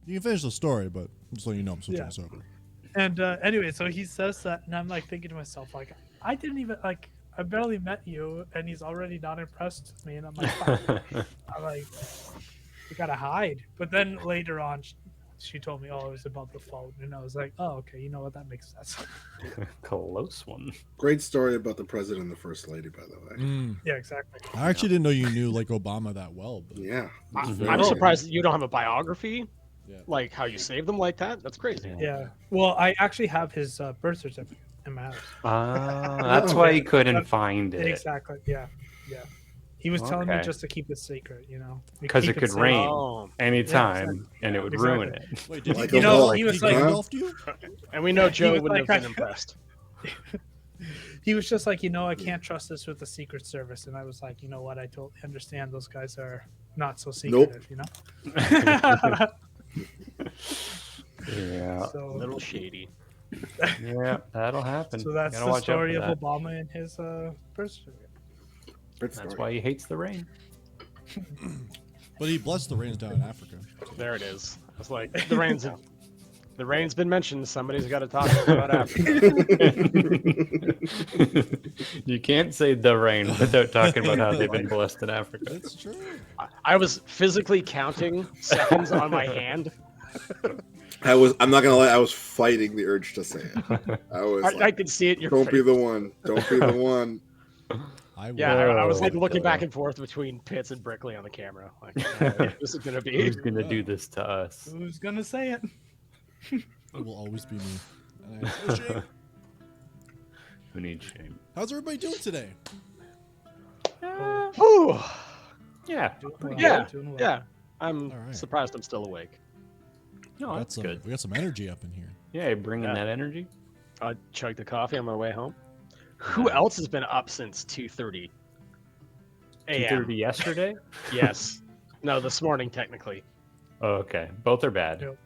You can finish the story, but just letting you know I'm switching this over. And anyway, so he says that, and I'm like thinking to myself, like, I didn't even like. I barely met you, and he's already not impressed with me, and I'm like, fuck. I'm like, you gotta hide. But then later on, she told me, oh, it was about the phone, and I was like, oh, okay, you know what? That makes sense. Close one. Great story about the president and the first lady, by the way. Yeah, exactly. I actually didn't know you knew like Obama that well. But Yeah. I'm surprised you don't have a biography. Yeah. Like how you save them like that. That's crazy. Yeah. Well, I actually have his birth certificate in my house. That's why he couldn't find it. Exactly. Yeah. Yeah. He was telling me just to keep it secret, Because it could rain anytime, and it would ruin it. Wait, did Like he, he was like, you? And we know Joe was wouldn't like, have been impressed. He was just like, I can't trust this with the Secret Service, and I was like, you know what? I totally understand. Those guys are not so secretive, Yeah. So, A little shady. Yeah, that'll happen. So that's the story of Obama and his birth certificate. That's why he hates the rain. But he blessed the rains down in Africa. There it is. I was like, the rain's been mentioned. Somebody's got to talk about Africa. You can't say the rain without talking about how they've been blessed in Africa. That's true. I was physically counting seconds on my hand. I'm not gonna lie, I was fighting the urge to say it. I could see it in your Don't face. be the one. Don't be the one. I was like looking back and forth between Pitts and Brickley on the camera. Like, this is gonna be. Who's gonna do this to us? Who's gonna say it? It will always be me. And I have no shame. Who needs shame? How's everybody doing today? Whew. Yeah. Doing Yeah. well. Yeah. I'm right. surprised I'm still awake. No, that's good. We got some energy up in here. Yeah, you're bringing that energy. I chugged the coffee on my way home. Who else has been up since 2:30 a.m.? 2:30 yesterday? Yes. No, this morning technically. Oh, okay. Both are bad. Yep.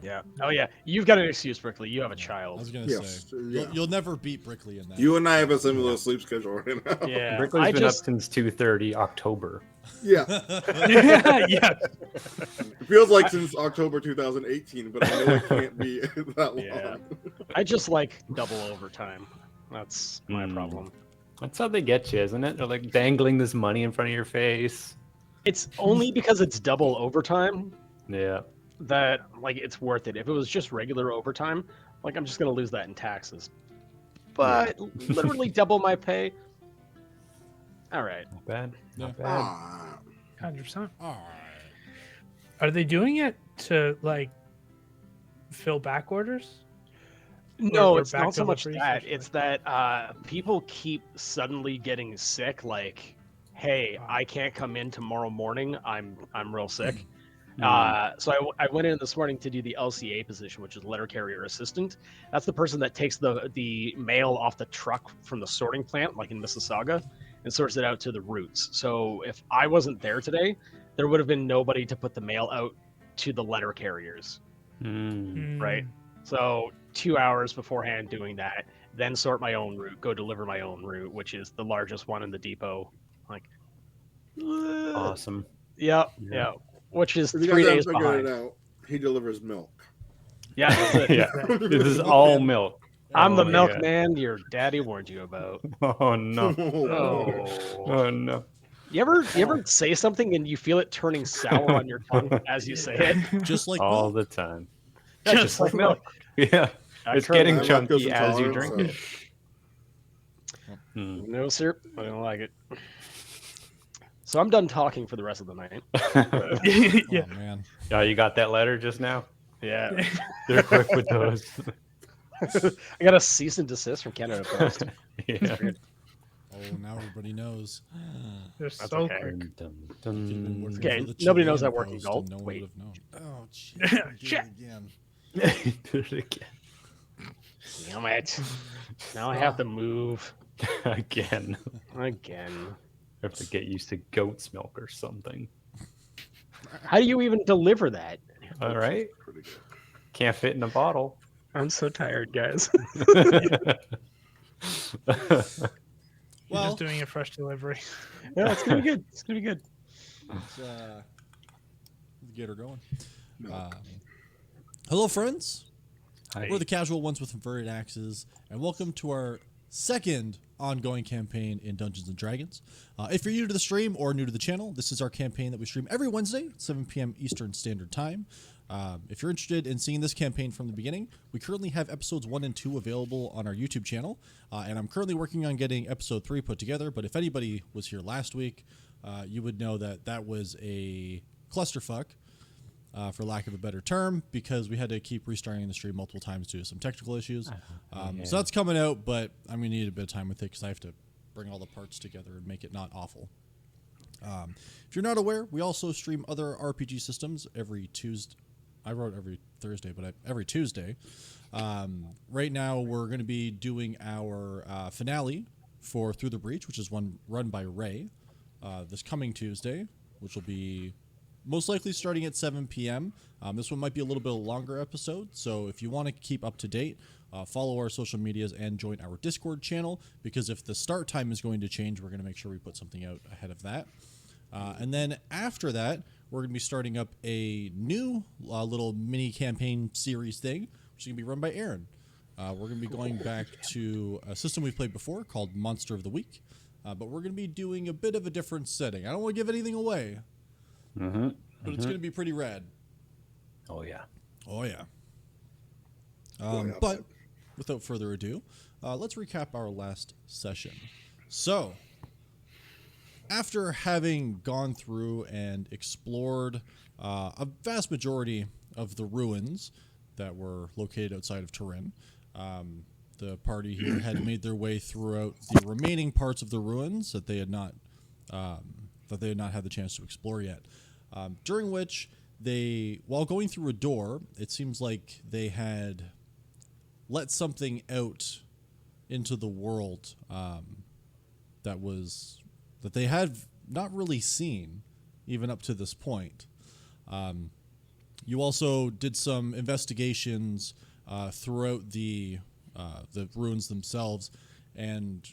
Yeah. Oh yeah. You've got an excuse, Brickley. You have a child. I was gonna Yes, say yeah. you'll never beat Brickley in that. You and I have a similar sleep schedule right now. Yeah. Brickley's been up since 2:30 October. Yeah. Yeah. It feels like since October 2018, but I know it can't be that long. Yeah. I just like double overtime. That's my problem. That's how they get you, isn't it? They're like dangling this money in front of your face. It's only because it's double overtime Yeah. that like it's worth it. If it was just regular overtime, like I'm just gonna lose that in taxes. But literally double my pay. All right. Not bad. Yeah. Not bad. Ah, 100%. All right. Are they doing it to like fill back orders? No, Or it's back not so much deliveries, that. actually? It's that people keep suddenly getting sick. Like, hey, I can't come in tomorrow morning. I'm real sick. So I went in this morning to do the LCA position, which is letter carrier assistant. That's the person that takes the mail off the truck from the sorting plant, like in Mississauga, and sorts it out to the routes. So if I wasn't there today, there would have been nobody to put the mail out to the letter carriers, right? So 2 hours beforehand doing that, then sort my own route, go deliver my own route, which is the largest one in the depot. Like, Awesome. yeah. Which is if you 3 guys days haven't figured behind. it out, he delivers milk. Yeah, that's it. Yeah. This is all milk. I'm the my God. milkman your daddy warned you about. Oh no. Oh. Oh no. You ever say something and you feel it turning sour on your tongue as you say it? Just like All milk. the time. Yeah, just like milk. Yeah. It's currently getting I'm chunky lactose as you intolerant, drink so- it. No, sir. I don't like it. So I'm done talking for the rest of the night. Yeah. Oh man. Yeah, you got that letter just now? Yeah. They're quick with those. I got a cease and desist from Canada Post. Yeah. Oh, now everybody knows. They're That's so okay. quick. You've been working Okay, for the nobody knows Chilean I work in Post Gulf. and no one Wait. would have known. Oh, shit. Do Shit. it again. Do it again. Damn it. Now I have to move Again. again. I have to get used to goat's milk or something. How do you even deliver that? All right. Pretty good. Can't fit in a bottle. I'm so tired, guys. You're just doing a fresh delivery. Yeah, it's gonna be good. It's gonna be good. Let's get her going. Hello, friends. Hi. We're the casual ones with inverted axes, and welcome to our second ongoing campaign in Dungeons and Dragons. If you're new to the stream or new to the channel, this is our campaign that we stream every Wednesday, 7 p.m. Eastern Standard Time. If you're interested in seeing this campaign from the beginning, we currently have episodes 1 and 2 available on our YouTube channel, and I'm currently working on getting episode 3 put together. But if anybody was here last week, you would know that that was a clusterfuck. For lack of a better term, because we had to keep restarting the stream multiple times due to some technical issues. So that's coming out, but I'm going to need a bit of time with it because I have to bring all the parts together and make it not awful. If you're not aware, we also stream other RPG systems every Tuesday. I wrote every Thursday, but every Tuesday. Right now, we're going to be doing our finale for Through the Breach, which is one run by Ray, this coming Tuesday, which will be most likely starting at 7 p.m. This one might be a little bit of a longer episode, so if you want to keep up to date, follow our social medias and join our Discord channel, because if the start time is going to change, we're going to make sure we put something out ahead of that. And then after that, we're going to be starting up a new little mini campaign series thing, which is going to be run by Aaron. We're going to be going back to a system we've played before called Monster of the Week, but we're going to be doing a bit of a different setting. I don't want to give anything away. But it's going to be pretty rad. Oh, yeah. Oh, yeah. But without further ado, let's recap our last session. So, after having gone through and explored a vast majority of the ruins that were located outside of Turin, the party here had made their way throughout the remaining parts of the ruins that they had not had the chance to explore yet. During which while going through a door, it seems like they had let something out into the world that they had not really seen even up to this point. You also did some investigations throughout the ruins themselves and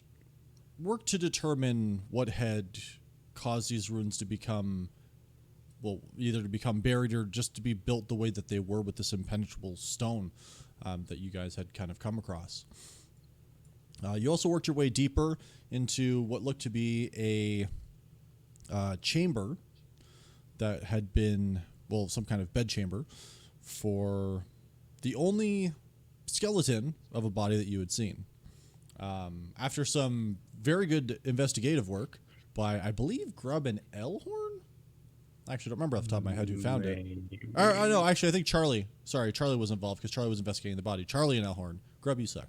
worked to determine what had caused these ruins to become, well, either to become buried or just to be built the way that they were with this impenetrable stone that you guys had kind of come across. You also worked your way deeper into what looked to be a chamber that had been, well, some kind of bed chamber for the only skeleton of a body that you had seen. After some very good investigative work by, I believe, Grub and Elhorn? I actually don't remember off the top of my head who found it. No, actually, I think Charlie. Sorry, Charlie was involved because Charlie was investigating the body. Charlie and Elhorn. Grub, you suck.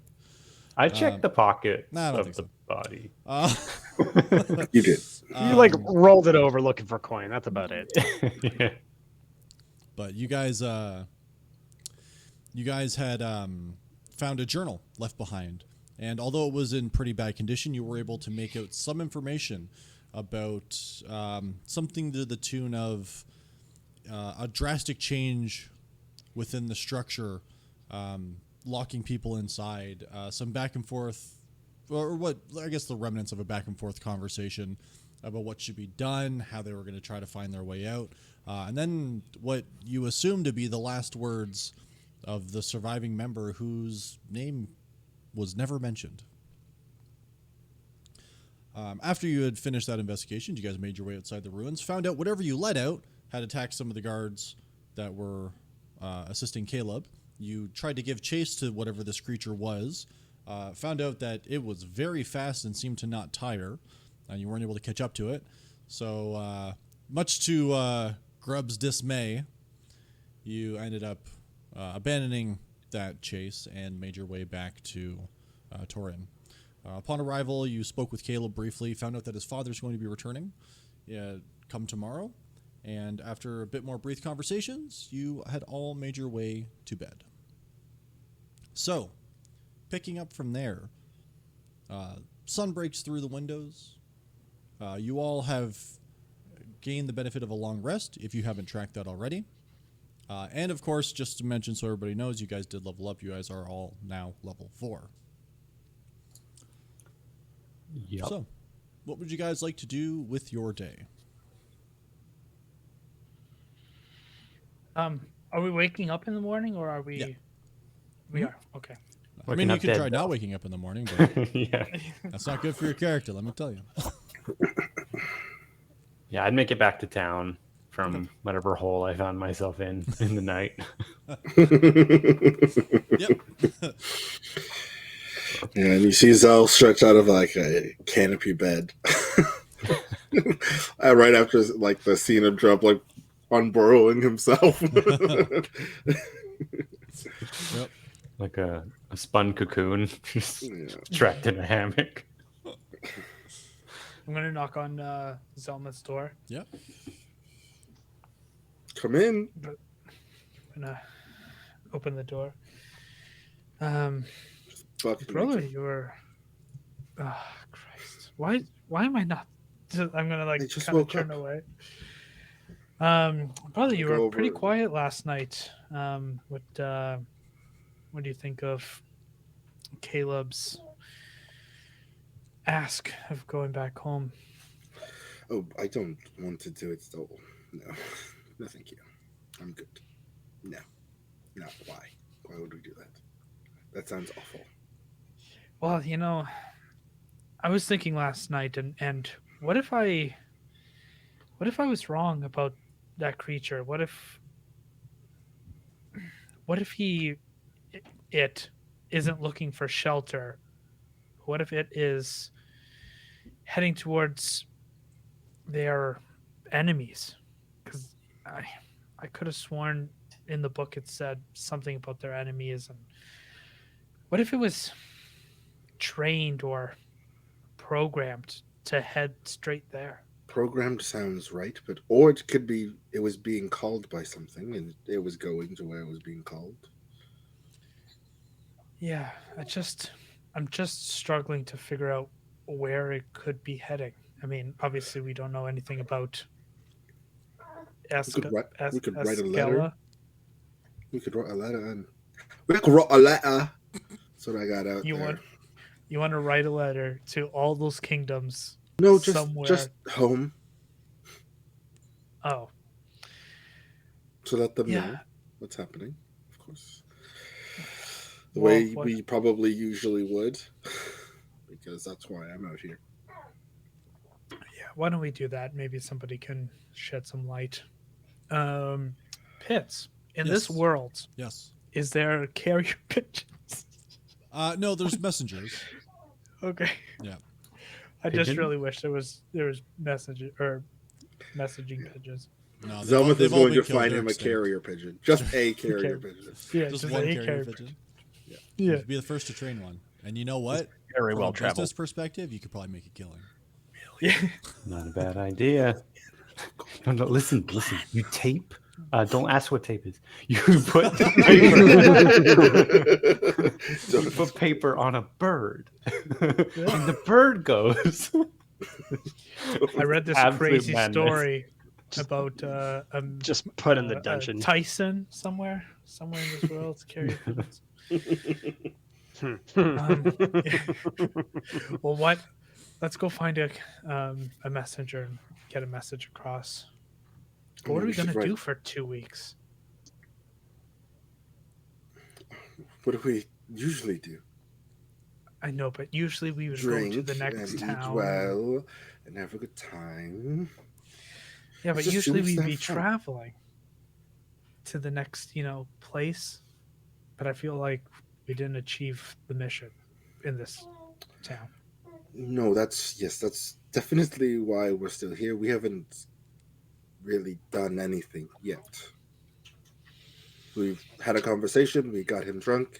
I checked the pocket I don't of think the so. body. You did. You rolled it over looking for coin. That's about it. Yeah. But you guys had found a journal left behind. And although it was in pretty bad condition, you were able to make out some information about something to the tune of a drastic change within the structure, locking people inside, some back and forth, or what I guess the remnants of a back and forth conversation about what should be done, how they were going to try to find their way out, and then what you assume to be the last words of the surviving member whose name was never mentioned. After you had finished that investigation, you guys made your way outside the ruins, found out whatever you let out had attacked some of the guards that were assisting Caleb. You tried to give chase to whatever this creature was, found out that it was very fast and seemed to not tire, and you weren't able to catch up to it. So, much to Grub's dismay, you ended up abandoning that chase and made your way back to Turin. Upon arrival, you spoke with Caleb briefly, found out that his father's going to be returning come tomorrow, and after a bit more brief conversations, you had all made your way to bed. So, picking up from there, sun breaks through the windows. You all have gained the benefit of a long rest, if you haven't tracked that already. And of course, just to mention so everybody knows, you guys did level up. You guys are all now level 4. Yep. So, what would you guys like to do with your day? Are we waking up in the morning or are we? Yeah. We are. Okay. I Waking mean, you up could dead, try not though. waking up in the morning, but Yeah. that's not good for your character. Let me tell you. Yeah, I'd make it back to town from whatever hole I found myself in the night. Yep. Yeah, and you see Zell stretch out of like a canopy bed. Right after like the scene of Trump like unburrowing himself. Yep. Like a spun cocoon, just Yeah. trapped in a hammock. I'm gonna knock on Zelma's door. Yep. Come in. I'm gonna open the door. Brother, Fucking you were. Oh, Christ! Why am I not? I'm gonna I like just kind of woke turn up. away. Brother, you Go were pretty over- quiet last night. What do you think of Caleb's ask of going back home? Oh, I don't want to do it though. No. No, thank you. I'm good. No. No, why? Why would we do that? That sounds awful. Well, I was thinking last night, and what if I was wrong about that creature? What if it isn't looking for shelter? What if it is heading towards their enemies? Because I could have sworn in the book it said something about their enemies, and what if it was trained or programmed to head straight there? Programmed sounds right, but or it could be it was being called by something and it was going to where it was being called. Yeah, I'm just struggling to figure out where it could be heading. I mean, obviously we don't know anything about We could write a letter. Escala. We could write a letter and we could write a letter. That's what I got out You there. want to write a letter to all those kingdoms No, somewhere. just home Oh, to let them know yeah. what's happening, of course. The Well, way what- we probably usually would, because that's why I'm out here. Yeah, why don't we do that? Maybe somebody can shed some light. Pits, in this Yes. world, Yes. is there carrier pigeons? No, there's messengers. Okay. Yeah. I just Pigeon? really wish there was messaging pigeons. No, Zelmuth they've is all going been to killed. find They're him a extinct. carrier pigeon. Just a carrier pigeon. Yeah, Just just one a carrier pigeon. Yeah. You should be the first to train one. And you know what? Very From well a traveled. business perspective, you could probably make a killing. Yeah. Not a bad idea. No, listen. You tape. Don't ask what tape is. You put paper. You put paper on a bird, and the bird goes. I read this Absolute crazy madness. story about Just put in the a dungeon. Tyson somewhere in this world. Carrier pigeons. Well, what? Let's go find a messenger and get a message across. But what are we should gonna write- do for 2 weeks? What do we usually do? I know, but usually we would Drink go to the next and town. eat well and have a good time. Yeah, but It's just 2 usually weeks we'd to be have fun. traveling to the next, place. But I feel like we didn't achieve the mission in this town. No, that's definitely why we're still here. We haven't really done anything yet. We've had a conversation, we got him drunk,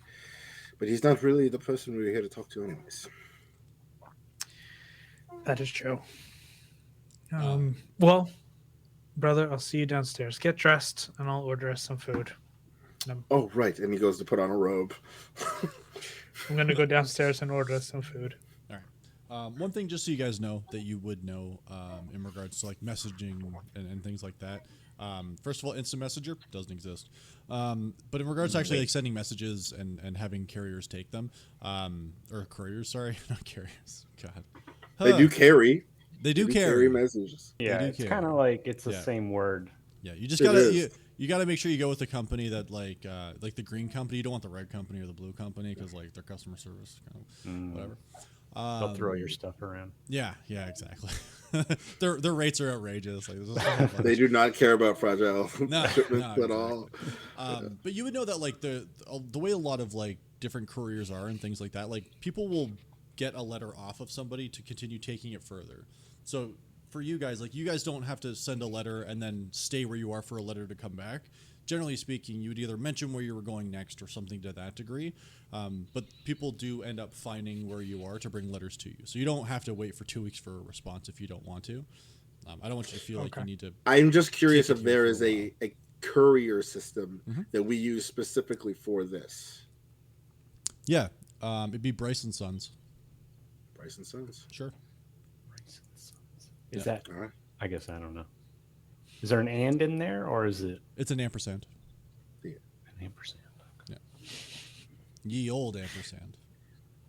but he's not really the person we were here to talk to anyways. That is true. Well, brother, I'll see you downstairs. Get dressed, and I'll order us some food. Oh, right, and he goes to put on a robe. I'm gonna go downstairs and order us some food. All right. One thing, just so you guys know, that you would know in regards to like messaging and things like that. First of all, instant messenger doesn't exist. But in regards to actually like sending messages and having carriers take them, or couriers, sorry, not carriers. God, They do carry. They do They carry. messages. Yeah, do it's carry. kind of like it's the Yeah. same word. Yeah, you just It gotta is. you gotta make sure you go with the company that like the green company. You don't want the red company or the blue company because like their customer service, whatever. They'll throw your stuff around. Yeah, exactly. their rates are outrageous. Like, there's just a whole bunch. They do not care about fragile No, shipments no, at all. But you would know that like the way a lot of like different couriers are and things like that, like people will get a letter off of somebody to continue taking it further. So for you guys, like you guys don't have to send a letter and then stay where you are for a letter to come back. Generally speaking, you would either mention where you were going next or something to that degree. But people do end up finding where you are to bring letters to you. So you don't have to wait for 2 weeks for a response if you don't want to. I don't want you to feel like you need to. I'm just curious Keep it if here there for is a a courier system Mhm. that we use specifically for this. Yeah, it'd be Bryce and Sons. Bryce and Sons. Sure. Is Yeah. that? All right. I guess I don't know. Is there an and in there, or is it It's an ampersand. an ampersand? Ye old ampersand.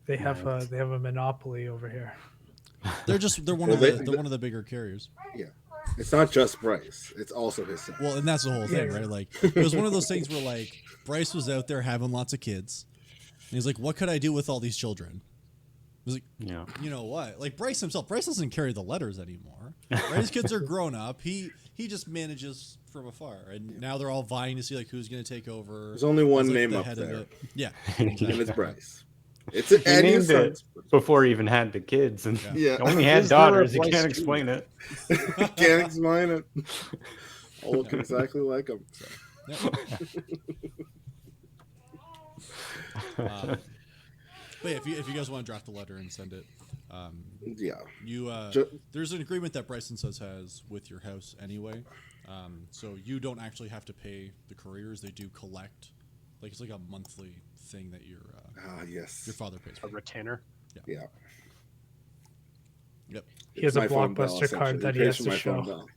They have Right. they have a monopoly over here. They're one Well, of the they- they're one of the bigger carriers. It's not just Bryce; it's also his son. Well, and that's the whole thing, Yeah. right? Like it was one of those things where like Bryce was out there having lots of kids. And he's like, "What could I do with all these children?" I was like, Yeah. "You know what? Like Bryce himself, Bryce doesn't carry the letters anymore. Right? His kids are grown up. He just manages from afar, and now they're all vying to see like who's going to take over. There's only one He's, like, name the up head of there, it. Yeah, and it's Bryce. It's He and his named it sons. before he even had the kids, and Yeah, he only had Is there a daughters. He Bryce can't Jr.? explain it. can't explain it. All look exactly like him. But yeah, if you guys want to draft a letter and send it, Yeah, you Ju- there's an agreement that Bryson says has with your house anyway, so you don't actually have to pay the couriers. They do collect, like it's like a monthly thing that your yes. father pays A for. retainer. Yeah. Yep. He has a My phone bill, Blockbuster card essentially. that he pays has for to my phone show. bill.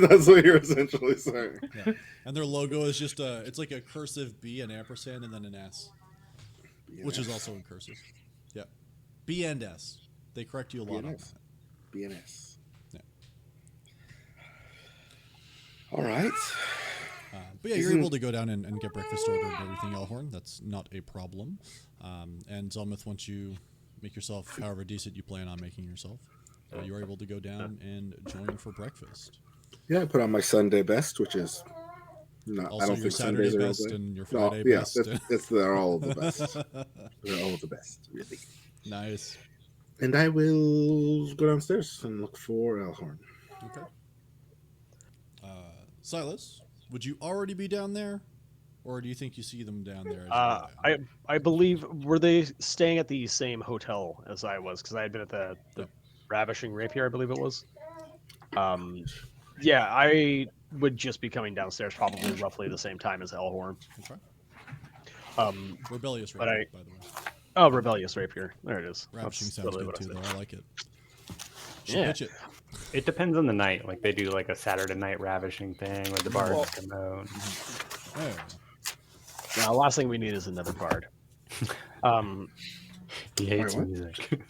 That's what you're essentially saying. Yeah. And their logo is just it's like a cursive B, an ampersand, and then an S, which is also in cursive. Yeah. B and S. They correct you a lot on BNS. that. BNS. Yeah. All right. But yeah, you're able to go down and get breakfast ordered and everything, Elhorn. That's not a problem. And Zelmith, once you make yourself however decent you plan on making yourself, you are able to go down and join for breakfast. Yeah, I put on my Sunday best, which is not. Also, I don't your think Saturday Sundays are all best day. and your No, Friday yeah, best. they're all the best. They're all the best, really. Nice. And I will go downstairs and look for Elhorn. Okay. Silas, would you already be down there? Or do you think you see them down there? As you go down? I believe, were they staying at the same hotel as I was? Because I had been at the Ravishing Rapier, I believe it was. Yeah, I would just be coming downstairs probably roughly the same time as Elhorn. Okay. Rebellious but Rapier, by the way. Oh, Rebellious Rapier. There it is. Ravishing That's sounds literally good what I too, said. though. I like it. Should Yeah. pitch it. It depends on the night. Like they do like a Saturday night ravishing thing where the bards come out. Oh. Now, last thing we need is another bard. He hates what? music.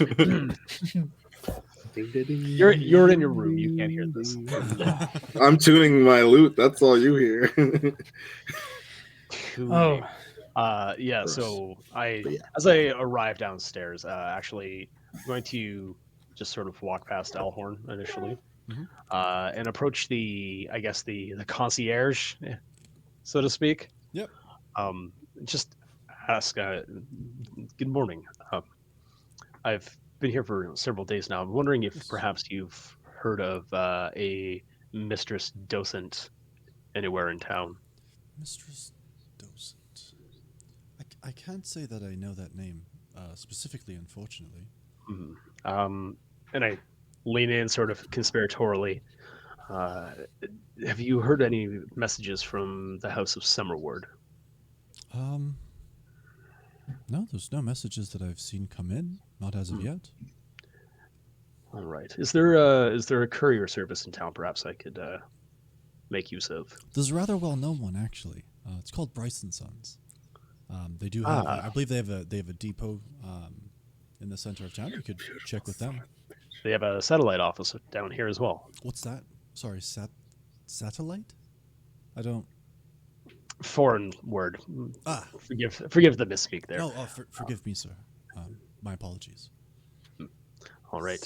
You're in your room. You can't hear this. I'm tuning my lute. That's all you hear. Oh, Yeah. Gross. So But yeah. as I arrive downstairs, actually, I'm going to just sort of walk past Elhorn initially, Mhm. and approach the concierge, so to speak. Yep. Just ask. Good morning. I've been here for several days now. I'm wondering if Yes. perhaps you've heard of a Mistress Docent anywhere in town. Mistress Docent. I can't say that I know that name specifically, unfortunately. And I lean in sort of conspiratorially. Have you heard any messages from the House of Summerward? No, there's no messages that I've seen come in. Not as of yet. All right. Is there a courier service in town? Perhaps I could make use of. There's a rather well-known one, actually. It's called Bryce and Sons. They do have. I believe they have a depot in the center of town. You could check with them. They have a satellite office down here as well. What's that? Sorry, Satellite? I don't. Foreign word. Ah, Forgive the misspeak there. no. Forgive me, sir. My apologies. All right.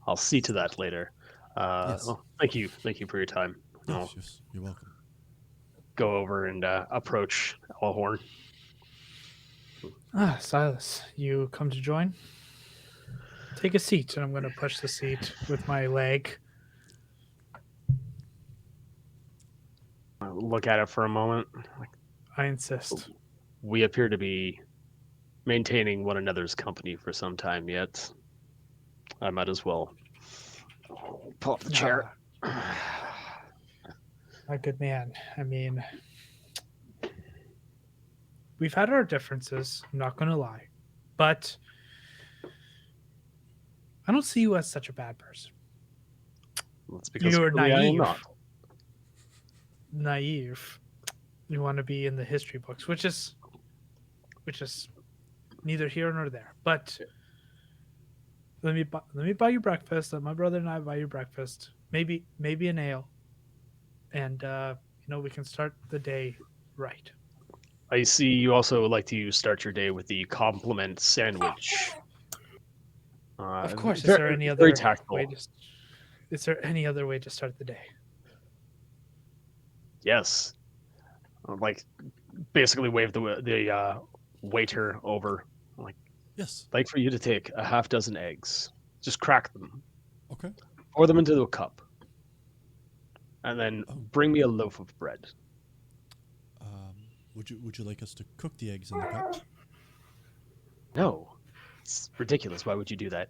I'll see to that later. Yes. Well, thank you for your time. I'll Yes, you're welcome. go over and approach Elhorn. Silas, you come to join? Take a seat, and I'm going to push the seat with my leg. Look at it for a moment. I insist. We appear to be maintaining one another's company for some time yet. I might as well pull up the chair. My good man. I mean, we've had our differences, I'm not going to lie. But I don't see you as such a bad person. That's because You're really I am naive. not. Naive. You want to be in the history books, which is neither here nor there. But let me buy you breakfast. Let my brother and I buy you breakfast. Maybe an ale, and we can start the day right. I see you also like to start your day with the compliment sandwich. Of course. Is very, there any very other tactful. way is there any other way to start the day? Yes. Like, basically wave the waiter over. Yes. Like for you to take a half dozen eggs, just crack them, Okay. pour them into a cup, and then Oh. bring me a loaf of bread. Would you like us to cook the eggs in the cup? No, it's ridiculous. Why would you do that?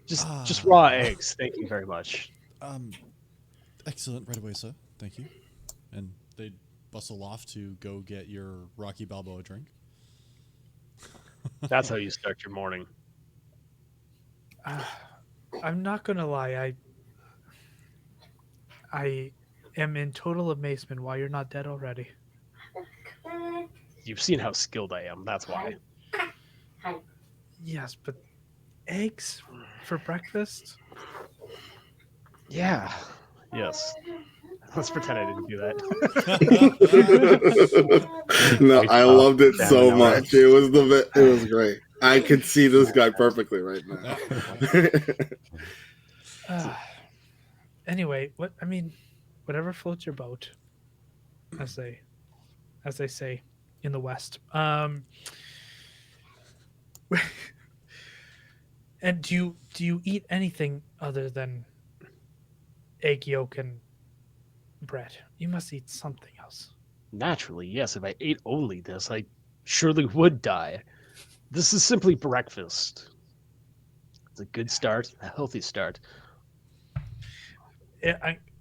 Just Ah. raw eggs. Thank you very much. Excellent. Right away, sir. Thank you. And they bustle off to go get your Rocky Balboa drink. That's how you start your morning. I'm not gonna lie. I am in total amazement why you're not dead already. You've seen how skilled I am. That's why. Yes, but eggs for breakfast? Yeah. Yes. Let's pretend I didn't do that. No, I loved it Damn so it, much. It was great. I could see this guy perfectly right now. Anyway, whatever floats your boat, as they say in the West. And do you eat anything other than egg yolk and bread? You must eat something else. Naturally, yes. If I ate only this, I surely would die. This is simply breakfast. It's a good start, a healthy start.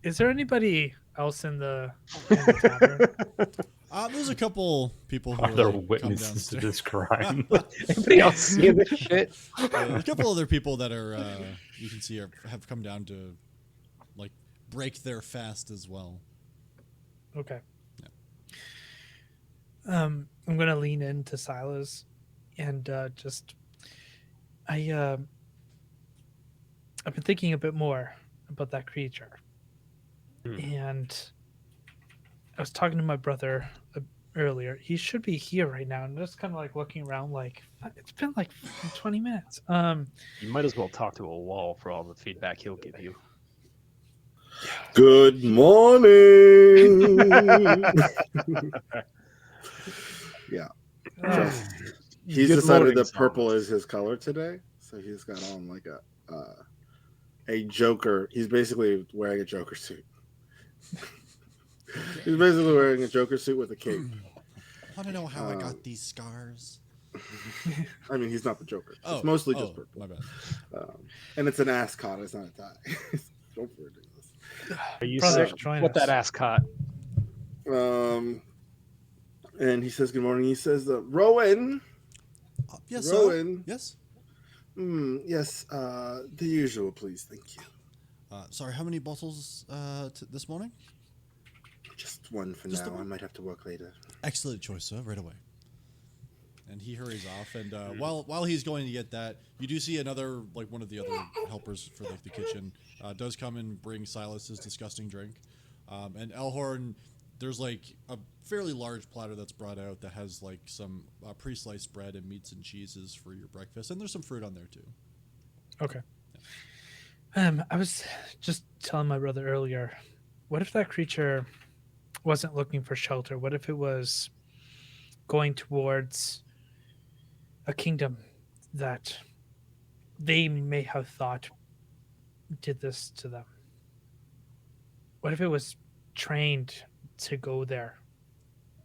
Is there anybody else in the tavern? There's a couple people who Are there come witnesses to downstairs. this crime? Anybody else seeing this shit? There's a couple other people that are you can see have come down to like break their fast as well. Okay. I'm gonna lean into Silas and I've been thinking a bit more about that creature. And I was talking to my brother earlier. He should be here right now. I'm just kind of like looking around like it's been like 20 minutes. You might as well talk to a wall for all the feedback he'll give you. Good morning. Yeah. He's Good decided morning, that son. purple is his color today, so he's got on like a Joker. He's basically wearing a Joker suit. He's basically wearing a Joker suit with a cape. Want to know how I got these scars? I mean, he's not the Joker. Oh, It's mostly just purple. My bad. And it's an ascot. It's not a tie. Don't forget this. Are you Brothers, sick? join What us. that ass caught? And he says, "Good morning." He says, "Rowan." Yes, Rowan. Yes. Yes. The usual, please. Thank you. Sorry, how many bottles this morning? Just one for Just now. the one? I might have to work later. Excellent choice, sir. Right away. And he hurries off. And while he's going to get that, you do see another, like one of the other helpers for like the kitchen, does come and bring Silas's disgusting drink. And Elhorn, there's like a fairly large platter that's brought out that has like some pre-sliced bread and meats and cheeses for your breakfast, and there's some fruit on there too. Okay. I was just telling my brother earlier, what if that creature wasn't looking for shelter? What if it was going towards a kingdom that they may have thought did this to them? What if it was trained to go there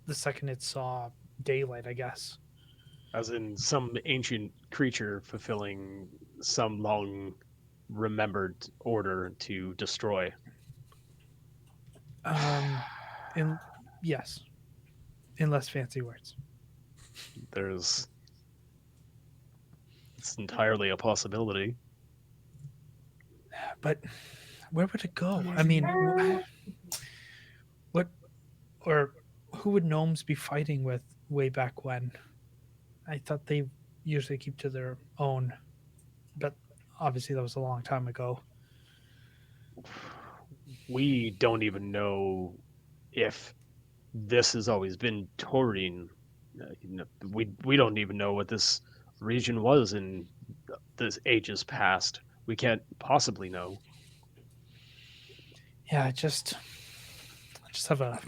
the second it saw daylight, I guess? As in some ancient creature fulfilling some long remembered order to destroy. In yes, in less fancy words. It's entirely a possibility. But where would it go? I mean, what or who would gnomes be fighting with way back when? I thought they usually keep to their own, but obviously that was a long time ago. We don't even know if this has always been Taurine. We don't even know what this region was in the ages past. We can't possibly know. Yeah, I just have a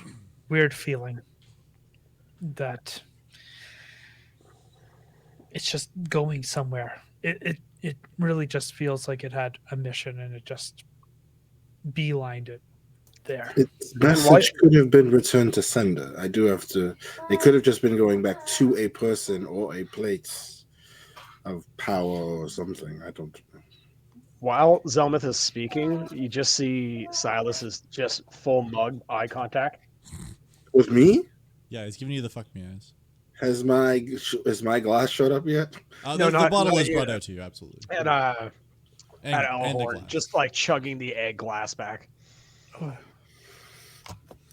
weird feeling that it's just going somewhere. It really just feels like it had a mission and it just beelined it there. Its message could have been returned to sender. I do have to. They could have just been going back to a person or a place of power or something. I don't know. While Zelmith is speaking, you just see Silas is just full mug eye contact. With me? Yeah, he's giving you the fuck me eyes. Has my glass showed up yet? The bottle is brought out to you, absolutely. And and a Elhorn, glass. just like chugging the egg glass back.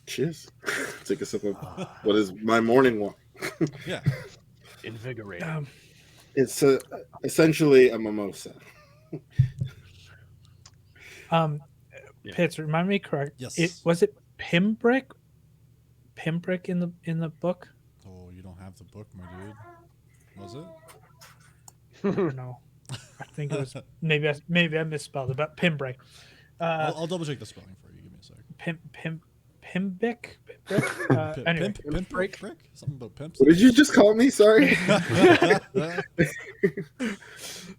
Cheers. Take a sip of what is my morning one. Yeah. Invigorating. It's essentially a mimosa. Yeah. Pitts, remind me correct. Yes. Was it Pimbrick? Pimbrick in the book? Oh, you don't have the book, my dude. Was it? No, I think it was maybe I misspelled it, but Pimbrick. I'll double check the spelling for you. Give me a sec. Pimbick. Anyway, Pimp brick? Something about pimps. What did you just call me? Sorry.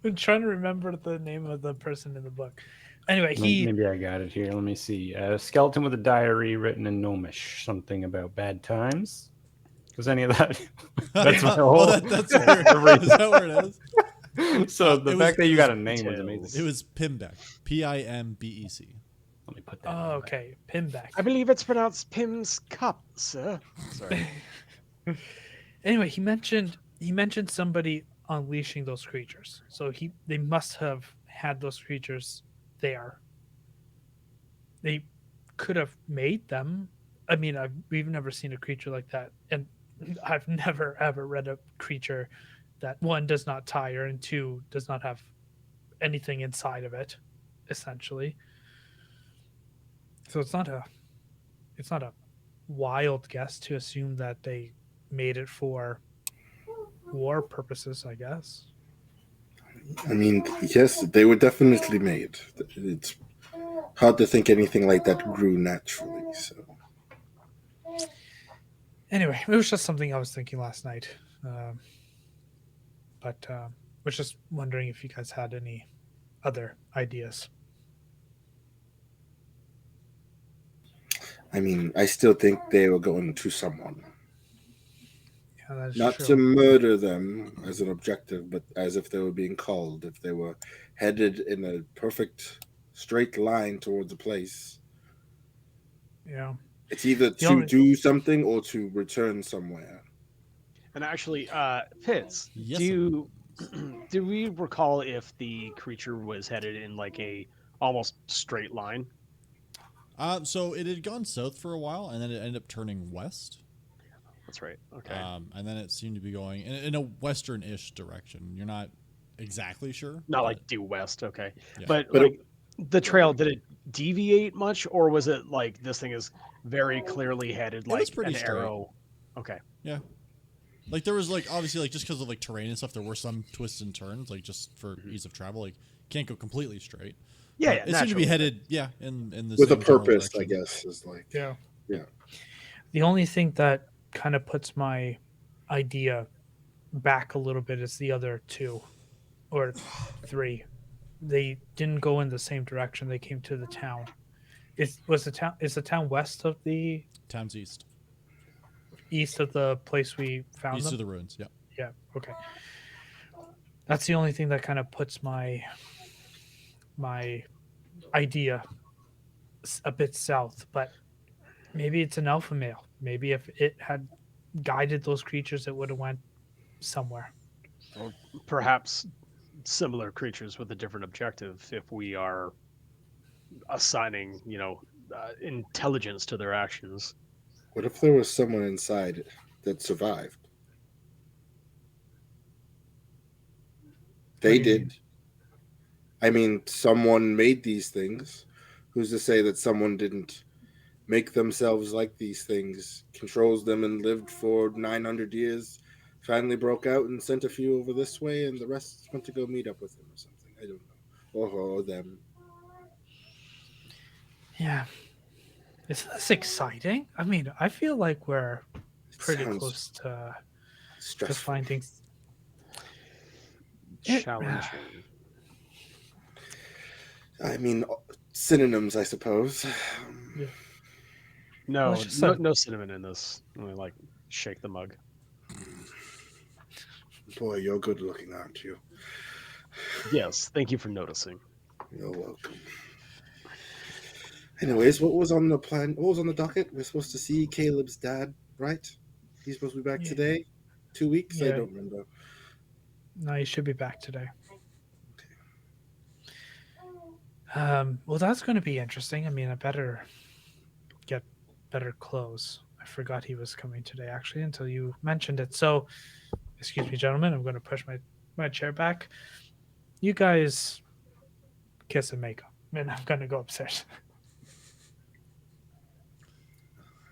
I'm trying to remember the name of the person in the book. Anyway, Maybe I got it here. Let me see. A skeleton with a diary written in Gnomish. Something about bad times. Was any of that? That's my whole. That's where, is that where it is? So the fact that you got a name was amazing. It was Pimbec. P-I-M-B-E-C. Let me put that. Oh, okay, Pimback. I believe it's pronounced Pim's Cup, sir. Sorry. Anyway, he mentioned somebody unleashing those creatures. So they must have had those creatures there. They could have made them. I mean, we've never seen a creature like that, and I've never ever read a creature that, one, does not tire, and two, does not have anything inside of it, essentially. So it's not a wild guess to assume that they made it for war purposes, I guess. I mean, yes, they were definitely made. It's hard to think anything like that grew naturally. So, anyway, it was just something I was thinking last night. But was just wondering if you guys had any other ideas. I mean, I still think they were going to someone. Yeah, that is Not true. to murder them as an objective, but as if they were being called. If they were headed in a perfect straight line towards a place. Yeah. It's either to do something or to return somewhere. And actually, Pitts, Yes, do we recall if the creature was headed in like a almost straight line? So it had gone south for a while, and then it ended up turning west. That's right. Okay. And then it seemed to be going in a western-ish direction. You're not exactly sure. Not but- like due west. Okay. Yeah. But But like the trail, did it deviate much, or was it like this thing is very clearly headed It was like pretty an straight. arrow? Okay. Yeah. Like there was like obviously like just because of like terrain and stuff, there were some twists and turns like just for ease of travel. Like can't go completely straight. Yeah, But yeah, it seemed to be naturally. headed in the with a same general purpose, I direction. guess, is like Yeah. Yeah. The only thing that kind of puts my idea back a little bit is the other two or three. They didn't go in the same direction. They came to the town. Is the town west of the Town's east place we found of them? the ruins. Yeah. Yeah. Okay. That's the only thing that kind of puts my idea a bit south. But maybe it's an alpha male. Maybe if it had guided those creatures, it would have went somewhere. Or perhaps similar creatures with a different objective if we are assigning, intelligence to their actions. What if there was someone inside that survived? They do you did. I mean, someone made these things. Who's to say that someone didn't make themselves like these things, controls them, and lived for 900 years, finally broke out and sent a few over this way, and the rest went to go meet up with him or something. I don't know. Or them. Yeah. Isn't this exciting? I mean, I feel like we're It pretty sounds close to stressful. finding. It- Challenging. I mean, synonyms, I suppose. No, Well, it's just no cinnamon in this. Only like shake the mug. Boy, you're good looking, aren't you? Yes, thank you for noticing. You're welcome. Anyways, what was on the plan? What was on the docket? We're supposed to see Caleb's dad, right? He's supposed to be back Yeah. today. 2 weeks? I Yeah. don't remember. No, you should be back today. Well, that's going to be interesting. I mean, I better get better clothes. I forgot he was coming today, actually, until you mentioned it. So, excuse me, gentlemen. I'm going to push my chair back. You guys kiss and make up, and I'm going to go upstairs.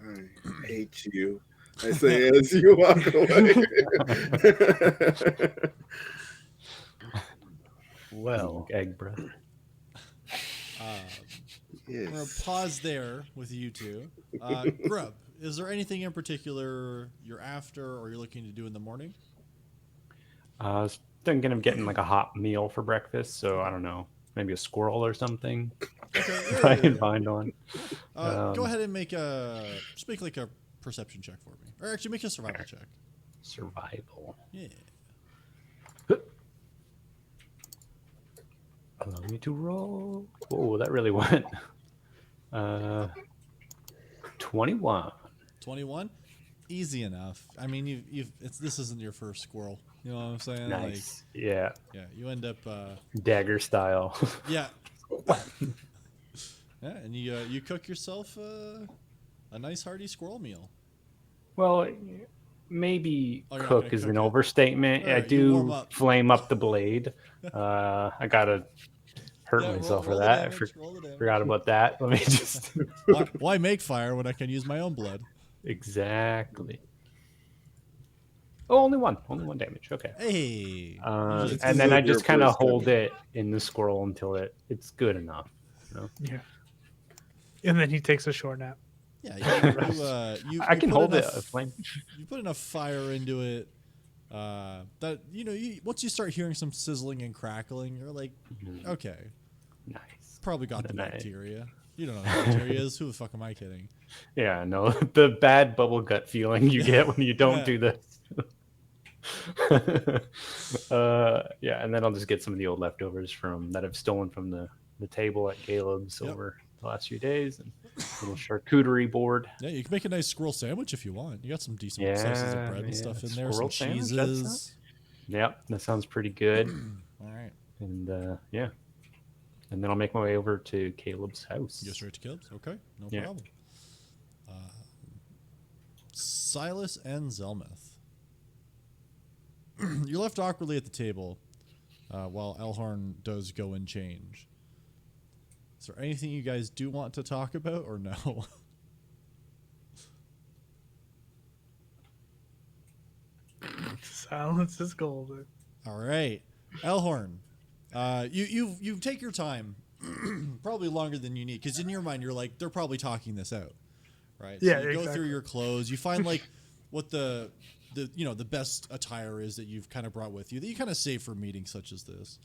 I hate you. I say as you walk away. Well, Egg breath. I'm gonna Yes. pause there with you two. Grub, is there anything in particular you're after or you're looking to do in the morning? I was thinking of getting like a hot meal for breakfast, so I don't know, maybe a squirrel or something. Okay, I can find one. go ahead and make like a perception check for me, or actually make a survival check. Survival. Yeah. Allow me to roll. Oh, that really went. 21. 21, easy enough. I mean, this isn't your first squirrel. You know what I'm saying? Nice. Yeah. Like, yeah, you end up. Dagger style. Yeah. Yeah, and you cook yourself a nice hearty squirrel meal. Well, maybe Oh, you're not cook gonna is cook an it? overstatement. I Alright, you warm do up. flame up the blade. I gotta hurt Yeah, myself roll for the that. damage, roll the damage. Forgot about that. Let me just. Why make fire when I can use my own blood? Exactly. Oh, only one damage. Okay. Hey. It's And then like I just your kind of first hold time. it in the squirrel until it's good enough. You know? Yeah. And then he takes a short nap. Yeah, you I can put hold it. enough- A flame. You put enough fire into it that once you start hearing some sizzling and crackling, you're like, okay, Nice. probably got the And I- bacteria. You don't know what bacteria is. Who the fuck am I kidding? Yeah, no, the bad bubble gut feeling you get when you don't Yeah. do this. Yeah, and then I'll just get some of the old leftovers that I've stolen from the table at Caleb's Yep. over the last few days, and a little charcuterie board. Yeah, you can make a nice squirrel sandwich if you want. You got some decent slices of Yeah, bread and yeah, stuff in there, some squirrel sandwich, that cheeses. Yep, that sounds pretty good. All right, And yeah, and then I'll make my way over to Caleb's house. you go straight to Kilbs. Okay, no Yeah. problem. Silas and Zelmeth. You're left awkwardly at the table while Elhorn does go and change. Is there anything you guys do want to talk about or no? Silence is golden. All right. Elhorn, you take your time, probably longer than you need, because in your mind you're like, they're probably talking this out, right? Yeah, So you go exactly. through your clothes, you find like what the the best attire is that you've kind of brought with you that you kind of save for meetings such as this.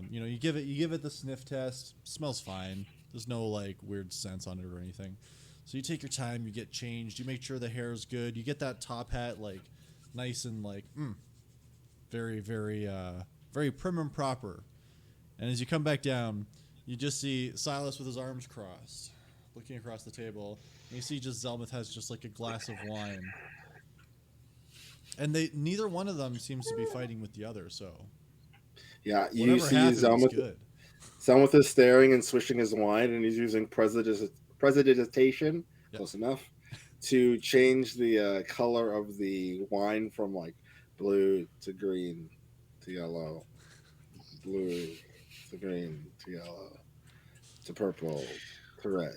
You give it the sniff test, smells fine. There's no like weird scents on it or anything. So you take your time, you get changed, you make sure the hair is good, you get that top hat like nice and like very very prim and proper. And as you come back down, you just see Silas with his arms crossed, looking across the table, and you see just Zelmeth has just like a glass of wine. And neither one of them seems to be fighting with the other, so Yeah, you whatever see happened was Zelmeth. good. Zelmeth is staring and swishing his wine, and he's using prestidigitation, Yep. close enough, to change the color of the wine from like blue to green to yellow, blue to green to yellow, to purple to red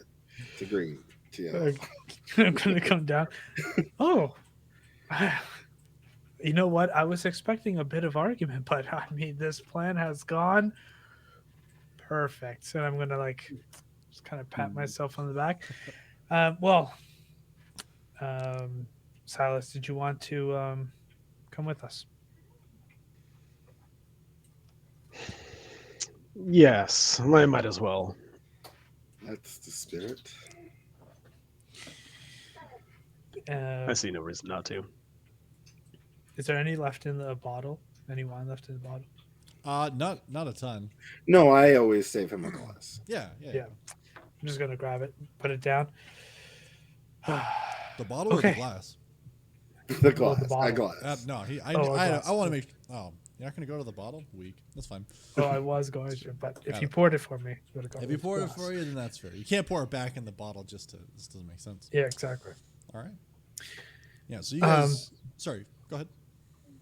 to green to yellow. I'm gonna come down. Oh, you know what? I was expecting a bit of argument, but I mean, this plan has gone perfect. And I'm gonna like just kind of pat myself on the back. Silas, did you want to come with us? Yes, I might as well. That's the spirit. I see no reason not to. Is there any left in the bottle? Any wine left in the bottle? Not a ton. No, I always save him a glass. Yeah. Yeah. I'm just gonna grab it, put it down. The bottle or Okay. the glass? The glass. bottle. I glass. No, I glass. want to make. Oh, you're not gonna go to the bottle? Weak. That's fine. Oh, I was going to, but if Got you it. poured it for me, would have gone If you with pour it glass. for you, then that's fair. You can't pour it back in the bottle this doesn't make sense. Yeah, exactly. All right. Yeah. So you guys. Sorry. Go ahead.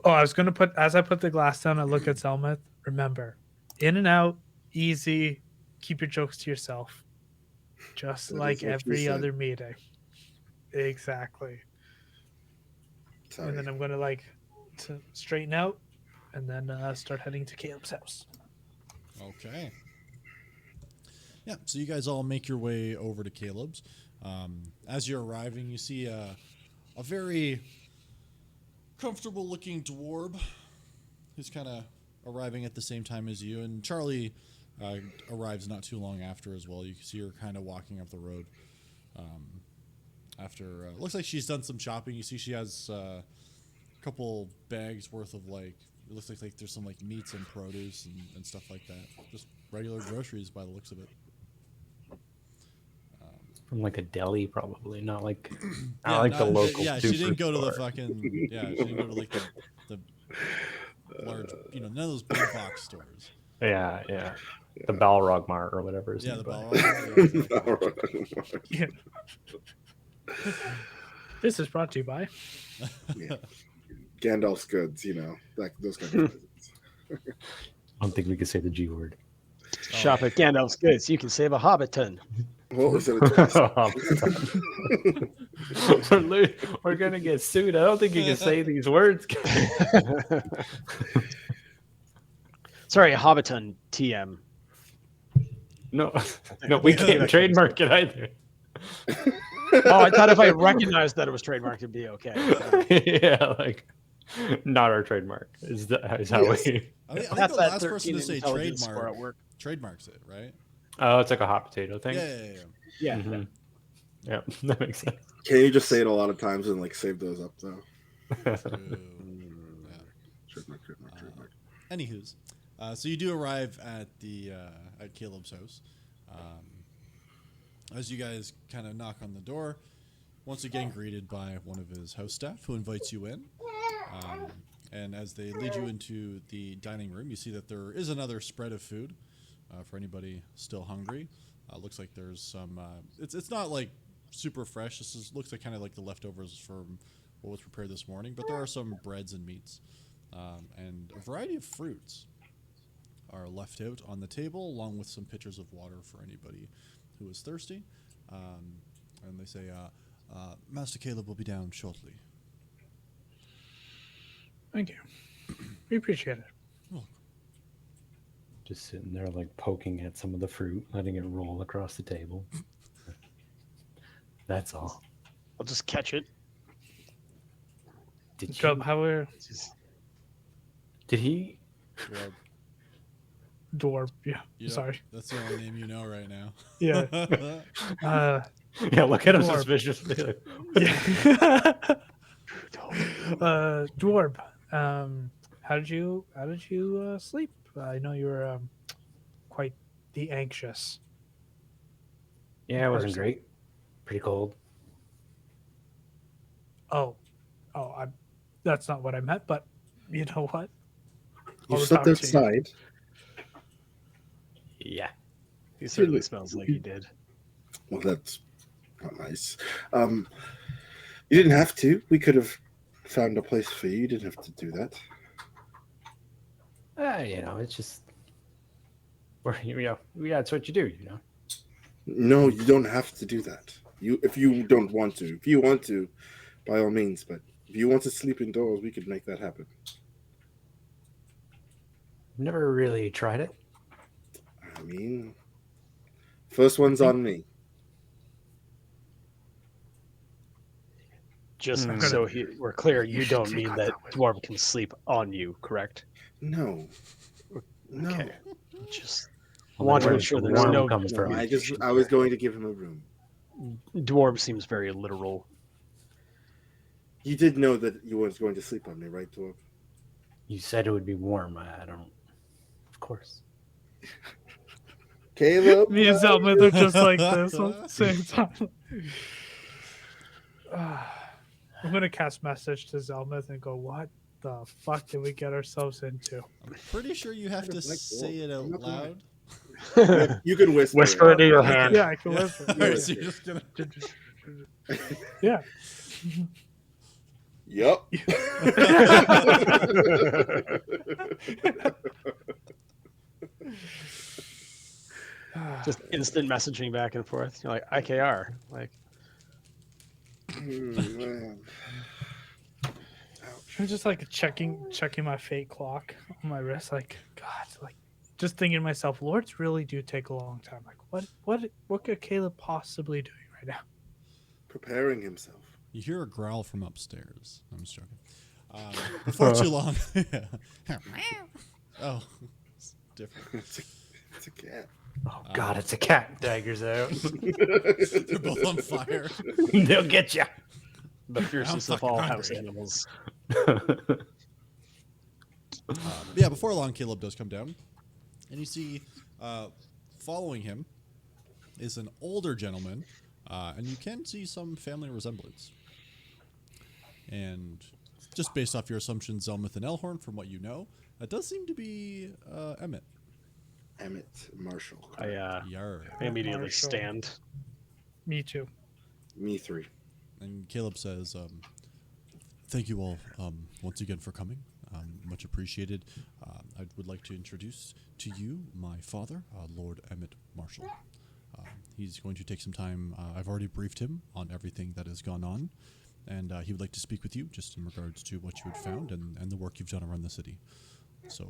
Oh, I was gonna as I put the glass down, I look at Zelmeth. Remember, in and out, easy. Keep your jokes to yourself, just That like is what you every said. other meeting. Exactly. Sorry. And then I'm gonna like to straighten out, and then start heading to Caleb's house. Okay. Yeah. So you guys all make your way over to Caleb's. As you're arriving, you see a very comfortable-looking dwarf who's kind of arriving at the same time as you, and Charlie arrives not too long after as well. You can see her kind of walking up the road. After looks like she's done some shopping. You see she has a couple bags worth of like it looks like there's some like meats and produce and stuff like that. Just regular groceries by the looks of it. From like a deli, probably not like Yeah, the local. Yeah, she didn't go to the superstore. fucking. Yeah, she didn't go to like the large. None of those big box stores. Yeah. The Balrog Mart or whatever. Yeah, the Balrog. Balrog. Yeah, Yeah. This is brought to you by. Yeah. Gandalf's goods, like those kind of presents. I don't think we could say the G word. Shop at Gandalf's Goods. You can save a Hobbiton. What was it? Addressed? We're gonna get sued. I don't think you can say these words. Sorry, Hobbiton TM. No, we can't trademark it either. Oh, I thought if I recognized that it was trademarked, it'd be okay. Yeah, like not our trademark. Is how Yes. we? I think That's the that last person 13 to say intelligence score at work. trademarks it, right? Oh, it's like a hot potato thing. Yeah. Yeah. Mhm. Yeah, that makes sense. Can you just say it a lot of times and like save those up though? Yeah. Trademark. Anywho's, so you do arrive at the at Caleb's house. As you guys kind of knock on the door, once again greeted by one of his house staff who invites you in. And as they lead you into the dining room, you see that there is another spread of food for anybody still hungry. Looks like there's some. It's not like super fresh. Looks like kind of like the leftovers from what was prepared this morning, but there are some breads and meats, and a variety of fruits are left out on the table, along with some pitchers of water for anybody who is thirsty. And they say, Master Caleb will be down shortly. Thank you. We appreciate it. Just sitting there, like poking at some of the fruit, letting it roll across the table. That's all. I'll just catch it. Did Dub, you? how are Did he? Well, Dwarf? Yeah. you know, Sorry. that's the only name you know right now. Yeah. Yeah, look at him Dwarf. suspiciously. Like, Yeah. Dwarf. How did you sleep? I know you were quite the anxious. yeah, it wasn't Person. great. Pretty cold. Oh, that's not what I meant. But you know what? You I'll slept talk to you. outside. Yeah. He certainly Really? smells like he did. Well, that's not nice. You didn't have to. We could have found a place for you. You didn't have to do that. You know, it's just. Yeah, it's what you do, you know. No, you don't have to do that. If you don't want to. If you want to, by all means. But if you want to sleep indoors, we could make that happen. Never really tried it. I mean, first one's on me. Just Hmm. so we're clear, You you should don't take mean on that that with Dwarf can sleep on you, correct? No. No. Okay. Just Well, want to where ensure the there's warm no comes No, from. I was going to give him a room. Dwarf seems very literal. You did know that you was going to sleep on me, right, Dwarf? You said it would be warm. I don't. Of course. Caleb? Me and Zelmith are just like this at the same time. I'm gonna cast message to Zelmith and go, "What the fuck did we get ourselves into?" I'm pretty sure you have to Like, say it out I'm not gonna- loud. You can whisper. Whisper it. into your Okay. hand. Yeah, I can whisper. All right, so you're just gonna. Yeah. Yup. Just instant messaging back and forth. You're like IKR. Like Man. I'm just like checking my fate clock on my wrist. Like, God, like just thinking to myself, Lords really do take a long time. Like, what could Caleb possibly doing right now? Preparing himself. You hear a growl from upstairs. I'm just joking. Before too long. Oh, it's different. It's a cat. Oh God, it's a cat. Daggers out. They're both on fire. They'll get you. the fiercest of fucking all hungry. house animals. Yeah, before long, Caleb does come down, and you see, following him is an older gentleman, and you can see some family resemblance. And just based off your assumptions, Zelmith and Elhorn, from what you know, it does seem to be Emmett. Emmett Marshall. I Yar. immediately Marshall. stand. Me too. Me three. And Caleb says, thank you all once again for coming. Much appreciated. I would like to introduce to you my father, Lord Emmett Marshall. He's going to take some time. I've already briefed him on everything that has gone on, and he would like to speak with you just in regards to what you had found and the work you've done around the city. So,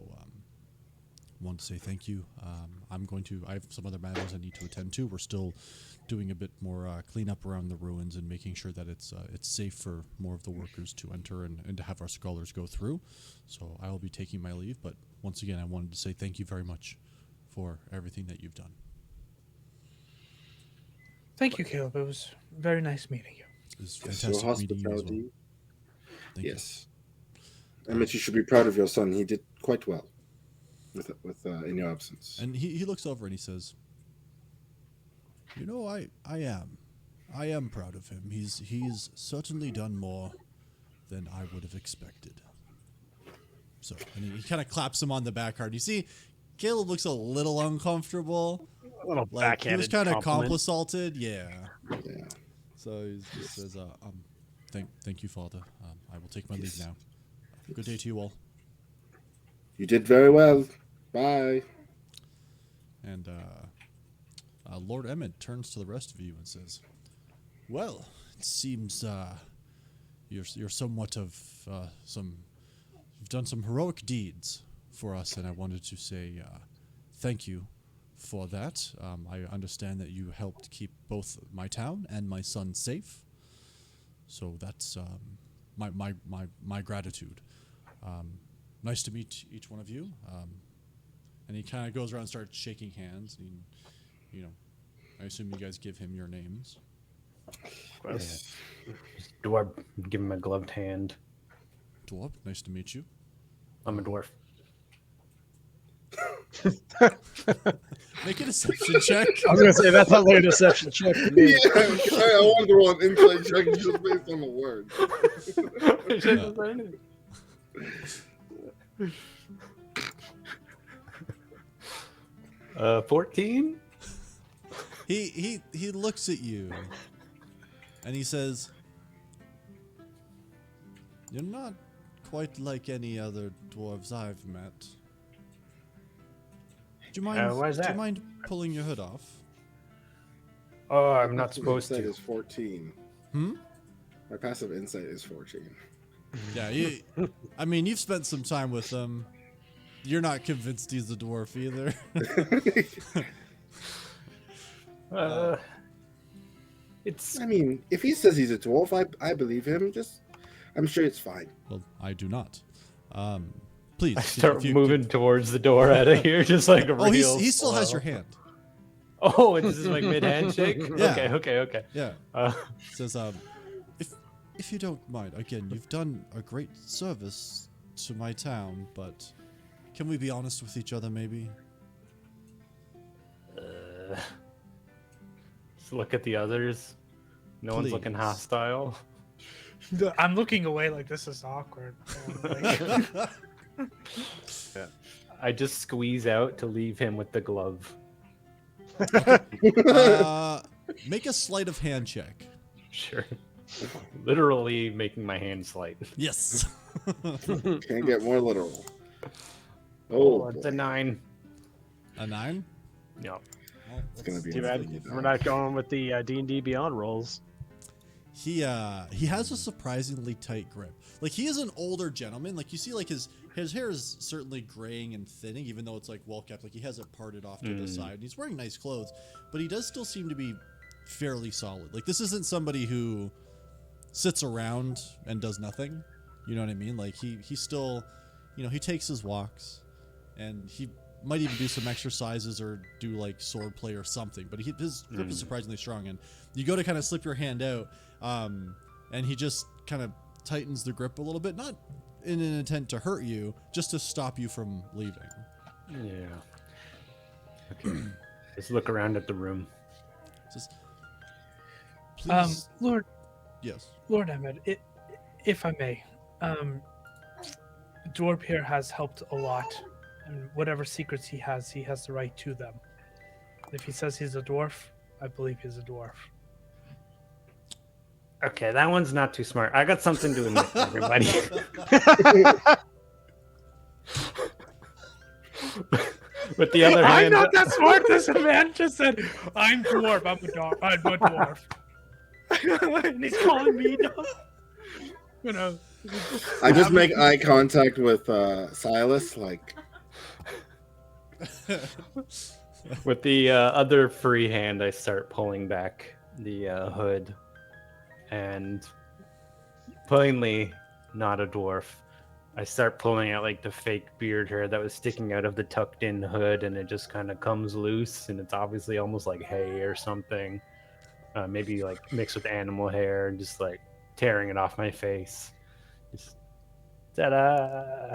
want to say thank you. I have some other matters I need to attend to. We're still doing a bit more cleanup around the ruins and making sure that it's safe for more of the workers to enter and to have our scholars go through. So I will be taking my leave, but once again, I wanted to say thank you very much for everything that you've done. Thank you, Caleb. It was very nice meeting you. It was Yes, fantastic your meeting you as well. hospitality. Thank Yes. Emmett, you should be proud of your son. He did quite well with in your absence. you. And he looks over and he says, "You know, I am proud of him. He's certainly done more than I would have expected." So, and he kind of claps him on the back hard. You see, Caleb looks a little uncomfortable. A little Like, he backhanded was kind of compliment. complissalted. Yeah. Yeah. So he just says, thank you, Father. I will take my leave now. Good day to you all. You did very well. Bye. And Lord Emmett turns to the rest of you and says, "Well, it seems you're somewhat of you've done some heroic deeds for us, and I wanted to say thank you for that. I understand that you helped keep both my town and my son safe, so that's my gratitude. Nice to meet each one of you." And he kind of goes around and starts shaking hands. And, I assume you guys give him your names. Yes. Dwarf, give him a gloved hand. Dwarf, nice to meet you. I'm a dwarf. Make a deception check. I was gonna say that sounds like a deception check to me. Yeah, I wonder what insight check just based on the word. Yeah. 14? He looks at you and he says, "You're not quite like any other dwarves I've met. Do you mind? Why is Do you that? mind pulling your hood off?" Oh, I'm My not passive supposed insight to. is 14. Hmm? My passive insight is 14. Yeah, I mean, you've spent some time with him. You're not convinced he's a dwarf either. It's I mean, if he says he's a dwarf, I believe him. I'm sure it's fine. Well, I do not. Please. I if start you moving towards the door out of here, just like a Oh, real he still has slow. your hand. Oh, this is like mid handshake. Yeah. Okay. Yeah. Says, if you don't mind, again, you've done a great service to my town, but can we be honest with each other, maybe? Just look at the others. No one's looking Please. hostile. I'm looking away like this is awkward. Like, I just squeeze out to leave him with the glove. Make a sleight of hand check. Sure. Literally making my hand slight. Yes. Can't get more literal. Oh, Oh, it's boy. a 9. A 9? No. It's gonna be Too bad insane, we're not going with the D&D Beyond rolls. He has a surprisingly tight grip. Like, he is an older gentleman. Like, you see, like, his hair is certainly graying and thinning, even though it's like well kept. Like, he has it parted off to the side. And he's wearing nice clothes, but he does still seem to be fairly solid. Like, this isn't somebody who sits around and does nothing. You know what I mean? Like, he still, he takes his walks, and he might even do some exercises or do like sword play or something. But his grip is surprisingly strong. And you go to kind of slip your hand out, and he just kind of tightens the grip a little bit, not in an intent to hurt you, just to stop you from leaving. Yeah. Okay. Let's look around at the room. Says, "Please, Lord yes." Emmett, if I may, Dwarf here has helped a lot, and whatever secrets he has the right to them. If he says he's a dwarf, I believe he's a dwarf. Okay, that one's not too smart. I got something to admit, everybody. With the other I'm hand, not that smart. This man just said, "I'm dwarf. I'm a dwarf," and he's calling me dumb. I just make eye contact with Silas, like, with the other free hand, I start pulling back the hood, and plainly not a dwarf. I start pulling out like the fake beard hair that was sticking out of the tucked in hood, and it just kind of comes loose, and it's obviously almost like hay or something, maybe like mixed with animal hair, and just like tearing it off my face. Just ta-da!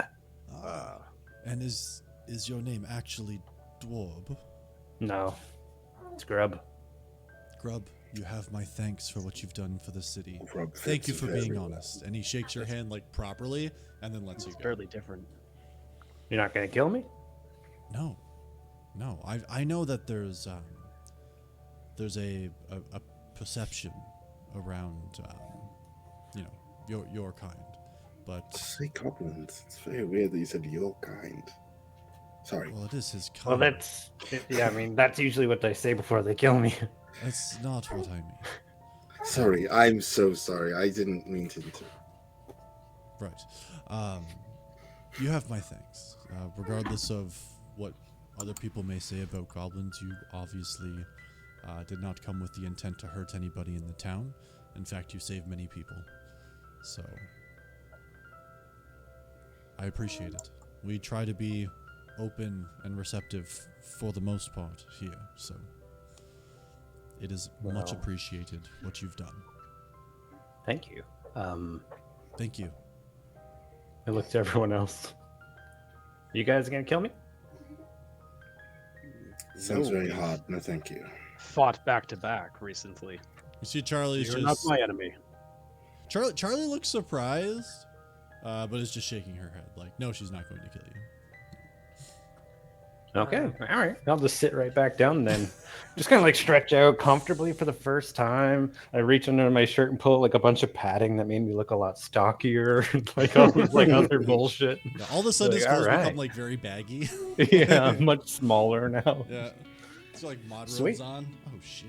And is your name actually Dwarb? No, it's Grub. Grub, you have my thanks for what you've done for the city. Grub Thank you fits for being very honest. And he shakes your hand like properly and then lets you It's go. fairly different. You're not gonna kill me? No. I know that there's a perception around your kind. But Say goblins. It's very weird that you said your kind. Sorry. well, it is his kind. Well, yeah. I mean, that's usually what they say before they kill me. That's not what I mean. Sorry, I'm so sorry. I didn't mean to. Right. You have my thanks. Regardless of what other people may say about goblins, you obviously did not come with the intent to hurt anybody in the town. In fact, you saved many people. So, I appreciate it. We try to be open and receptive for the most part here, so it is much Well. appreciated what you've done. Thank you. Thank you. I look to everyone else. You guys gonna kill me? Sounds No, very we've hard. No, thank you. Fought back to back recently. You see Charlie's You're just... not my enemy. Charlie looks surprised, but is just shaking her head like, no, she's not going to kill you. Okay, all right. I'll just sit right back down then. Just kind of like stretch out comfortably for the first time. I reach under my shirt and pull out like a bunch of padding that made me look a lot stockier, like all this like other bullshit. Yeah, all of a sudden his Like, clothes alright. become like very baggy. Yeah, I'm much smaller now. Yeah. It's like mod robes Sweet. on. Oh shit.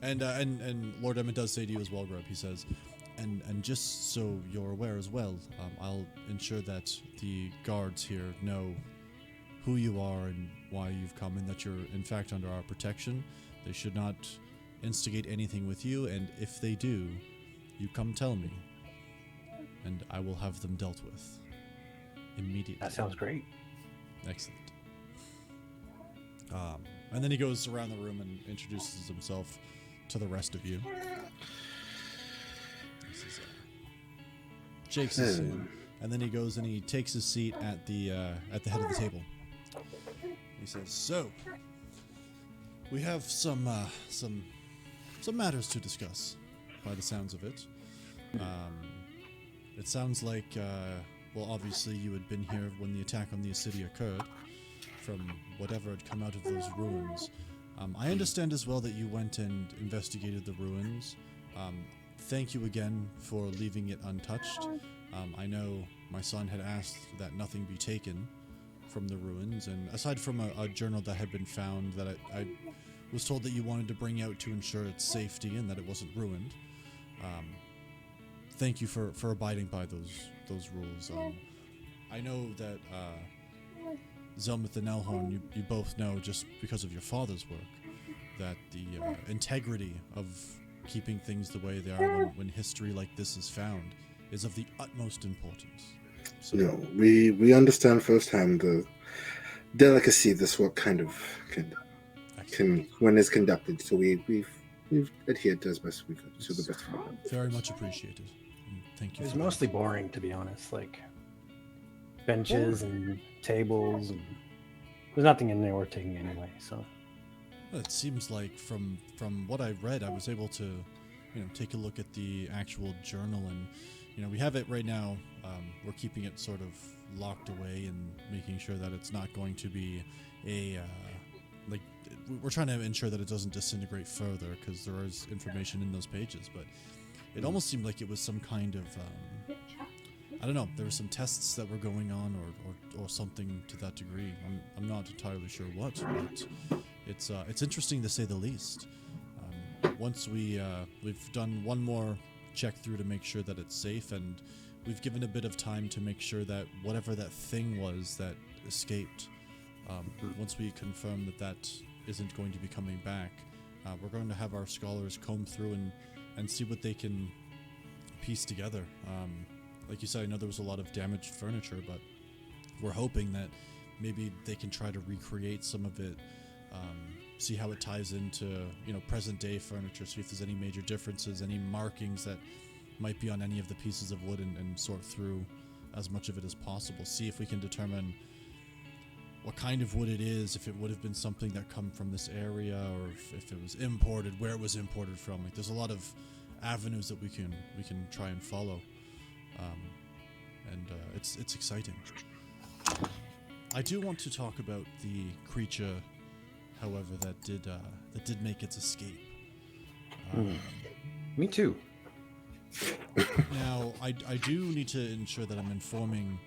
And Lord Emmett does say to you as well, Grub. He says, and just so you're aware as well, I'll ensure that the guards here know who you are and why you've come, and that you're in fact under our protection. They should not instigate anything with you, and if they do, you come tell me, and I will have them dealt with immediately. That sounds great. Excellent. And then he goes around the room and introduces himself to the rest of you. This is Jake's his name. And then he goes and he takes his seat at the head of the table. He says, "So, we have some matters to discuss, by the sounds of it. It sounds like, well, obviously you had been here when the attack on the city occurred, from whatever had come out of those ruins. I understand as well that you went and investigated the ruins. Thank you again for leaving it untouched. I know my son had asked that nothing be taken from the ruins, and aside from a journal that had been found that I was told that you wanted to bring out to ensure its safety and that it wasn't ruined. Thank you for abiding by those rules. I know that Zelmuth and Elhorn, you both know, just because of your father's work, that the integrity of keeping things the way they are when history like this is found is of the utmost importance. So, No, we understand firsthand the delicacy this work kind of can when it's conducted. So we've adhered to as best we could to the best of our ability. very much appreciated. And thank you. It was for that. mostly boring, to be honest. Like benches and tables, and there's nothing in there worth taking anyway. So Well, it seems like from what I read, I was able to, take a look at the actual journal, and we have it right now. We're keeping it sort of locked away and making sure that it's not going to be we're trying to ensure that it doesn't disintegrate further, because there is information in those pages. But it almost seemed like it was some kind of I don't know. There were some tests that were going on, or something to that degree. I'm not entirely sure what, but it's interesting to say the least. Once we've done one more check through to make sure that it's safe, and we've given a bit of time to make sure that whatever that thing was that escaped, once we confirm that isn't going to be coming back, we're going to have our scholars comb through and see what they can piece together. Like you said, I know there was a lot of damaged furniture, but we're hoping that maybe they can try to recreate some of it, see how it ties into present day furniture, see if there's any major differences, any markings that might be on any of the pieces of wood, and sort through as much of it as possible. See if we can determine what kind of wood it is, if it would have been something that come from this area, or if it was imported, where it was imported from. Like, there's a lot of avenues that we can try and follow, and it's exciting. I do want to talk about the creature, however, that did make its escape. me too. Now, I do need to ensure that I'm informing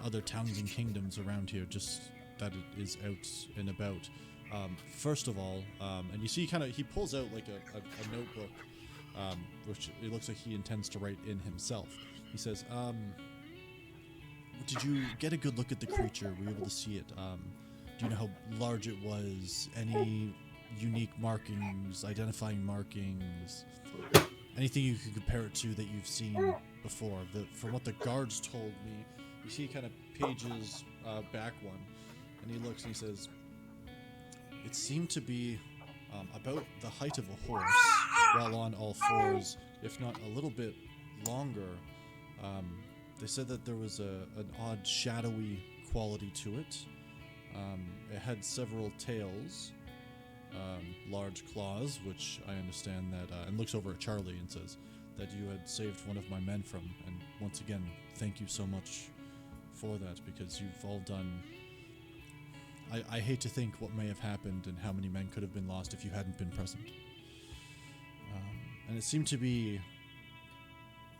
other towns and kingdoms around here, just that it is out and about. First of all, and you see, he pulls out like a notebook, which it looks like he intends to write in himself. He says, "Did you get a good look at the creature? Were you able to see it? Do you know how large it was? Any unique markings, identifying markings? Anything you could compare it to that you've seen before?" From what the guards told me, you see kind of pages back one, and he looks and he says, "It seemed to be about the height of a horse, while on all fours, if not a little bit longer. They said that there was an odd shadowy quality to it. It had several tails, large claws, which I understand that, and looks over at Charlie and says that you had saved one of my men from. And once again, thank you so much for that, because you've all done... I hate to think what may have happened and how many men could have been lost if you hadn't been present. And it seemed to be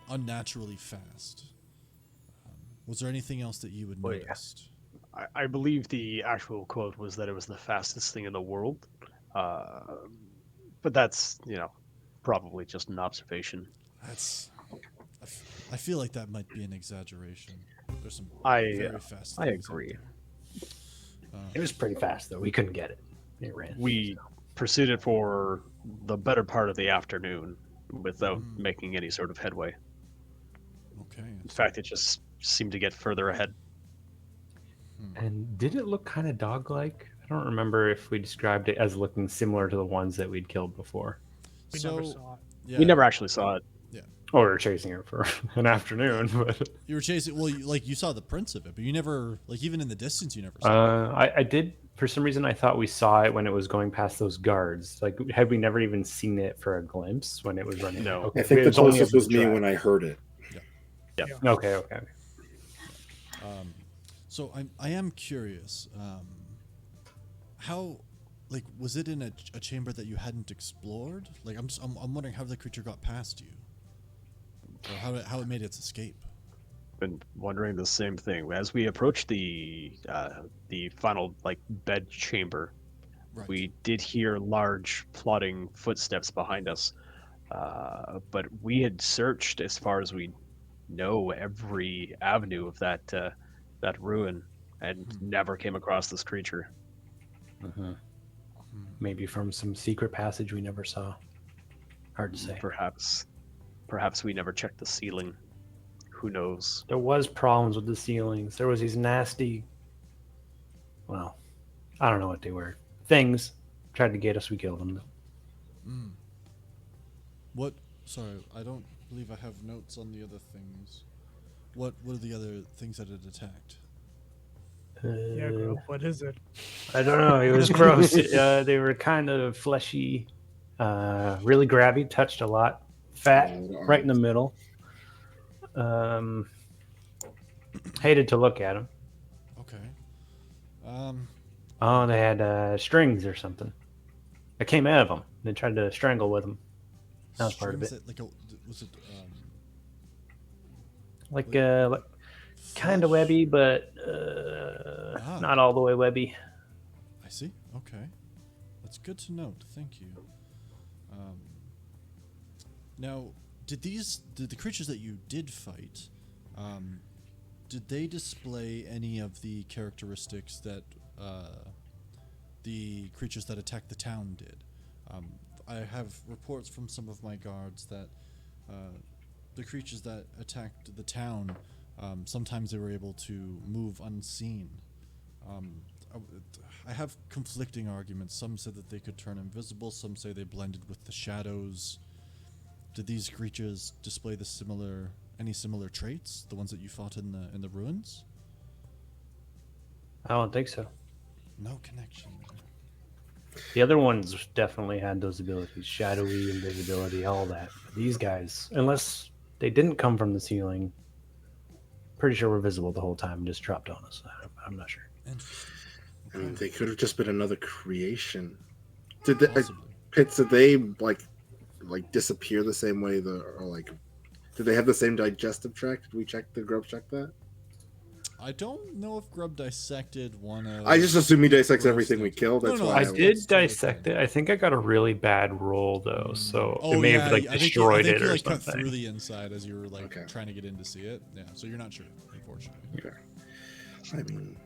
unnaturally fast. Was there anything else that you had Well, yeah. noticed?" I believe the actual quote was that it was the fastest thing in the world. But that's, probably just an observation. I feel like that might be an exaggeration. There's some I very fast I things out agree. there. It was pretty fast though. We couldn't get it. It ran. We pursued it for the better part of the afternoon without making any sort of headway. Okay. In fact, it just seemed to get further ahead. And did it look kind of dog-like? I don't remember if we described it as looking similar to the ones that we'd killed before. We never saw it. Yeah, We never actually saw it. Or we were chasing it for an afternoon, but you were chasing. Well, you saw the prints of it, but you never, even in the distance, you never saw it. I did. For some reason, I thought we saw it when it was going past those guards. Like, had we never even seen it for a glimpse when it was running? No. Okay. I think It the was only closest a was me drag. when I heard it. Okay. So I am curious. How, was it in a chamber that you hadn't explored? I'm wondering how the creature got past you, or how it made its escape. Been wondering the same thing. As we approached the final bed chamber, Right. we did hear large plodding footsteps behind us. But we had searched, as far as we know, every avenue of that ruin, and never came across this creature. Maybe from some secret passage we never saw. Hard to say. Perhaps we never checked the ceiling. Who knows? There was problems with the ceilings. There was these nasty, well, I don't know what they were. Things tried to get us. We killed them. What? Sorry, I don't believe I have notes on the other things. What are the other things that it attacked? Yeah, girl, what is it? I don't know. It was gross. They were kind of fleshy, really grabby, touched a lot, fat, right in the middle. Hated to look at them. Okay. Oh, they had strings or something. I came out of them. They tried to strangle with them. That was part of it. Strings was it? Like kind of webby, but not all the way webby. I see. Okay, that's good to note. Thank you. Now, did the creatures that you did fight, did they display any of the characteristics that the creatures that attacked the town did? I have reports from some of my guards that the creatures that attacked the town, sometimes they were able to move unseen. I have conflicting arguments. Some said that they could turn invisible. Some say they blended with the shadows. Did these creatures display any similar traits? The ones that you fought in the ruins? I don't think so. No connection. The other ones definitely had those abilities: shadowy, invisibility, all that. These guys, unless they didn't come from the ceiling, pretty sure were visible the whole time and just dropped on us. I'm not sure. Interesting. I mean, they could have just been another creation. Did they, Possibly. Pits? Did they like disappear the same way or Do they have the same digestive tract? Did we check? Did Grub check that? I don't know if Grub dissected one of. I just assume he dissects Gross everything we things. kill. No, That's no, why I that's- did that's totally dissect fine. it. I think I got a really bad roll though, so Oh it may yeah, have like I think destroyed you, it or like cut something. through the inside as you were like Okay. trying to get in to see it. Yeah, so you're not sure, unfortunately. Okay. I mean,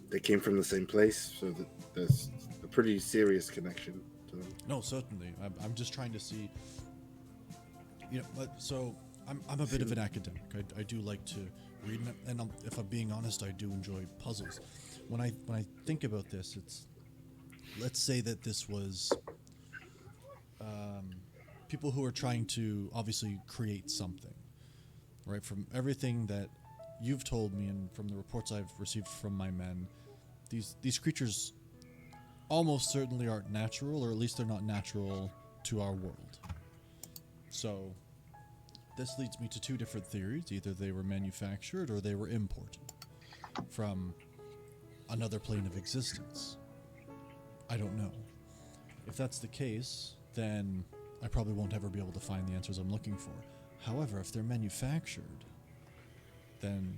they came from the same place, so there's a pretty serious connection to them. No, certainly. I'm just trying to see. You know, but so I'm a bit of an academic. I do like to read, and if I'm being honest, I do enjoy puzzles. When I think about this, it's, let's say that this was people who are trying to obviously create something, right? From everything that you've told me and from the reports I've received from my men, these creatures almost certainly aren't natural, or at least they're not natural to our world. So this leads me to two different theories. Either they were manufactured or they were imported from another plane of existence. I don't know. If that's the case, then I probably won't ever be able to find the answers I'm looking for. However, if they're manufactured, then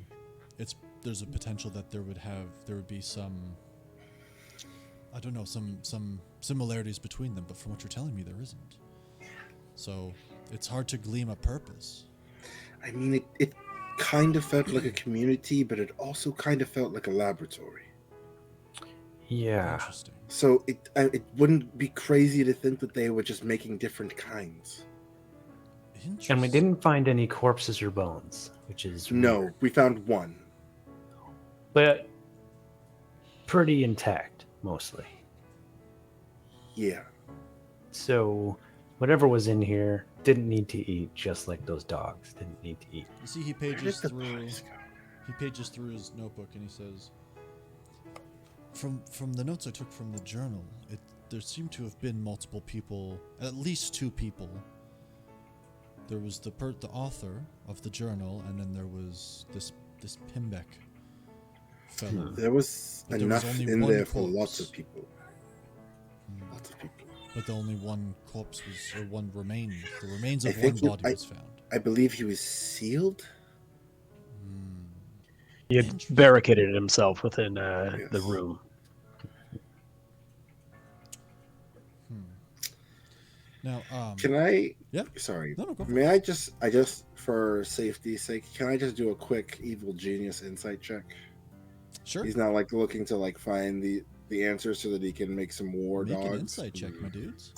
there's a potential that there would be some, I don't know, some similarities between them, but from what you're telling me, there isn't. So it's hard to glean a purpose. I mean, it kind of felt like a community, but it also kind of felt like a laboratory. Yeah. Interesting. So it wouldn't be crazy to think that they were just making different kinds. Interesting. And we didn't find any corpses or bones, which is No, weird. we found one. But pretty intact mostly. Yeah. So whatever was in here didn't need to eat, just like those dogs didn't need to eat. You see, he Where did pages the through. bodies go? He pages through his notebook and he says, "From the notes I took from the journal, there seemed to have been multiple people, at least two people. There was the author of the journal, and then there was this Pimbeck fellow. There was But there was enough only in one there for corpse. lots of people. Lots of people. But the only one corpse was, or one remained. The remains I of one think body I- was found. I believe he was sealed. He had Interesting. barricaded himself within Yes. the room. Now, Can I? Yeah. Sorry. No, go for May I just for safety's sake, can I just do a quick evil genius insight check? Sure. He's not like looking to like find the answers so that he can make some war Make dogs. an insight check, my dudes.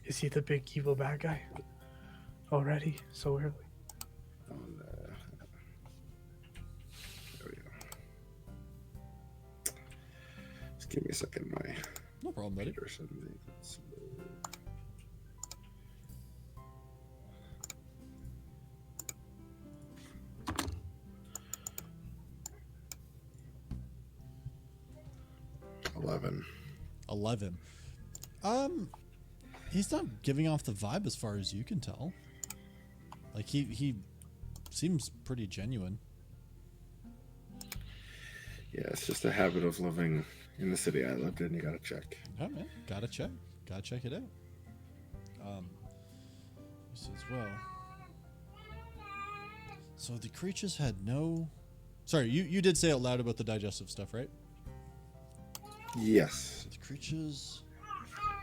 Is he the big evil bad guy? Already? So early. There we go. Just give me a second, my No problem, buddy. computer said me. $11. 11. He's not giving off the vibe as far as you can tell. Like he seems pretty genuine. Yeah, it's just a habit of living in the city I lived in. You gotta check. Oh man, gotta check it out. He says, well, so the creatures had no. Sorry, you did say out loud about the digestive stuff, right? Yes. The creatures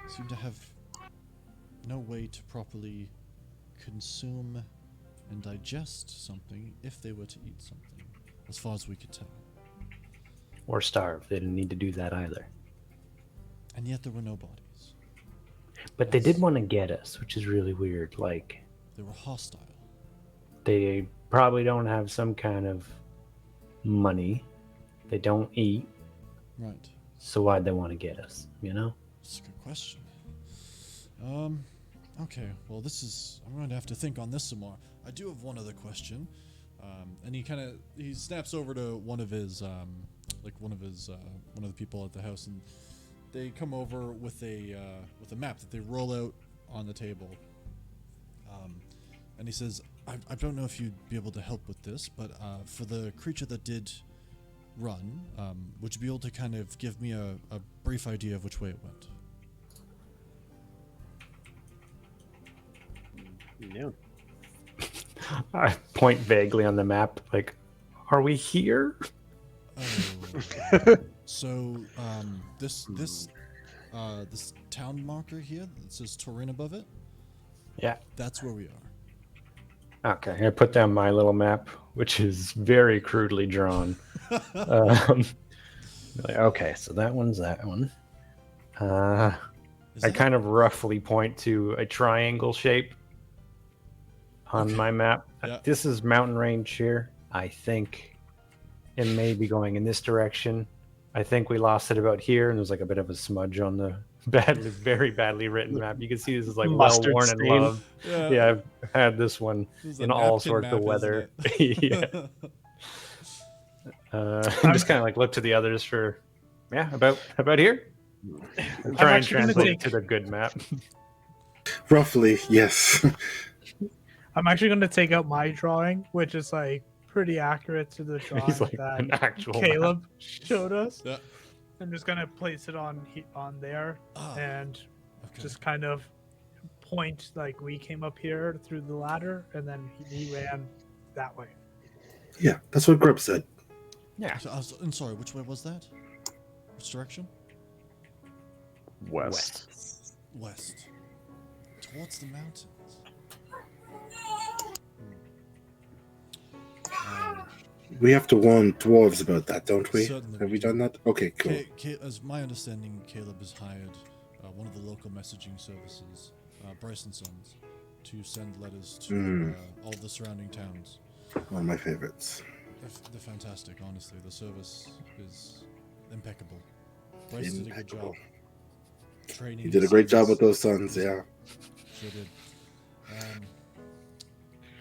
seem to have no way to properly consume and digest something if they were to eat something, as far as we could tell. Or starve. They didn't need to do that either. And yet there were no bodies. But they did want to get us, which is really weird. Like, They were hostile. they probably don't have some kind of money. They don't eat. Right. So why'd they want to get us? You know? That's a good question. Okay. Well, I'm going to have to think on this some more. I do have one other question. And he snaps over to one of the people at the house, and they come over with a map that they roll out on the table. And he says, I don't know if you'd be able to help with this, but for the creature that did run, would you be able to kind of give me a brief idea of which way it went? Yeah. I point vaguely on the map, like, are we here? Oh. So, this town marker here that says Torin above it, Yeah. that's where we are. Okay, I put down my little map, which is very crudely drawn. Um, okay, so that one's that one. Is I that kind of roughly point to a triangle shape on Okay. my map. Yeah. This is mountain range here. I think it may be going in this direction. I think we lost it about here, and there's like a bit of a smudge on the very badly written map. You can see this is like well Mustard worn and stain. loved. Yeah, I've had this one This is a in all napkin sorts of map, weather. isn't Yeah. it? Just kind of like look to the others for, about here. I'm Try and actually gonna translate take- to the good map. Roughly, yes. I'm actually going to take out my drawing, which is like pretty accurate to the drawing He's like that an actual map. Caleb showed us. Yeah. I'm just going to place it on there Ah, and okay. just kind of point like we came up here through the ladder and then he ran that way. Yeah, that's what Grub said. Yeah. So, I'm sorry, which way was that? Which direction? West. West. Towards the mountains. Um, We have to warn dwarves about that, don't we? Certainly Have we we do. done that? Okay, cool. As my understanding, Caleb has hired one of the local messaging services, Bryce and Sons, to send letters to all the surrounding towns. One of my favorites. They're fantastic, honestly. The service is impeccable. Bryce did a good job. Training. You did a his great job sons. with those sons, yeah. Sure did.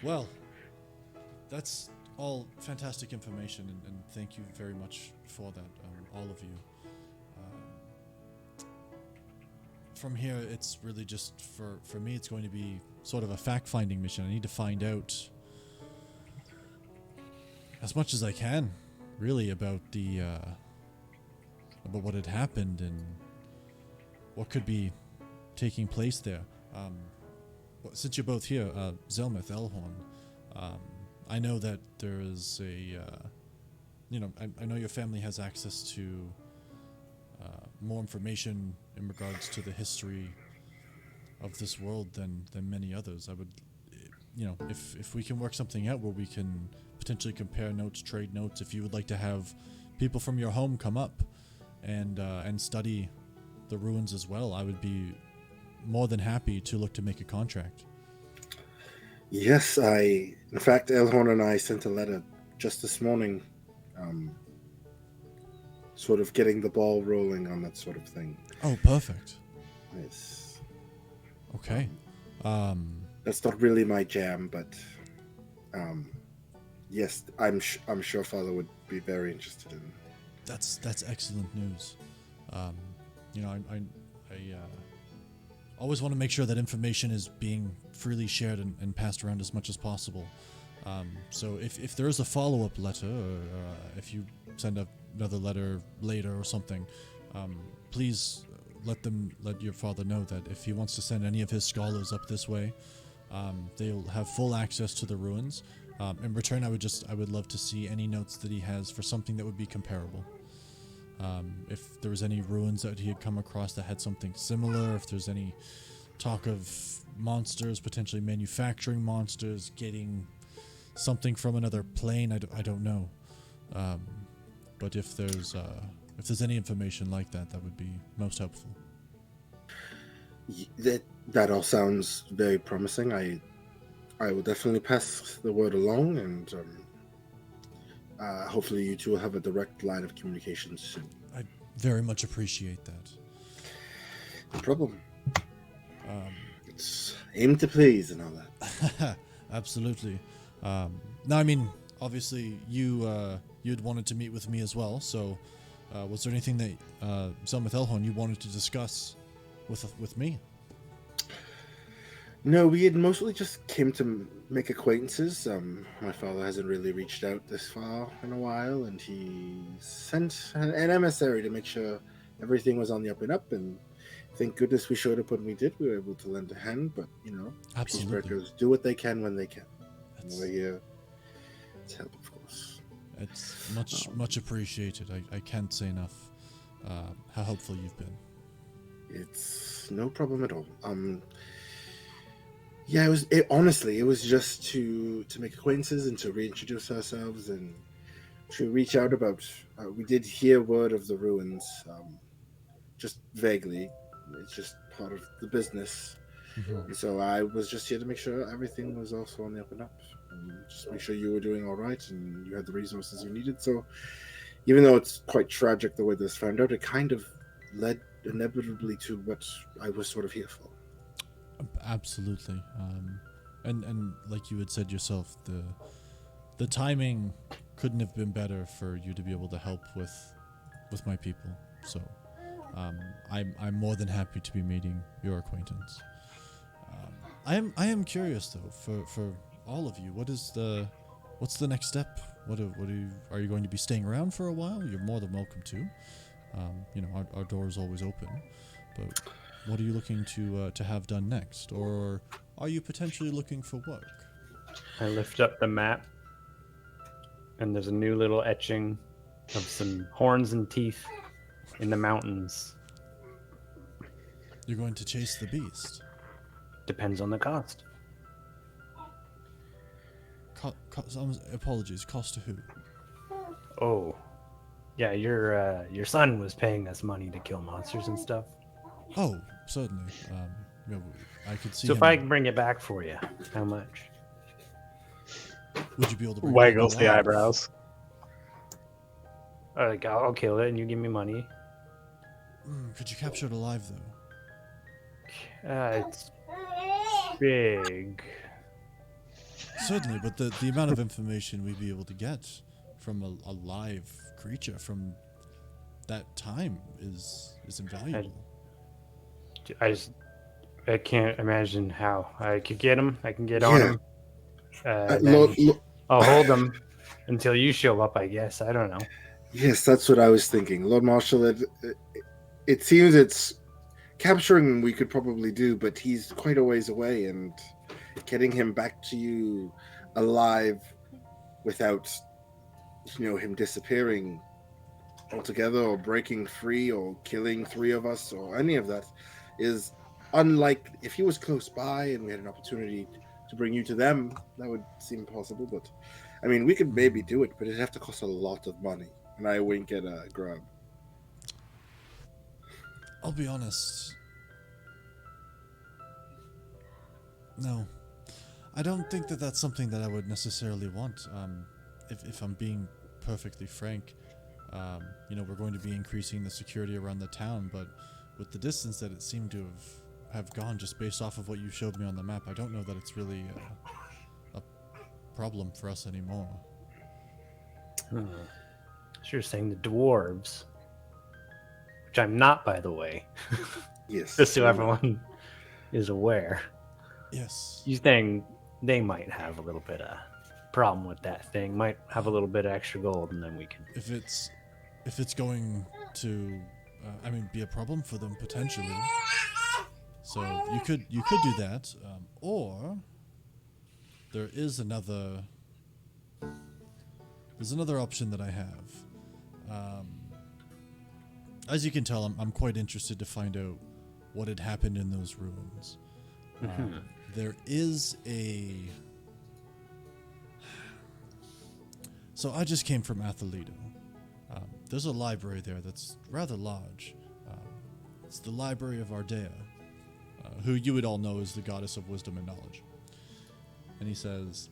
Well, that's all fantastic information, and thank you very much for that, all of you. From here, it's really just for me, it's going to be sort of a fact-finding mission. I need to find out as much as I can, really, about about what had happened and what could be taking place there. Since you're both here, Zelmith, Elhorn, I know that there is a, I know your family has access to more information in regards to the history of this world than many others. I would, if we can work something out where we can potentially compare notes, trade notes, if you would like to have people from your home come up and study the ruins as well, I would be more than happy to look to make a contract. Yes, in fact, Elhorn and I sent a letter just this morning, sort of getting the ball rolling on that sort of thing. Oh, perfect. Yes. Okay. That's not really my jam, but yes, I'm sure Father would be very interested in. That's excellent news. I always want to make sure that information is being freely shared and passed around as much as possible. So if there is a follow-up letter, or if you send another letter later or something, please let your father know that if he wants to send any of his scholars up this way, they'll have full access to the ruins. In return, I would love to see any notes that he has for something that would be comparable. If there was any ruins that he had come across that had something similar, if there's any talk of monsters, potentially manufacturing monsters, getting something from another plane, I don't know. But if there's any information like that, that would be most helpful. That all sounds very promising. I will definitely pass the word along, and hopefully you two will have a direct line of communication soon. I very much appreciate that. No problem. It's aim to please and all that. Absolutely. Now, I mean, obviously, you'd wanted to meet with me as well. So, was there anything that Zelmith Elhorn you wanted to discuss with me? No, we had mostly just came to make acquaintances. My father hasn't really reached out this far in a while, and he sent an emissary to make sure everything was on the up and up. And thank goodness we showed up when we did. We were able to lend a hand, but Absolutely. peacebreakers do what they can when they can. And It's, we're here to help, of course. it's much appreciated. I can't say enough how helpful you've been. It's no problem at all. Yeah, honestly, it was just to make acquaintances and to reintroduce ourselves and to reach out about. We did hear word of the ruins, just vaguely. It's just part of the business, and so I was just here to make sure everything was also on the up and up, and just make sure you were doing all right and you had the resources you needed. So, even though it's quite tragic the way this found out, it kind of led inevitably to what I was sort of here for. Absolutely. And like you had said yourself, the timing couldn't have been better for you to be able to help with my people. So I'm more than happy to be meeting your acquaintance. I am curious though, for all of you, what's the next step? Are you going to be staying around for a while? You're more than welcome to. Our door is always open, but what are you looking to have done next, or are you potentially looking for work? I lift up the map, and there's a new little etching of some horns and teeth in the mountains. You're going to chase the beast. Depends on the cost. Apologies. Cost to who? Oh, yeah, your son was paying us money to kill monsters and stuff. Oh, certainly. I could see. So him. if I can bring it back for you, how much? Would you be able to bring Waggles it the alive? eyebrows. Like, I'll kill it and you give me money. Could you capture it alive though? It's big. Certainly, but the amount of information we'd be able to get from a live creature from that time is invaluable. I can't imagine how I could get him. I can get on Yeah. him. Lord, I'll hold him until you show up, I guess. I don't know. yes, that's what I was thinking. Lord Marshal, it seems it's capturing we could probably do, but he's quite a ways away, and getting him back to you alive without him disappearing altogether or breaking free or killing 3 of us or any of that is unlike. If he was close by and we had an opportunity to bring you to them, that would seem possible. But I mean, we could maybe do it, but it'd have to cost a lot of money. And I wink at Grub. I'll be honest. No, I don't think that that's something that I would necessarily want. If I'm being perfectly frank, we're going to be increasing the security around the town, but with the distance that it seemed to have gone just based off of what you showed me on the map, I don't know that it's really a problem for us anymore. So you're saying the dwarves, which I'm not, by the way, Yes. just so everyone is aware. Yes. You think they might have a little bit of problem with that thing? Might have a little bit of extra gold, and then we can. If it's going to, be a problem for them potentially. So you could do that, or there is another. There's another option that I have. As you can tell, I'm quite interested to find out what had happened in those ruins. There is a. So I just came from Athalito. There's a library there that's rather large. It's the Library of Ardea, who you would all know is the goddess of wisdom and knowledge. And he says,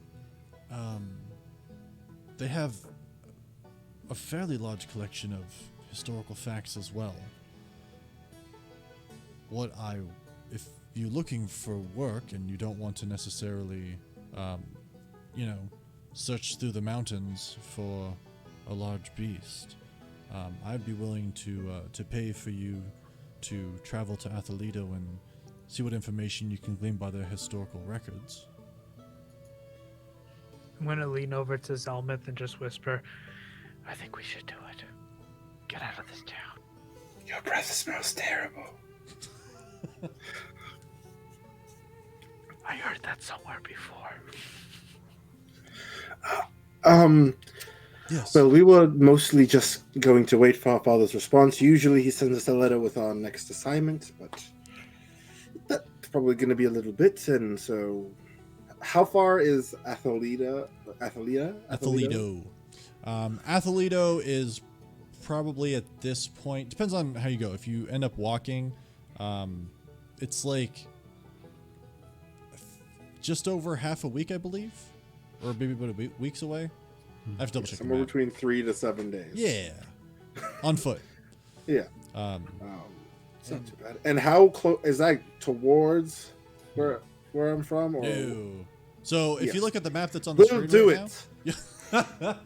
they have a fairly large collection of historical facts as well. If you're looking for work and you don't want to necessarily, search through the mountains for a large beast, I'd be willing to pay for you to travel to Athalito and see what information you can glean by their historical records. I'm gonna lean over to Zelmith and just whisper, I think we should do it. Get out of this town. Your breath smells terrible. I heard that somewhere before. Yes. Well, we were mostly just going to wait for our father's response. Usually he sends us a letter with our next assignment, but that's probably going to be a little bit. And so, how far is Athelito? Athelito is probably at this point, depends on how you go. If you end up walking, it's like just over half a week, I believe, or maybe about weeks away. I have to double check. Somewhere between 3 to 7 days. Yeah, on foot. Yeah. It's not too bad. And how close is that towards where I'm from? Or? No. So if you Yes. look at the map that's on the We'll screen do right it. now,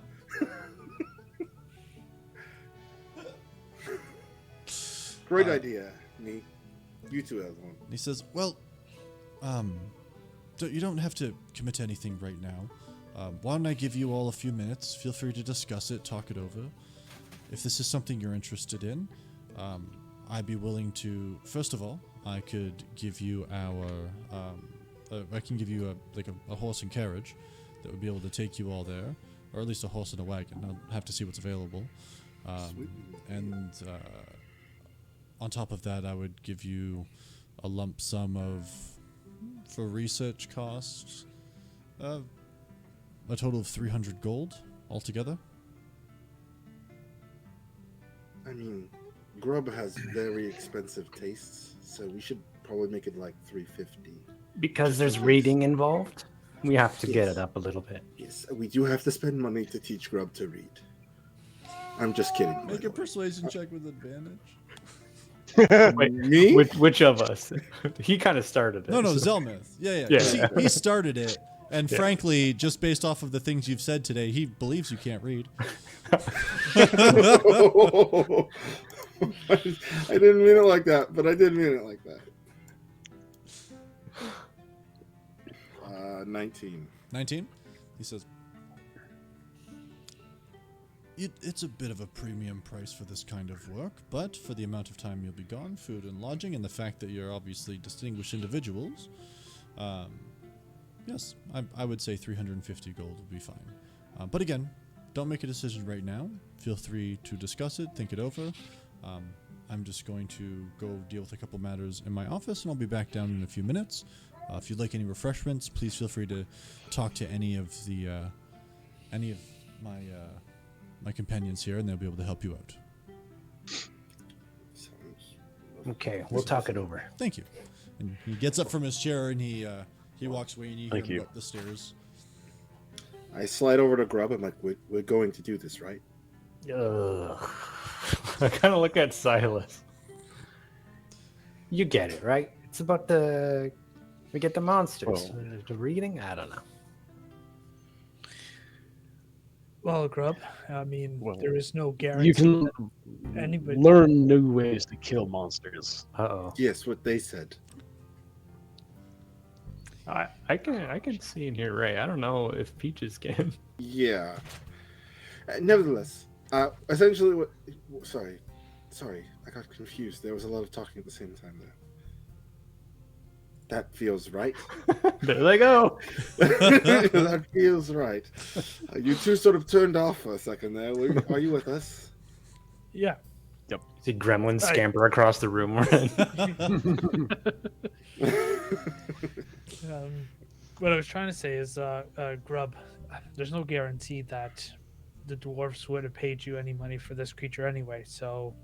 Great idea, me. You two have one. he says, "Well, you don't have to commit to anything right now. Why don't I give you all a few minutes? Feel free to discuss it, talk it over. If this is something you're interested in, I'd be willing to. First of all, I could give you I can give you a horse and carriage that would be able to take you all there, or at least a horse and a wagon. I'll have to see what's available. And on top of that, I would give you a lump sum for research costs, a total of 300 gold altogether." I mean, Grub has very expensive tastes, so we should probably make it like 350. Because there's reading involved, we have to get Yes. it up a little bit. Yes, we do have to spend money to teach Grub to read. I'm just kidding. by Make the a way. persuasion check with advantage. Wait, Me? which of us? He kind of started it. No, so- Zelmith. Yeah. 'Cause Yeah. He started it, and Yeah. frankly, just based off of the things you've said today, he believes you can't read. I didn't mean it like that, but I did mean it like that. 19. 19? He says, it's a bit of a premium price for this kind of work, but for the amount of time you'll be gone, food and lodging, and the fact that you're obviously distinguished individuals, yes, I would say 350 gold would be fine. But again, don't make a decision right now. Feel free to discuss it, think it over. I'm just going to go deal with a couple matters in my office, and I'll be back down in a few minutes. If you'd like any refreshments, please feel free to talk to any of my companions here, and they'll be able to help you out. Okay, we'll talk it over. Thank you. And he gets up from his chair and he walks away and you hear Thank him you. go up the stairs. I slide over to Grub. I'm like, we're going to do this, right? Ugh. I kind of look at Silas. You get it, right? It's about we get the monsters. The reading? I don't know. Well, Grub, I mean, Well, there is no guarantee. You can Anybody- learn new ways to kill monsters. Uh-oh. Yes, what they said. I can see in here, Ray. I don't know if Peaches can. Yeah. Nevertheless, essentially, sorry, I got confused. There was a lot of talking at the same time there. That feels right. There they go. That feels right. You two sort of turned off for a second there. Are you with us? Yeah. See gremlins scamper across the room. What I was trying to say is, Grub, there's no guarantee that the dwarves would have paid you any money for this creature anyway. So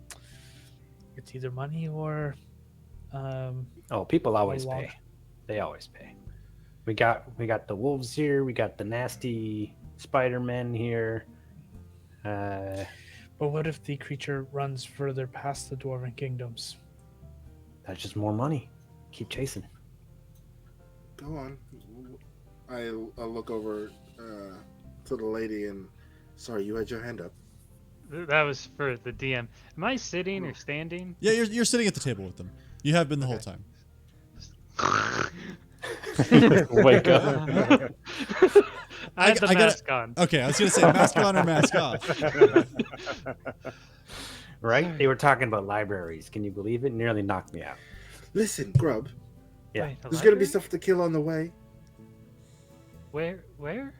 it's either money or. Oh, people always a lot. pay. They always pay. We got the wolves here. We got the nasty Spider-Men here. But what if the creature runs further past the dwarven kingdoms? That's just more money. Keep chasing. Go on. I'll look over to the lady and. Sorry, you had your hand up. That was for the DM. Am I sitting or standing? Yeah, you're sitting at the table with them. You have been the whole time. Wake up. I had the I gotta- mask on. Okay, I was going to say mask on or mask off. Right? They were talking about libraries. Can you believe it? Nearly knocked me out. Listen, Grub. Yeah. Wait, a There's gonna be library? stuff to kill on the way. Where? There's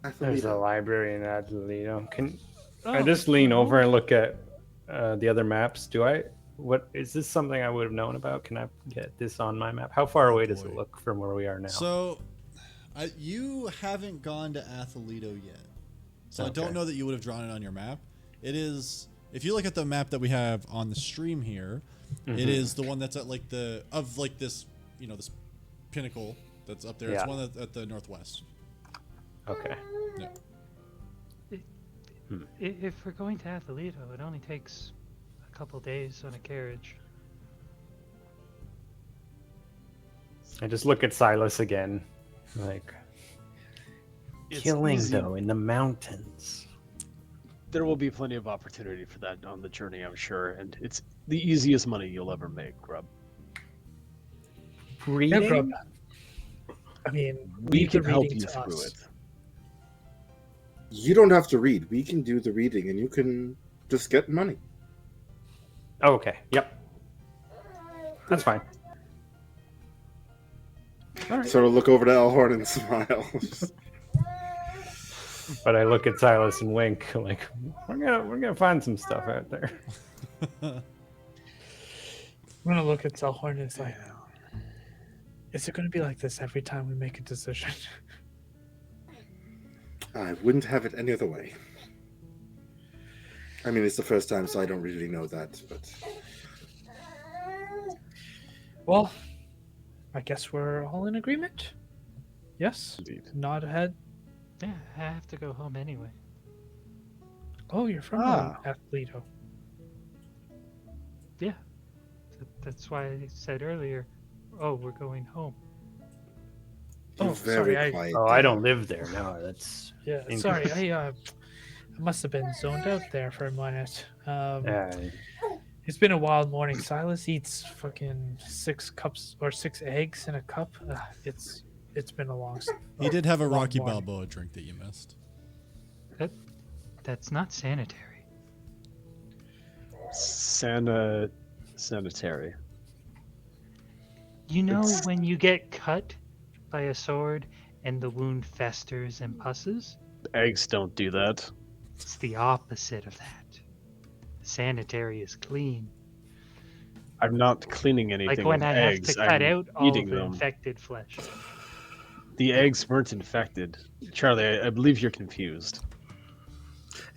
a Athalita. library in Adelito. Can I Oh, just lean well, over and look at the other maps? What is this something I would have known about? Can I get this on my map? How far away does it boy. look from where we are now? So, you haven't gone to Athalito yet. So I don't Okay. know that you would have drawn it on your map. It is, if you look at the map that we have on the stream here, it is the one that's at like this, this pinnacle that's up there. It's Yeah. one that's at the northwest. Okay. Yeah. If we're going to Athalito, it only takes a couple days on a carriage. I just look at Silas again, like It's killing easy. though in the mountains. There will be plenty of opportunity for that on the journey, I'm sure, and it's the easiest money you'll ever make, Grub. Yeah, Reading? Grub. I mean, We leave the can help reading you to through us. it. You don't have to read. We can do the reading, and you can just get money. Oh, okay. Yep. That's fine. Sort of look over to Elhorn and smile. But I look at Silas and wink, like we're gonna find some stuff out there. I'm gonna look at Selhorn and it's like, is it gonna be like this every time we make a decision? I wouldn't have it any other way. I mean, it's the first time, so I don't really know that, but Well, I guess we're all in agreement. Yes. Indeed. Nod ahead. Yeah, I have to go home anyway. Oh, you're from Ah. Athlito. Yeah, that's why I said earlier. Oh, we're going home. you're Oh, very sorry, I- quiet. Oh, I don't live there. No, that's Yeah. Incorrect. Sorry, I must have been zoned out there for a minute. It's been a wild morning. Silas eats fucking 6 cups or 6 eggs in a cup. It's been a long. He did have a long Rocky morning. Balboa drink that you missed. That's not sanitary. Sanitary. You know when you get cut by a sword and the wound festers and pusses? Eggs don't do that. It's the opposite of that. Sanitary is clean. I'm not cleaning anything Like when with I eggs. have to cut I'm out all eating the them. infected flesh. The eggs weren't infected. Charlie, I believe you're confused.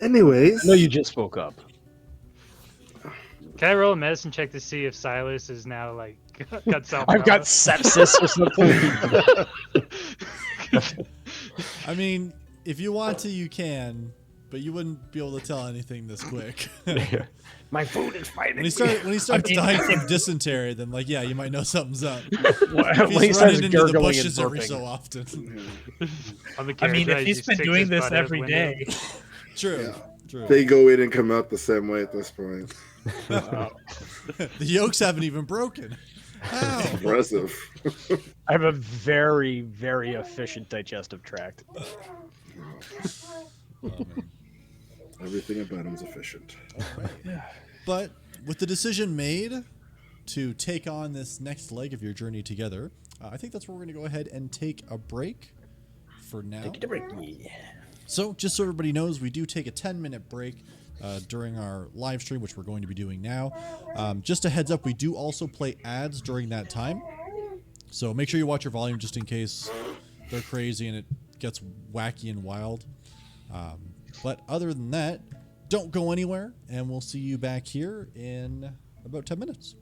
Anyways, I know you just woke up. Can I roll a medicine check to see if Silas is now like got salmonella? I've got sepsis or something. I mean, if you want to, you can, but you wouldn't be able to tell anything this quick. my food is fighting. when he starts mean- dying from dysentery, then like, yeah, you might know something's up. when If he he's starts running into the gurgling and bushes every burping. so often. On the I mean, carriage if ride, he's he been sticks doing his this butt out every window. day, True. True. they go in and come out the same way at this point. Wow. The yolks haven't even broken. How? Impressive. I have a very, very efficient digestive tract. Oh, man. Everything about him is efficient. But with the decision made to take on this next leg of your journey together, I think that's where we're going to go ahead and take a break for now. So just so everybody knows, we do take a 10-minute break during our live stream, which we're going to be doing now. Just a heads up, we do also play ads during that time. So make sure you watch your volume just in case they're crazy and it gets wacky and wild. But other than that, don't go anywhere, and we'll see you back here in about 10 minutes.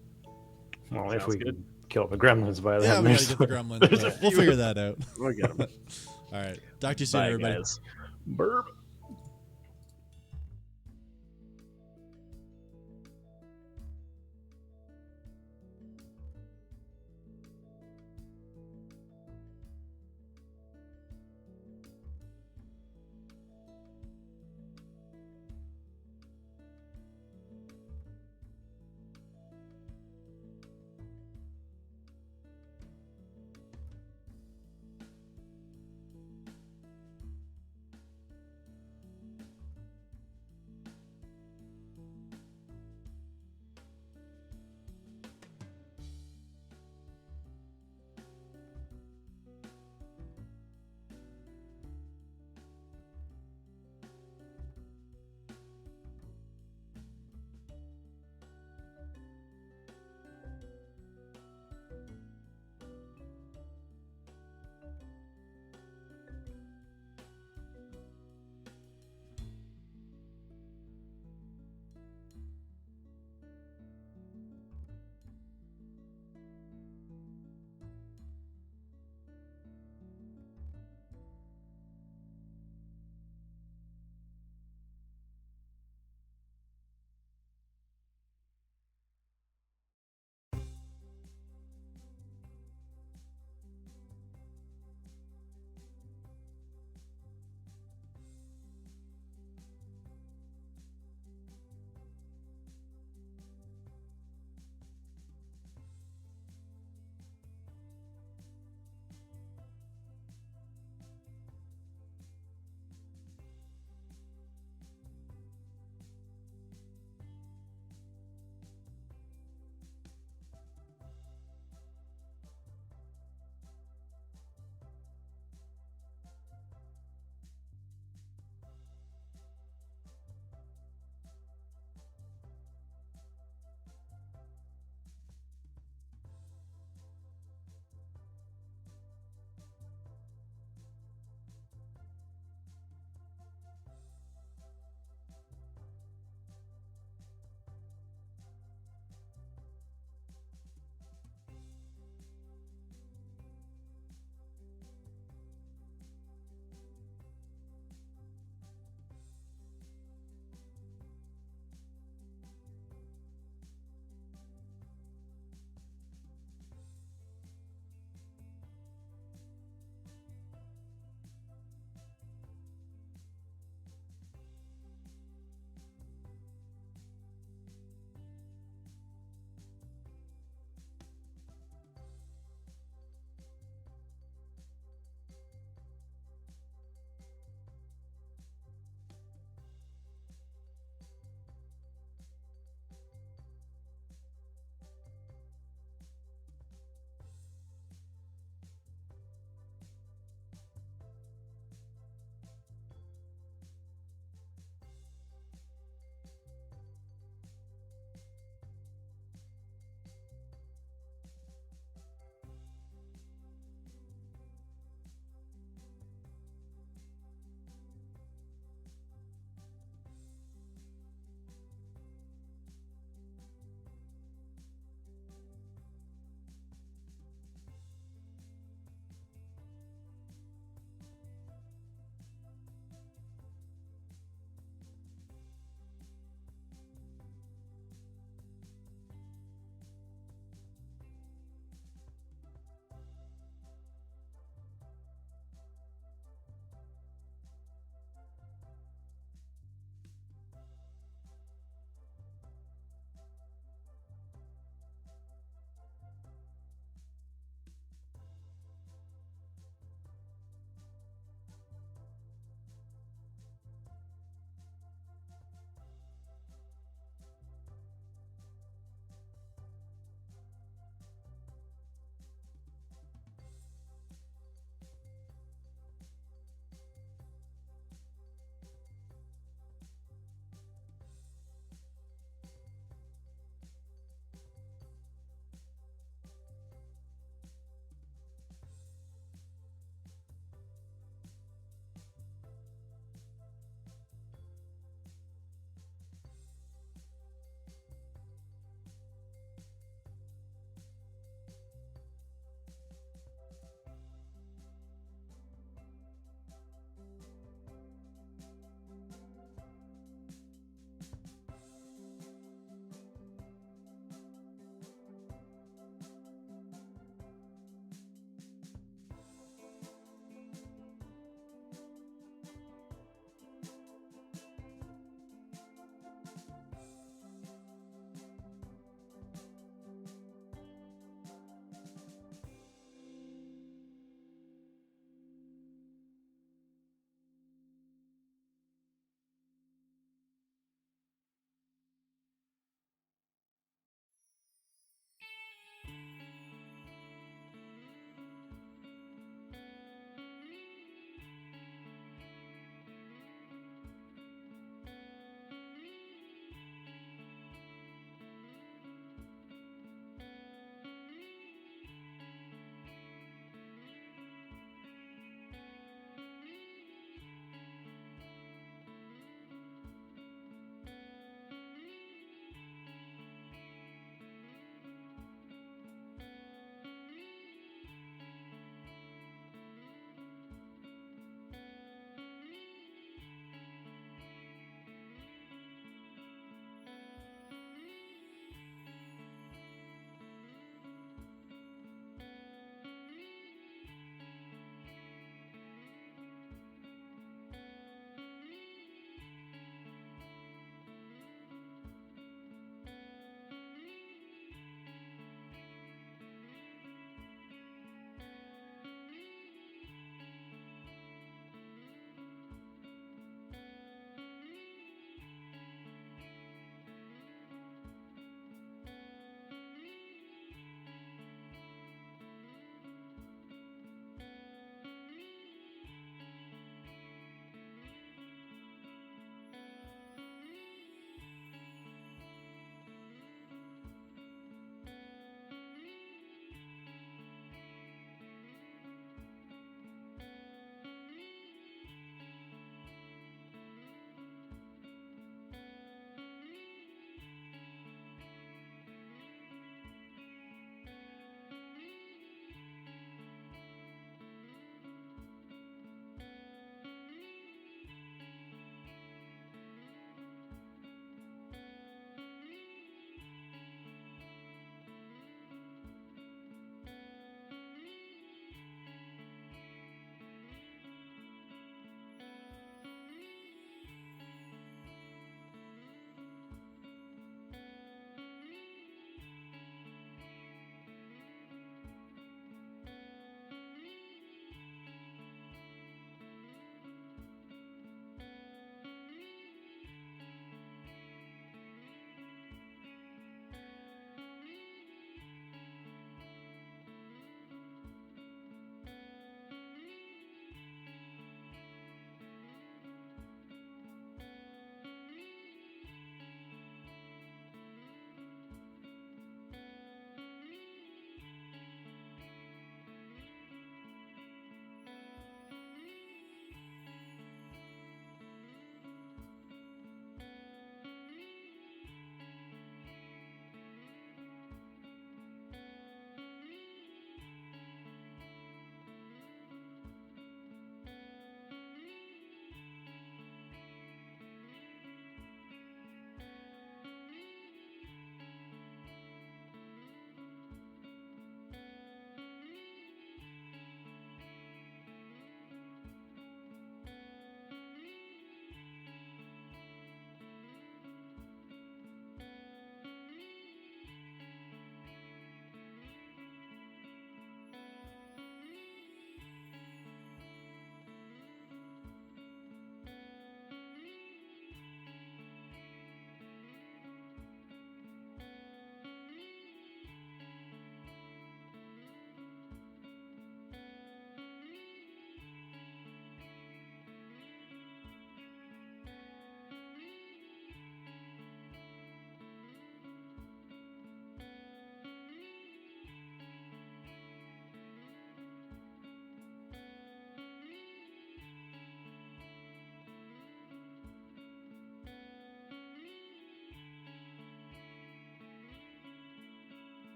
Well, if Sounds we good. can kill the gremlins by Yeah, then. we gotta get the gremlins. We'll figure that out. We'll get them. All right. Talk to you soon, Bye, everybody. guys. Burp.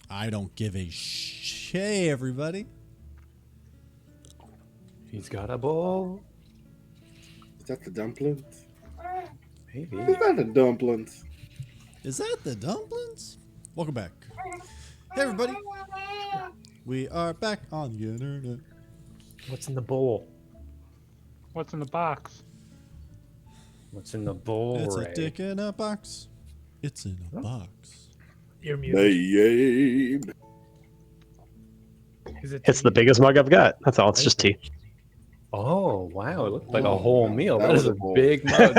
I don't give a hey, everybody. He's got a bowl. Is that the dumplings? Maybe. Is that the dumplings? Is that the dumplings? Welcome back. Hey, everybody. We are back on the internet. What's in the bowl? What's in the box? What's in the bowl, It's Ray? a dick in a box. It's in a box. You're muted. Babe. Is it It's the biggest mug I've got. That's all. It's just tea. Oh, wow. It looked like Oh, a whole wow. meal. That That was is a a bowl. big mug.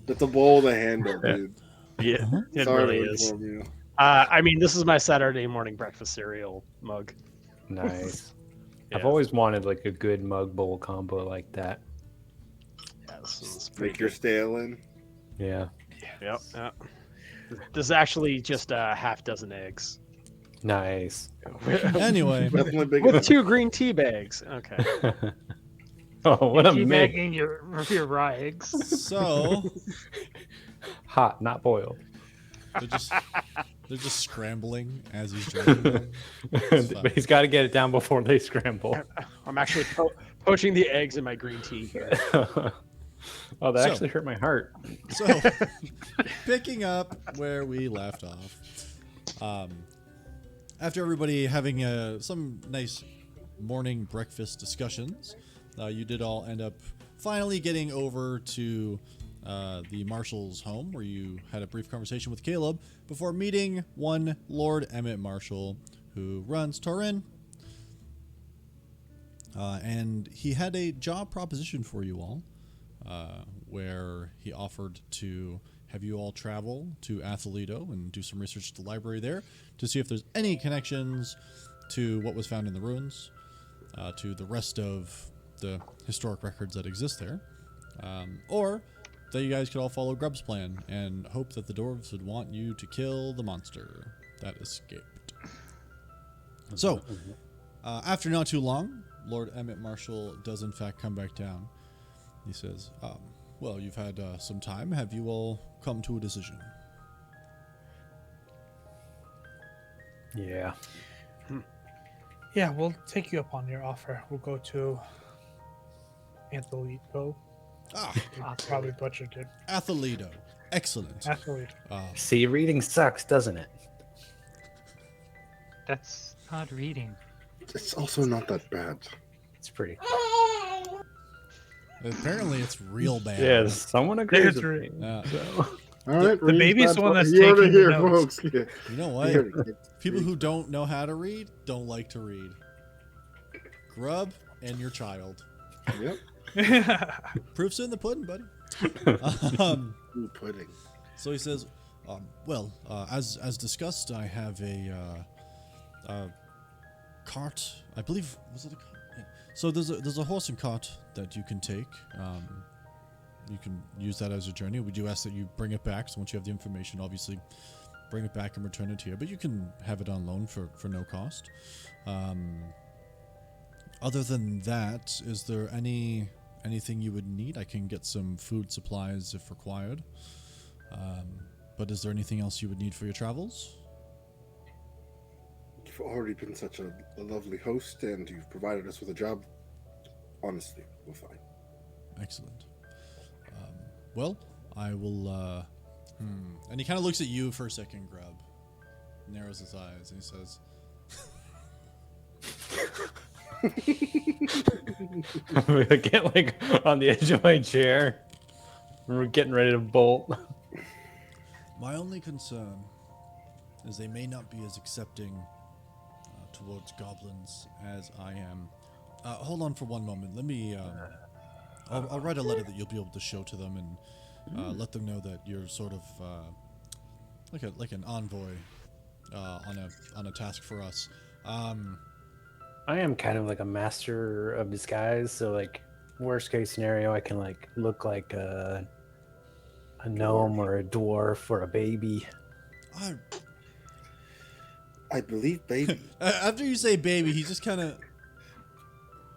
That's a bowl with a handle, dude. Yeah, Uh-huh. it Sorry really to is. inform you. I mean, this is my Saturday morning breakfast cereal mug. Nice. Yeah. I've always wanted like a good mug bowl combo like that. Yeah, this is pretty Make your good. stale in. Yeah. Yep. This is actually just a half dozen eggs. Nice. Anyway, Definitely big With enough. 2 green tea bags. Okay. Oh, what a mix. Teabagging your raw eggs. so Hot, not boiled. they're just scrambling as he's drinking them. But he's got to get it down before they scramble. I'm actually poaching the eggs in my green tea here. Oh, that So- actually hurt my heart. So, picking up where we left off, after everybody having some nice morning breakfast discussions, you did all end up finally getting over to the Marshal's home, where you had a brief conversation with Caleb before meeting one Lord Emmett Marshall, who runs Torin. And he had a job proposition for you all, where he offered to have you all travel to Athaleto and do some research at the library there to see if there's any connections to what was found in the ruins, to the rest of the historic records that exist there, or that you guys could all follow Grub's plan and hope that the dwarves would want you to kill the monster that escaped. So, after not too long, Lord Emmett Marshall does in fact come back down. He says, well, you've had some time. Have you all come to a decision? Yeah. Yeah, we'll take you up on your offer. We'll go to Antholito. Ah, Probably butchered it. Athaleto. Excellent. Antholito. See, reading sucks, doesn't it? That's not reading. It's also not that bad. It's pretty. Apparently it's real bad. Yeah, someone agrees There's with me. So, All right, The baby's the one that's you heard it taking the here, notes. folks. Yeah. you know You what? heard it. People who don't know how to read don't like to read. Grub and your child. Yep. Proof's in the pudding, buddy. Ooh, pudding. So he says, well, as discussed, I have a cart. I believe, was it a cart? Yeah. So there's a horse and cart that you can take. You can use that as a journey. We do ask that you bring it back. So once you have the information, obviously, bring it back and return it here. But you can have it on loan for no cost. Other than that, is there anything you would need? I can get some food supplies if required. But is there anything else you would need for your travels? You've already been such a lovely host, and you've provided us with a job. Honestly, we're fine. Excellent. Well, I will. And he kind of looks at you for a second, Grub. Narrows his eyes, and he says, I get like on the edge of my chair. We're getting ready to bolt. my only concern is they may not be as accepting towards goblins as I am. Hold on for one moment. Let me. I'll write a letter that you'll be able to show to them and let them know that you're sort of like an envoy on a task for us. I am kind of like a master of disguise, so like worst case scenario, I can like look like a gnome or a dwarf or a baby. I believe, baby. After you say baby, he just kind of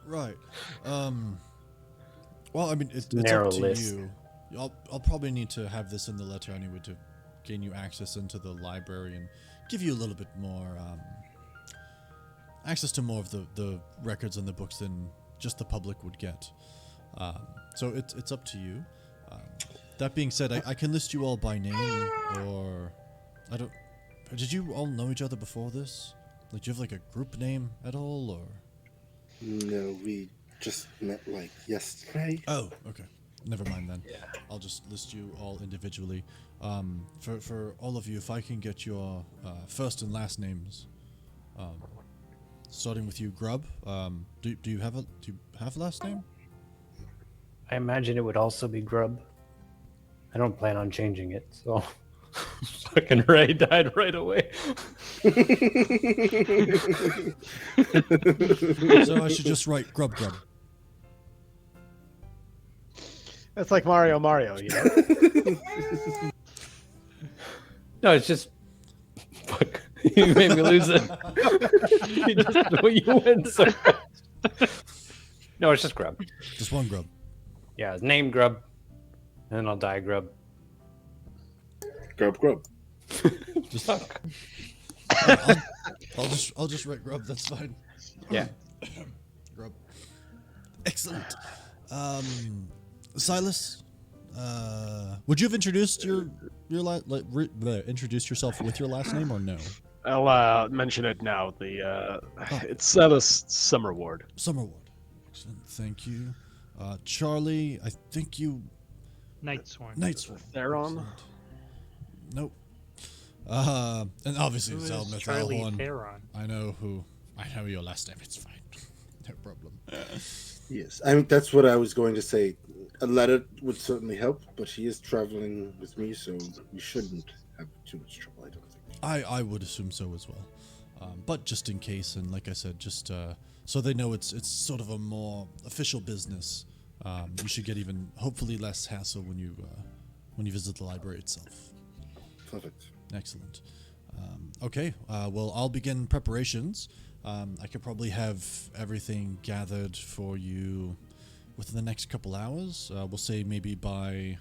right. Well, I mean, it's Narrow up to list. you. I'll probably need to have this in the letter anyway to gain you access into the library and give you a little bit more access to more of the records and the books than just the public would get. So it's up to you. That being said, I can list you all by name, or I don't. Did you all know each other before this? Like, do you have like a group name at all, or? No, we just met like yesterday. Oh, okay. Never mind then. Yeah. I'll just list you all individually. For all of you, if I can get your first and last names, starting with you, Grub. Do you have a last name? I imagine it would also be Grub. I don't plan on changing it, so fucking Ray died right away. So I should just write Grub. That's like Mario, you know? No, it's just fuck. You made me lose it. you went so fast. No, it's just Grub. Just one Grub. Yeah, his name Grub, and then I'll die Grub. Grub. Just Fuck. I'll just write Grub. That's fine. Yeah. Grub. Excellent. Silas, would you have introduced introduced yourself with your last name or no? I'll mention it now. It's Silas Summerward. Summerwood. Excellent. Thank you. Charlie, I think you. Nightsworn. Nightsworn. Theron? Excellent. Nope. And obviously Who is Zelmith Charlie Elhorn. Theron? I know your last name. It's fine. No problem. Yes, I mean that's what I was going to say. A letter would certainly help, but she is traveling with me, so we shouldn't have too much trouble. I don't think. I would assume so as well. But just in case, and like I said, just so they know it's sort of a more official business. You should get even hopefully less hassle when you visit the library itself. Perfect. Excellent. Okay. Well, I'll begin preparations. I could probably have everything gathered for you within the next couple hours. We'll say maybe by.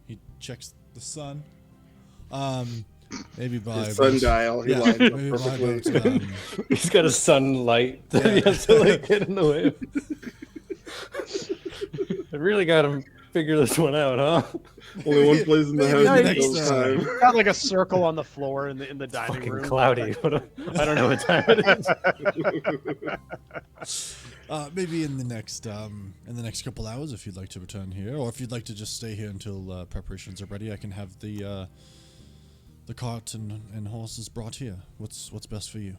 He checks the sun. Maybe by His sundial. He Yeah, lined up maybe by perfectly. about, He's got a sunlight that he has to like get in the way. I really got to figure this one out, huh? Only one place in the Maybe house next at time. time. Got like a circle on the floor in the dining Fucking room. cloudy. I don't know what time it is. maybe in the next couple hours, if you'd like to return here, or if you'd like to just stay here until preparations are ready, I can have the cart and horses brought here. What's best for you?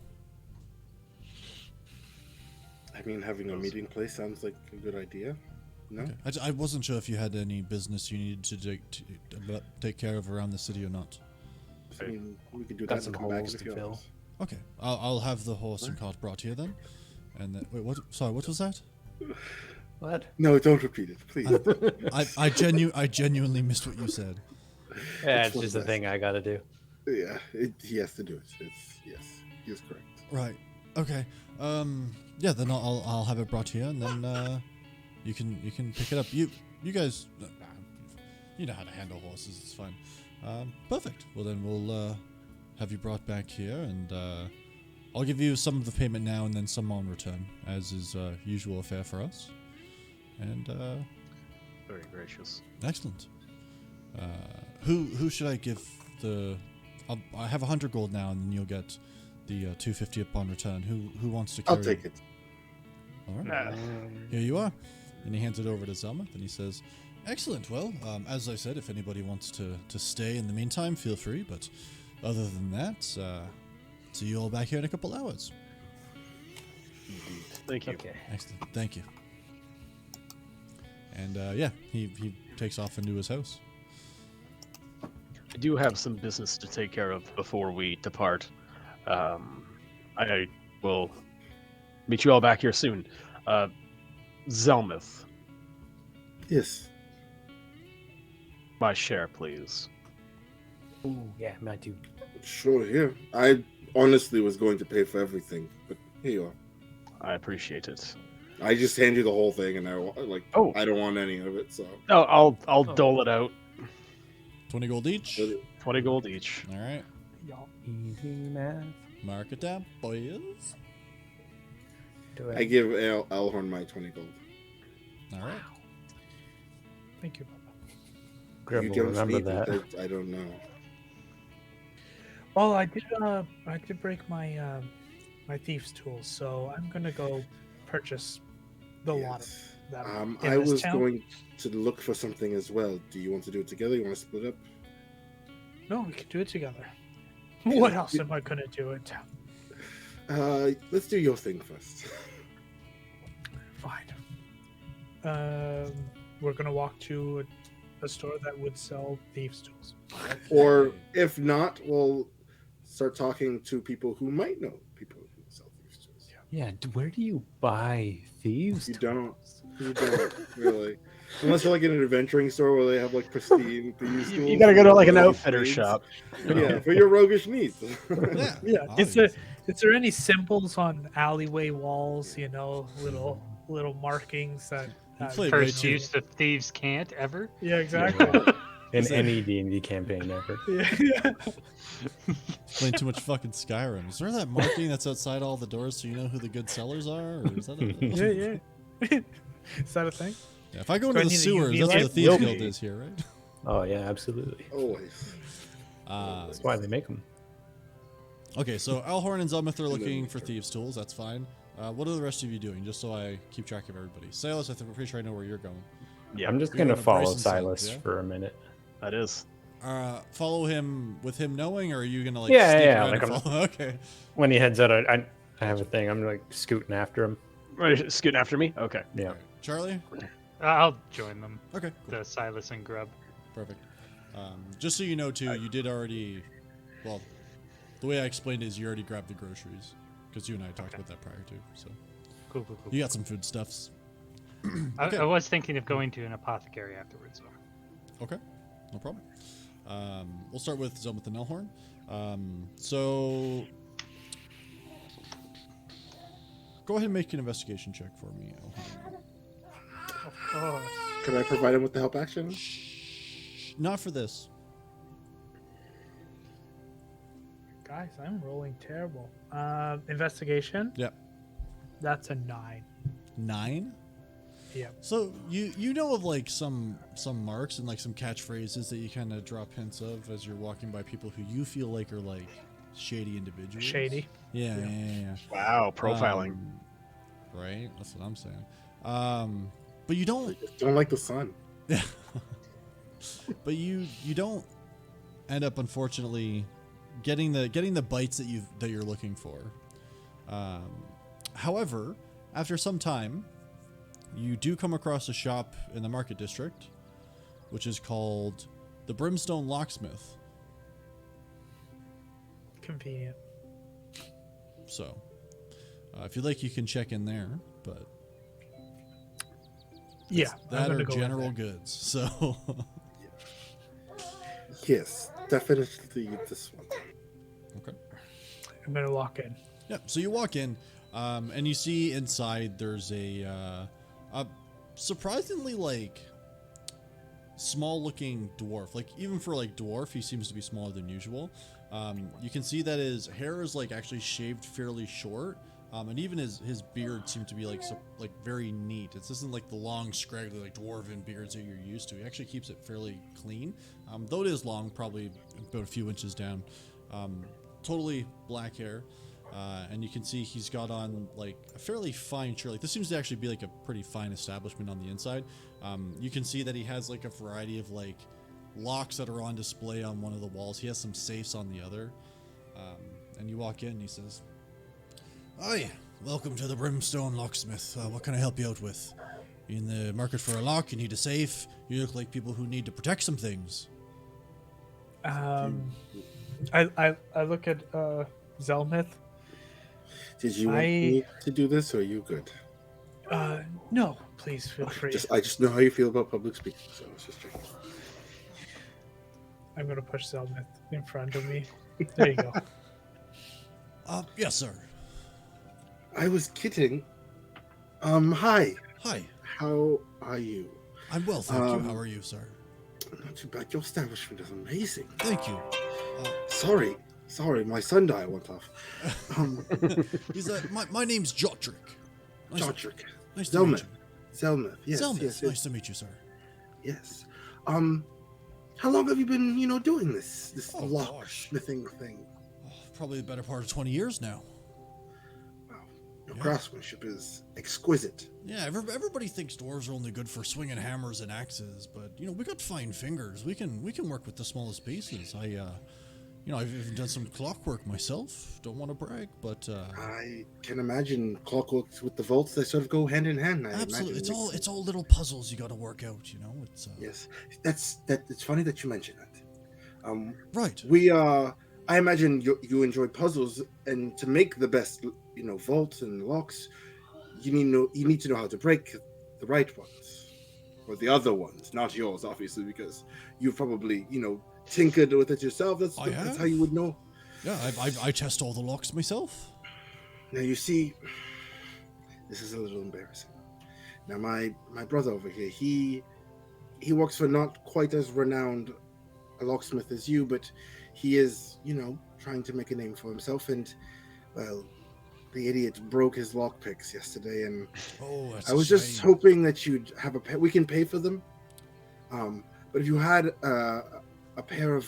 I mean, having a meeting place sounds like a good idea. No? Okay. I wasn't sure if you had any business you needed to take care of around the city or not. I mean, we could do Got that some and come back holes in a to few fill. hours. Okay, I'll have the horse and cart brought here then. And then, wait, what? Sorry, what was that? What? No, don't repeat it, please. I genuinely missed what you said. Yeah, It's it's one just a of thing I got to do. Yeah, he has to do it. Yes, he is correct. Right. Okay. Yeah. Then I'll have it brought here, and then you can pick it up. You guys, you know how to handle horses. It's fine. Perfect. Well, then we'll have you brought back here, and I'll give you some of the payment now, and then some on return, as is usual affair for us. And Very gracious. excellent. Who should I give the? I have 100 gold now, and then you'll get the 250 upon return. Who wants to carry? I'll take it. All right. Here you are. And he hands it over to Zelmith, and he says, "Excellent. Well, as I said, if anybody wants to stay in the meantime, feel free. But other than that, see you all back here in a couple hours." Thank you. Okay. Excellent. Thank you. And yeah, he takes off into his house. I do have some business to take care of before we depart. I will meet you all back here soon. Zelmith, Yes. my share, please. Ooh, yeah, mine too. Sure, here. I honestly was going to pay for everything, but here you are. I appreciate it. I just hand you the whole thing, and I don't want any of it. So Oh, I'll dole it out. 20 gold each. 20 gold each. All right. y'all. Easy math. Mark it down, boys. I give Alhorn my 20 gold. All right. Thank you, Bubba. Grib You will don't remember need that. it, I don't know. Well, I did break my my thieves' tools, so I'm gonna go purchase the lot of Yes. them. in I this was town. going to look for something as well. Do you want to do it together? You want to split up? No, we can do it together. Yeah, What else am I gonna do in town? Let's do your thing first. Fine. We're gonna walk to a store that would sell thieves' tools. Or if not, we'll start talking to people who might know people who sell thieves' tools. Yeah, where do you buy thieves? You don't. tools? You don't really, unless you're like in an adventuring store where they have like pristine thieves' tools. You gotta go to like an for outfitter needs. shop. you know? Yeah, for your roguish needs. Yeah. Yeah. obviously. Is there any symbols on alleyway walls? You know, little markings that. You played you way First too- know- use of thieves can't ever. Yeah, exactly. In Is it- any D&D campaign ever. yeah. Playing too much fucking Skyrim. Is there that marking that's outside all the doors so you know who the good sellers are? Or is that a... Yeah. Is that a thing? Yeah, if I go Do I into the need a sewers, UV that's where the light? Thieves Will Guild be. is here, right? Oh yeah, absolutely. Always. That's why they make them. Okay, so Alhorn and Zelmith are And then- looking for thieves' tools. That's fine. What are the rest of you doing? Just so I keep track of everybody. Silas, I'm pretty sure I know where you're going. Yeah, I'm just You're gonna going to follow Bryson's Silas side, yeah? for a minute. that is. Follow him with him knowing, or are you gonna like? Yeah, sneak yeah, around like and I'm- follow? Okay. When he heads out, I have a thing. I'm like scooting after him. Right, scooting after me. Okay. Yeah. Alright. Charlie. I'll join them. Okay. Cool. The Silas and Grub. Perfect. Just so you know, too, you did already. Well, the way I explained it is you already grabbed the groceries because you and I talked about that prior to. So Cool. you got some foodstuffs. I was thinking of going to an apothecary afterwards. Though. Okay, no problem. We'll start with Zelmith and Elhorn. So go ahead and make an investigation check for me, Elhorn. Of course. Can I provide him with the help action? Not for this. Guys, I'm rolling terrible. Investigation. Yep. That's a 9. 9. Yep. So you know of like some marks and like some catchphrases that you kind of drop hints of as you're walking by people who you feel like are like shady individuals. Shady. Yeah. Yeah. Yeah. Wow, profiling. Right. That's what I'm saying. But you don't. Don't like the sun. Yeah. But you don't end up unfortunately getting the bites that you're looking for. However, after some time, you do come across a shop in the market district, which is called the Brimstone Locksmith. Convenient. So, if you'd like, you can check in there. But Yeah. that I'm are gonna go in general there. goods. So. Yes, definitely this one. Okay. I'm gonna walk in. Yeah. So you walk in, and you see inside there's a surprisingly like small-looking dwarf. Like even for like dwarf, he seems to be smaller than usual. You can see that his hair is like actually shaved fairly short, and even his beard seemed to be like very neat. This isn't like the long, scraggly like dwarven beards that you're used to. He actually keeps it fairly clean, though it is long, probably about a few inches down. Totally black hair. And you can see he's got on like a fairly fine shirt. Like this seems to actually be like a pretty fine establishment on the inside. You can see that he has like a variety of like locks that are on display on one of the walls. He has some safes on the other. And you walk in and he says, "Hi, welcome to the Brimstone Locksmith. What can I help you out with? You in the market for a lock? You need a safe? You look like people who need to protect some things." I look at Zelmith. Did you want me to do this, or are you good? No, please feel free. I just know how you feel about public speaking, so it's just checking. I'm gonna push Zelmith in front of me. There you go. Yes, sir. I was kidding. Hi. Hi. How are you? I'm well, thank you. How are you, sir? Not too bad. Your establishment is amazing. Thank you. Sorry, Sorry, my sundial went off. He's my name's Jotrick. Jodrick. Nice to meet Zelmith. you. Zelmith. Yes, Zelmith, yes, nice to meet you, sir. yes. How long have you been, doing this Oh, locksmithing thing? Probably the better part of 20 years now. Wow, your Yeah. craftsmanship is exquisite. Yeah, everybody thinks dwarves are only good for swinging hammers and axes, but we got fine fingers. We can work with the smallest pieces. I've even done some clockwork myself. Don't want to brag, but I can imagine clockworks with the vaults. They sort of go hand in hand. I absolutely, imagine it's all little puzzles you got to work out. It's Yes, it's funny that you mention that. right. I imagine you enjoy puzzles, and to make the best, vaults and locks, you need to know how to break the right ones, or the other ones, not yours, obviously, because you've probably, tinkered with it yourself. That's how you would know. Yeah, I test all the locks myself. Now you see, this is a little embarrassing. Now my brother over here, he works for not quite as renowned a locksmith as you, but he is, trying to make a name for himself. And well, the idiot broke his lockpicks yesterday, and Oh, that's I was just hoping that you'd have we can pay for them. But if you had a pair of,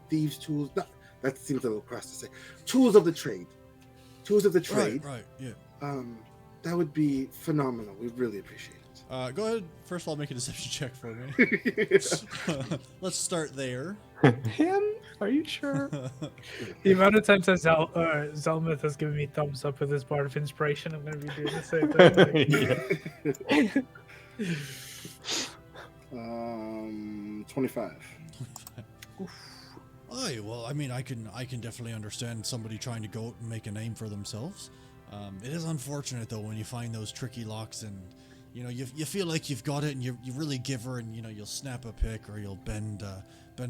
thieves' tools, that seems a little crass to say, tools of the trade, Right, yeah. That would be phenomenal. We'd really appreciate it. Go ahead. First of all, make a deception check for me. Let's start there. Him? Are you sure? The amount of times that Zelmith has given me thumbs up with his Bard of Inspiration, I'm going to be doing the same thing. 25. Aye, well, I mean, I can definitely understand somebody trying to go out and make a name for themselves. It is unfortunate though when you find those tricky locks and you feel like you've got it and you really give her and you'll snap a pick or you'll bend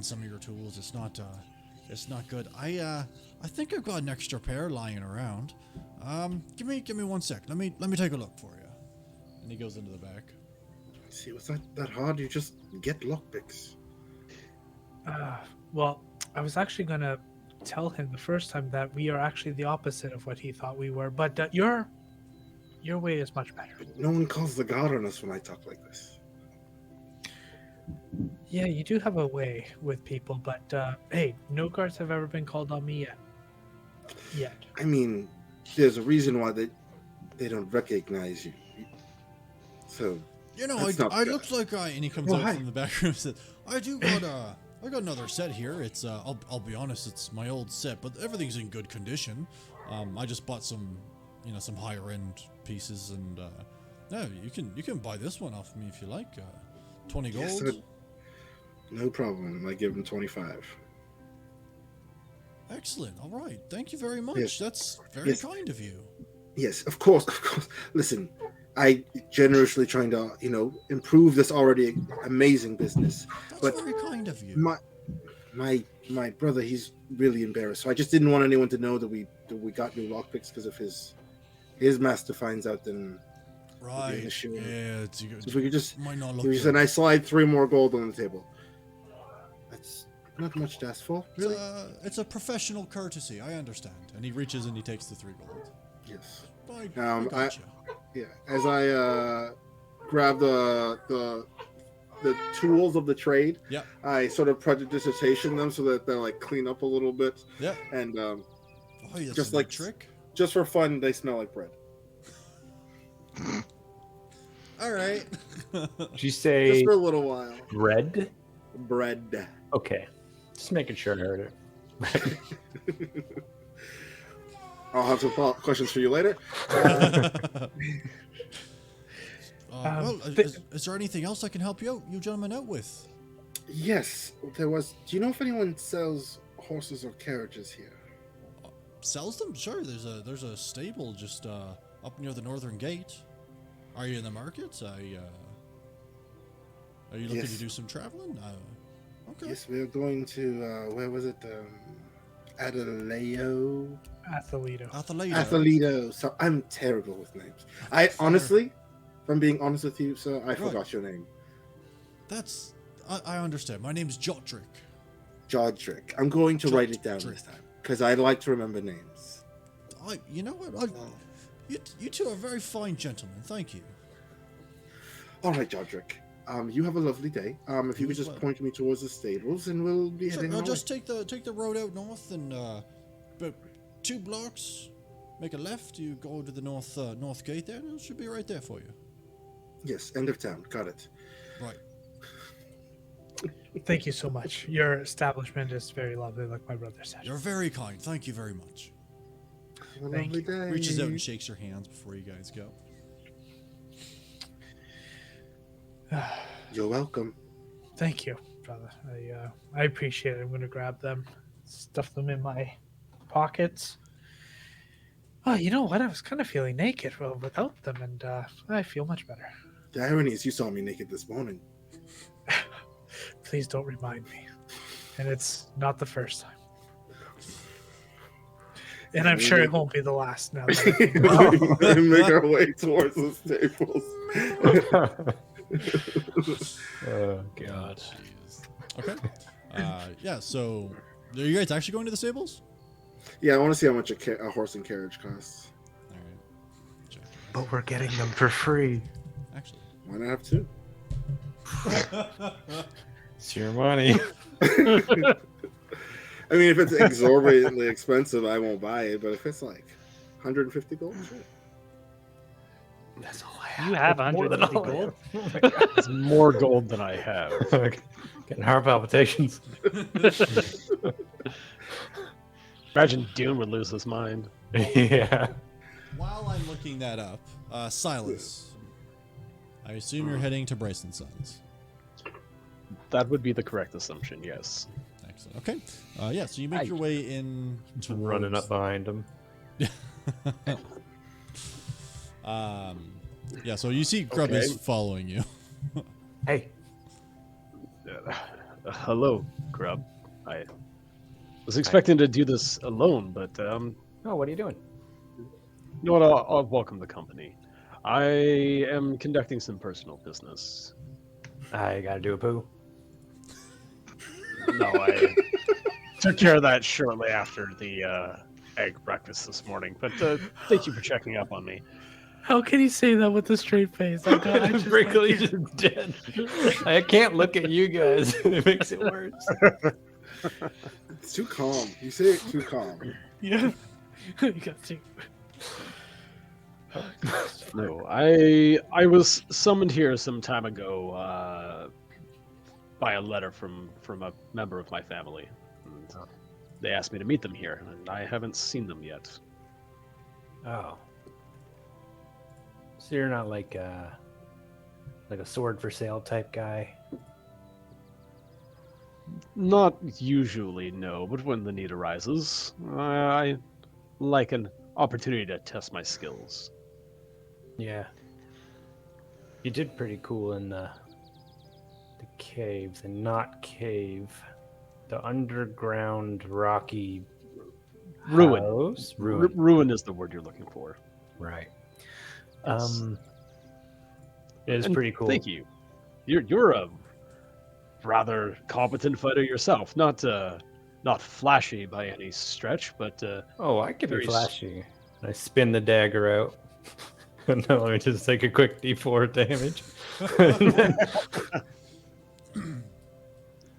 some of your tools. It's not good. I think I've got an extra pair lying around. Give me 1 sec. Let me take a look for you. And he goes into the back. See, was that hard? You just get lockpicks. Well, I was actually going to tell him the first time that we are actually the opposite of what he thought we were, but your way is much better. But no one calls the god on us when I talk like this. Yeah, you do have a way with people, but hey, no guards have ever been called on me yet. I mean, there's a reason why they don't recognize you. So I looked like and he comes out hi. from the back room and says, I got another set here. It's I'll be honest, it's my old set, but everything's in good condition. I just bought some some higher end pieces, and yeah, you can buy this one off me if you like. 20 gold. yes, no problem. I give him 25. Excellent. All right. Thank you very much. Yes. That's very Yes. kind of you. Yes, of course. Listen, I generously trying to, improve this already amazing business. That's But very kind of you. My brother, he's really embarrassed. So I just didn't want anyone to know that we got new lockpicks, because if his master finds out, then Right. an issue. Yeah. so if we could just, Might not look he said, good. I slide 3 more gold on the table. That's not much to ask for, really. It's a professional courtesy. I understand. And he reaches and he takes the 3 gold. Yes. I I- gotcha. Yeah. As I grab the tools of the trade, Yep. I sort of prejudication them so that they're like clean up a little bit, Yep. and Oh, that's just a like- neat trick. just for fun, they smell like bread. All right. Did you say Just for a little while. bread? Bread. Okay. Just making sure I heard it. I'll have some questions for you later. Well, th- is there anything else I can help you gentlemen out with? Yes, there was. Do you know if anyone sells horses or carriages here? Sells them? Sure. There's a stable just up near the northern gate. Are you in the market? Are you looking Yes. to do some traveling? Okay. Yes, we are going to. Where was it? Adaleo. Atheleto. Athleto. So I'm terrible with names. Fair. Honestly, if I'm being honest with you, sir, I forgot your name. I understand. My name's Jotrick. Jodrick. I'm going to write it down Jodrick. this time. because I like to remember names. You know what? You two are very fine gentlemen. Thank you. All right, Jodrick. You have a lovely day. If you You could as just well. point me towards the stables, and we'll be So heading I'll our just way. take the road out north and about 2 blocks, make a left. You go to the north gate there, and it should be right there for you. Yes, end of town. Got it. Right. Thank you so much. Your establishment is very lovely, like my brother said. You're very kind. Thank you very much. Have a Thank lovely you. day. Reaches out and shakes your hands before you guys go. You're welcome. Thank you, brother. I appreciate it. I'm going to grab them, stuff them in my pockets. Oh, you know what? I was kind of feeling naked without them, and I feel much better. The irony is you saw me naked this morning. Please don't remind me. And it's not the first time. And I'm sure it won't be the last now. That I think about it. We make our way towards the stables. Oh god. Jeez. Okay. Yeah. So, are you guys actually going to the stables? Yeah, I want to see how much a horse and carriage costs. All right. Check. But we're getting them for free. Actually. Why not have two? It's your money. I mean, if it's exorbitantly expensive, I won't buy it. But if it's like 150 gold, sure. That's all I have. You have More than 150 all I gold? have. Oh my god. It's more gold than I have. Getting heart palpitations. Imagine Dune would lose his mind. Yeah. While I'm looking that up, Silas, I assume you're heading to Bryson Sons. That would be the correct assumption, yes. Excellent. Okay. Yeah. So you make your way in. Running up behind him. Yeah. So you see Grub is Okay. following you. Hey. Hello, Grub. I was expecting to do this alone, but Oh, what are you doing? you know what? I'll welcome the company. I am conducting some personal business. I gotta do a poo. No, I took care of that shortly after the egg breakfast this morning. But thank you for checking up on me. How can you say that with a straight face? I just Brinkley can't. just dead. I can't look at you guys. It makes it worse. It's too calm. You say it too calm. Yeah. You got to. No, I was summoned here some time ago by a letter from a member of my family. And they asked me to meet them here, and I haven't seen them yet. Oh. So you're not like a sword for sale type guy? Not usually, no, but when the need arises, I like an opportunity to test my skills. Yeah. You did pretty cool in the caves, and not cave. The underground rocky Ruin. house? Ruin. Ruin is the word you're looking for. Right. Yes. It is And pretty cool. Thank you. You're a rather competent fighter yourself. Not flashy by any stretch, but Oh, I could be very flashy. I spin the dagger out. And then let me just take a quick D4 damage. And then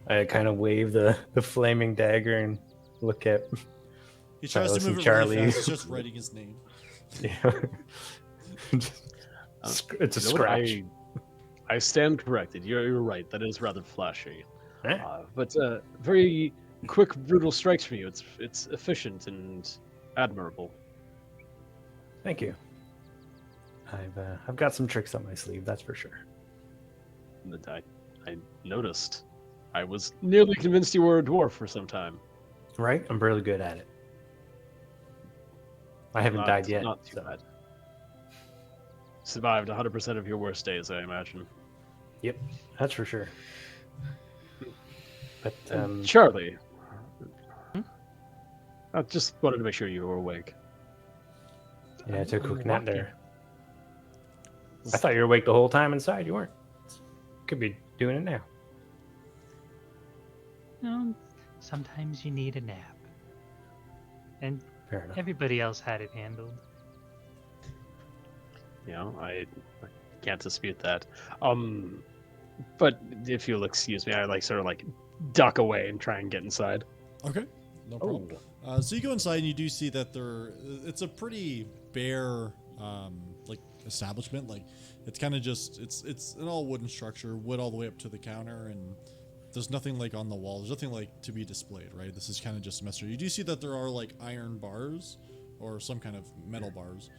I kind of wave the flaming dagger and look at. He tries to Silas move and it really Charlie. fast. He's just writing his name. Yeah. It's a you know what? scratch. I stand corrected. You're right. That is rather flashy. Eh? But very quick, brutal strikes from you. It's efficient and admirable. Thank you. I've got some tricks up my sleeve, that's for sure. And I noticed. I was nearly convinced you were a dwarf for some time. Right? I'm really good at it. I haven't died yet. Not too so- bad. Survived 100% of your worst days, I imagine. Yep, that's for sure. But Charlie. I just wanted to make sure you were awake. yeah, I took a quick I'm nap walking. there. I thought you were awake the whole time inside. You weren't. Could be doing it now. No, sometimes you need a nap. And Fair enough. everybody else had it handled. You know, I can't dispute that. But if you'll excuse me, I like sort of like duck away and try and get inside. Okay, no problem. So you go inside and you do see that it's a pretty bare like establishment. Like it's kind of just it's an all wooden structure, wood all the way up to the counter, and there's nothing like on the wall. There's nothing like to be displayed, right? This is kind of just a mess. You do see that there are like iron bars or some kind of metal bars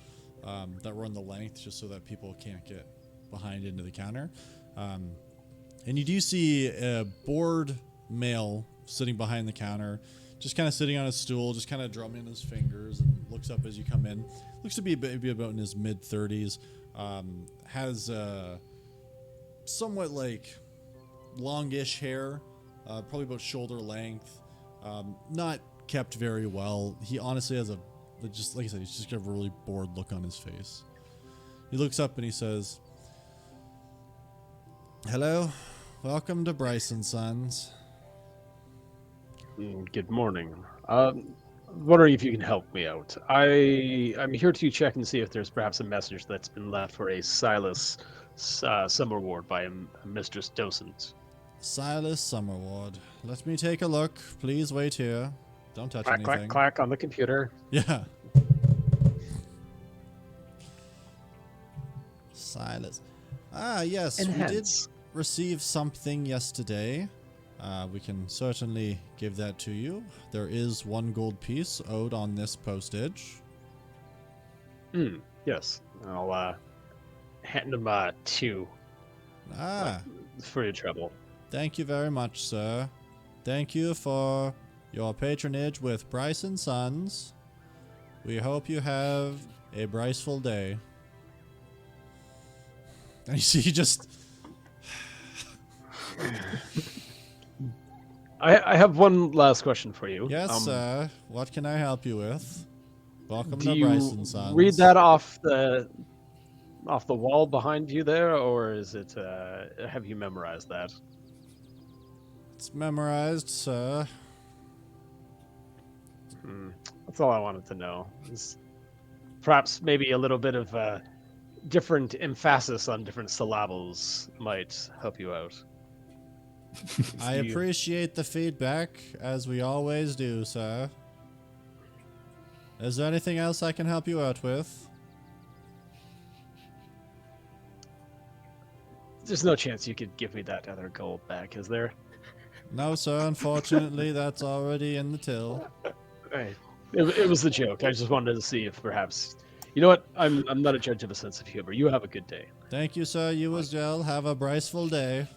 that run the length, just so that people can't get behind into the counter. And you do see a bored male sitting behind the counter, just kind of sitting on a stool, just kind of drumming his fingers, and looks up as you come in. Looks to be maybe about in his mid-30s. Has somewhat like longish hair, probably about shoulder length. Not kept very well. He honestly has just like I said, he's just got a really bored look on his face. He looks up and he says, "Hello, welcome to Bryce & Sons." Good morning. Wondering if you can help me out. I'm here to check and see if there's perhaps a message that's been left for a Silas Summerward by a Mistress Docent. Silas Summerward. Let me take a look. Please wait here. Don't touch Clack, anything. clack, clack on the computer. Yeah. Silas. Ah, yes. We did Enhance. receive something yesterday. We can certainly give that to you. There is 1 gold piece owed on this postage. Yes. I'll hand him 2 Ah, for your trouble. thank you very much, sir. Thank you for your patronage with Bryce & Sons. We hope you have a Bryceful day. And you see, he just... I have one last question for you. Yes, sir. What can I help you with? Welcome Do to you Bryce & Sons. read that off the wall behind you there, or is it? Have you memorized that? It's memorized, sir. That's all I wanted to know. Perhaps maybe a little bit of different emphasis on different syllables might help you out. I appreciate the feedback, as we always do, sir. Is there anything else I can help you out with? There's no chance you could give me that other gold back, is there? No, sir. Unfortunately, that's already in the till. Right. It was a joke. I just wanted to see if perhaps... You know what? I'm not a judge of a sense of humor. You have a good day. Thank you, sir. You as well. Have a Bryceful day.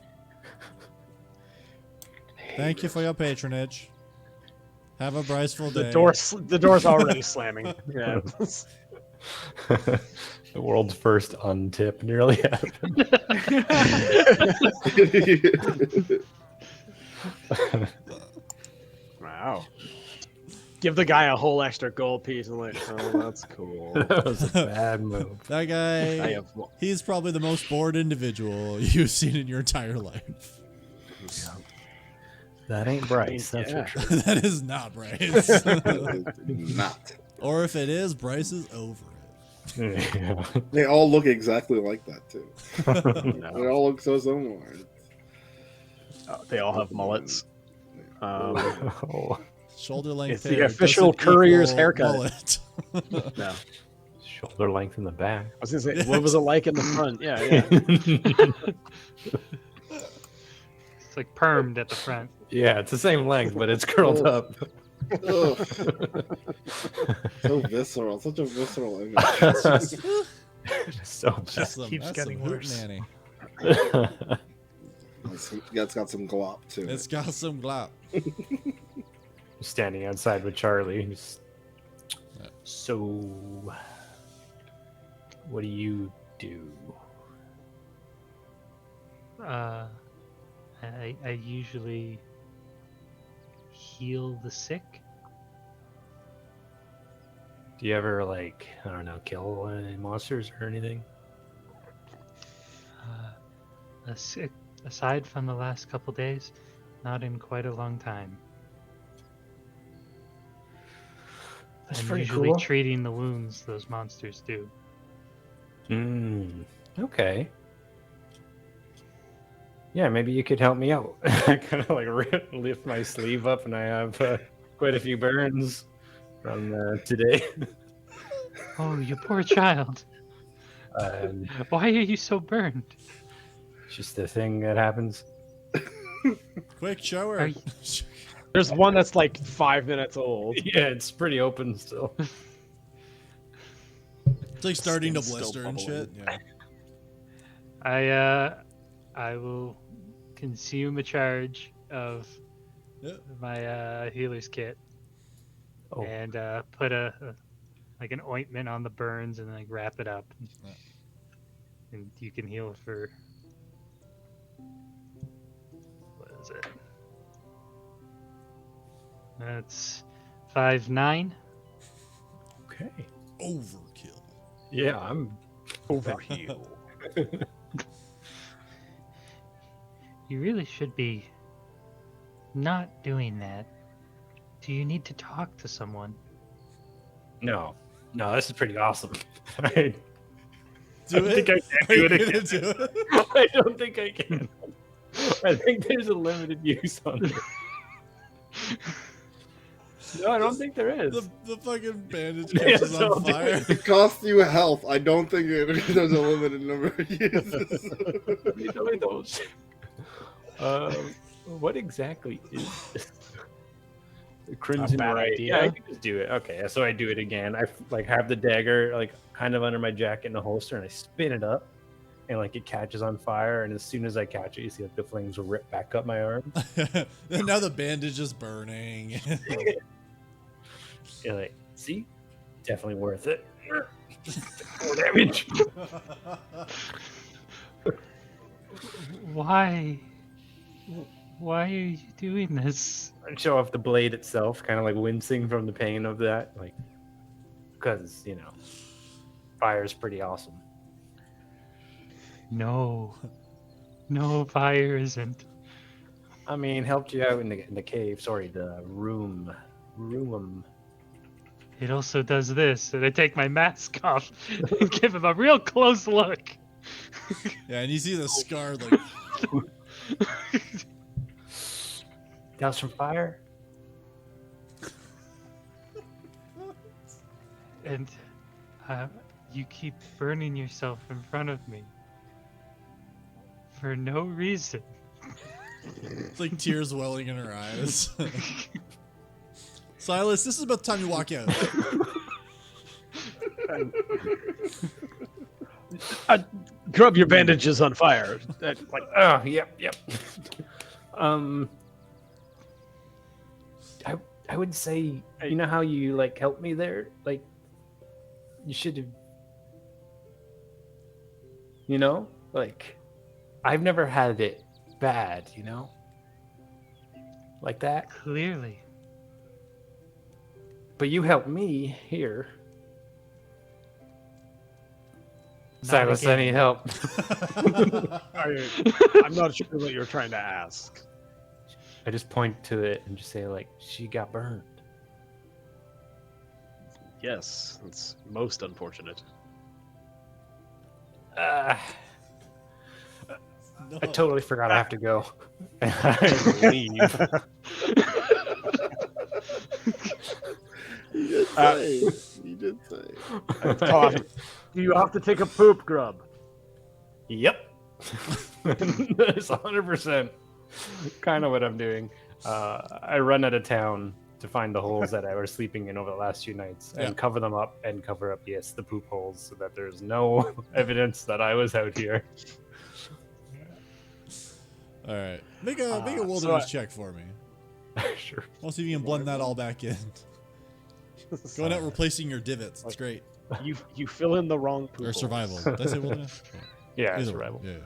Thank you for your patronage. Have a Bryceful day. The door's already slamming. Yeah. The world's first untip nearly happened. Wow. Give the guy a whole extra gold piece and like, oh, that's cool. That was a bad move. That I guy, have he's probably the most bored individual you've seen in your entire life. That ain't Bryce, that's Yeah. for sure. That is not Bryce. Not. Or if it is, Bryce is over it. Yeah. They all look exactly like that too. They no. all look so similar. They all have mullets. Oh, Shoulder length It's the hair official doesn't courier's equal haircut. mullet. No. shoulder length in the back. I was gonna say, what was it like in the front? Yeah, yeah. It's like permed at the front. Yeah, it's the same length, but it's curled Oh. up. Ugh. So visceral, such a visceral image. So That's some, keeps that's getting some worse. hootenanny. bad. It's got some glop to it. It's got some glop. Standing outside with Charlie. So, what do you do? I usually heal the sick. Do you ever, like, I don't know, kill any monsters or anything? Aside from the last couple days, not in quite a long time. That's and pretty usually cool. treating the wounds those monsters do. Okay. Yeah, maybe you could help me out. I kind of like lift my sleeve up, and I have quite a few burns from today. Oh, you poor child. Um, Why are you so burned? it's just a thing that happens. Quick shower. Are you- There's one that's like 5 minutes old. Yeah, it's pretty open still. It's like starting to Skin's still blister and shit. bubbling. Yeah. I will consume a charge of Yeah. my healer's kit Oh, and put like an ointment on the burns and like wrap it up. Yeah. And you can heal for what is it? That's 5-9. okay. Overkill. Yeah, I'm Overheal. You really should be not doing that. Do you need to talk to someone? no, this is pretty awesome. I Do think I Are can do you it gonna again. do it? I don't think I can. I think there's a limited use on it. No, I don't think there is. The fucking bandage Yeah, catches so on fire. It costs you health. I don't think there's a limited number of uses. Wait, don't. What exactly is this? The Crimson bad Ray. idea. Yeah, I can just do it. Okay, so I do it again. I like have the dagger like kind of under my jacket in the holster, and I spin it up, and like it catches on fire. And as soon as I catch it, you see like the flames rip back up my arm. And now the bandage is burning. You're like, see, definitely worth it. More damage. Why? Why are you doing this? I show off the blade itself, kind of like wincing from the pain of that, like because fire's pretty awesome. No. No, fire isn't. I mean, helped you out in the cave. Sorry, the room. It also does this, and I take my mask off and give him a real close look. Yeah, and you see the scar like Douse from fire. And you keep burning yourself in front of me. For no reason. it's like tears welling in her eyes. Silas, this is about the time you walk out. Grub, your bandage is on fire. Oh, yep. I would say, you know how you like helped me there? Like, you should have, like, I've never had it bad, like that. Clearly. But you helped me here. Not Silas, again. any help? I'm not sure what you're trying to ask. I just point to it and just say, like, she got burned. Yes, it's most unfortunate. I No. totally forgot I have to go. I leave. You did say. Do you have to take a poop, Grub? Yep. That's 100% kind of what I'm doing. I run out of town to find the holes that I was sleeping in over the last few nights and Yeah. cover them up and cover up, yes, the poop holes so that there's no evidence that I was out here. All right, make a wilderness so I- check for me. Sure. I'll see if you can blend that all back in. Going out replacing your divots. It's great. You fill in the wrong poop. Or holes. survival. Did I say wilderness? Yeah, Either survival. way.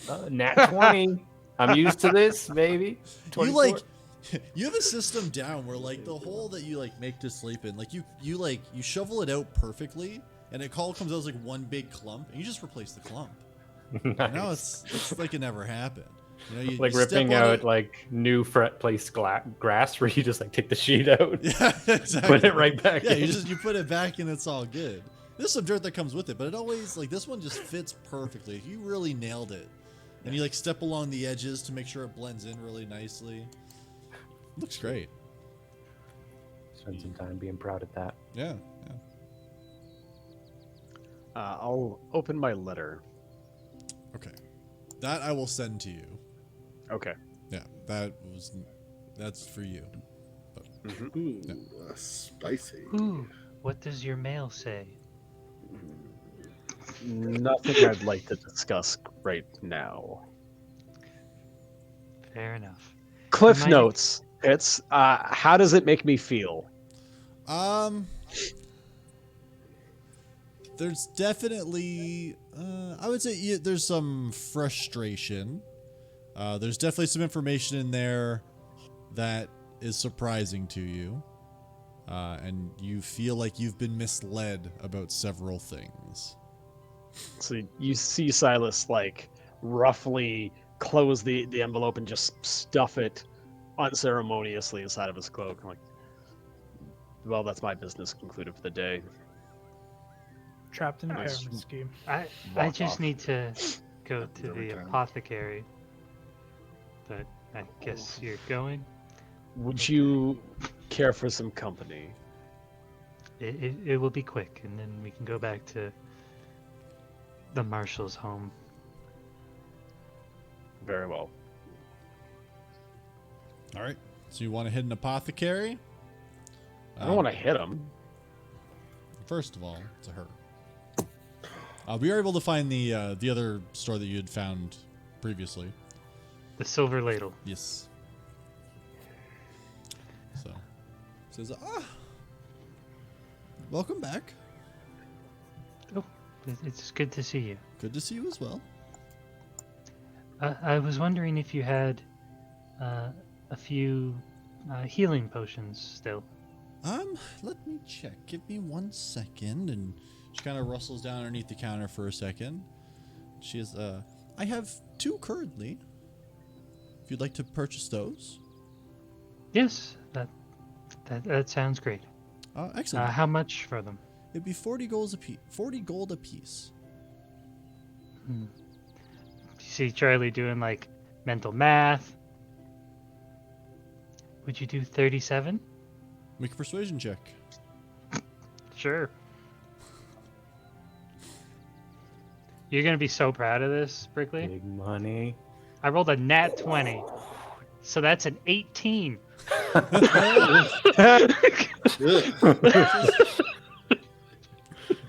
Yeah. Nat 20. I'm used to this, baby. You 24. like you have a system down where like the hole that you like make to sleep in, like you shovel it out perfectly, and it all comes out as like one big clump, and you just replace the clump. Nice. Now it's like it never happened. You know, you Like step ripping on out it- like new fret place grass where you just like take the sheet out, Yeah, exactly. put it right back. Yeah, in. you put it back and it's all good. There's some dirt that comes with it, but it always like this one just fits perfectly. You really nailed it. And you like step along the edges to make sure it blends in really nicely. Looks great. Spend some time being proud of that. Yeah. I'll open my letter. Okay. That I will send to you. Okay. Yeah, that's for you. Ooh, spicy. Ooh, what does your mail say? Nothing I'd like to discuss right now. Fair enough. Cliff Might- notes. It's how does it make me feel? There's definitely, I would say there's some frustration. There's definitely some information in there that is surprising to you. And you feel like you've been misled about several things. So you see Silas like roughly close the envelope and just stuff it unceremoniously inside of his cloak. I'm like, well, that's my business concluded for the day. Trapped in a Nice. pyramid scheme. I Walk just off. need to go to Every the time. apothecary. But I guess you're going. Would you care for some company? It will be quick, and then we can go back to the marshal's home. Very well. All right. So you want to hit an apothecary? I don't want to hit him. First of all, to her. We were able to find the other store that you had found previously. The silver ladle. Yes. So, says, welcome back. Oh, it's good to see you. Good to see you as well. I was wondering if you had a few healing potions still. Let me check. Give me 1 second. And she kind of rustles down underneath the counter for a second. She is, I have 2 currently. If you'd like to purchase those. Yes, that sounds great. Excellent. How much for them? It'd be 40 gold a piece. 40 gold a piece. You see Charlie doing like mental math. Would you do 37? Make a persuasion check. Sure. You're gonna be so proud of this, Brickley. Big money. I rolled a nat 20, so that's an 18.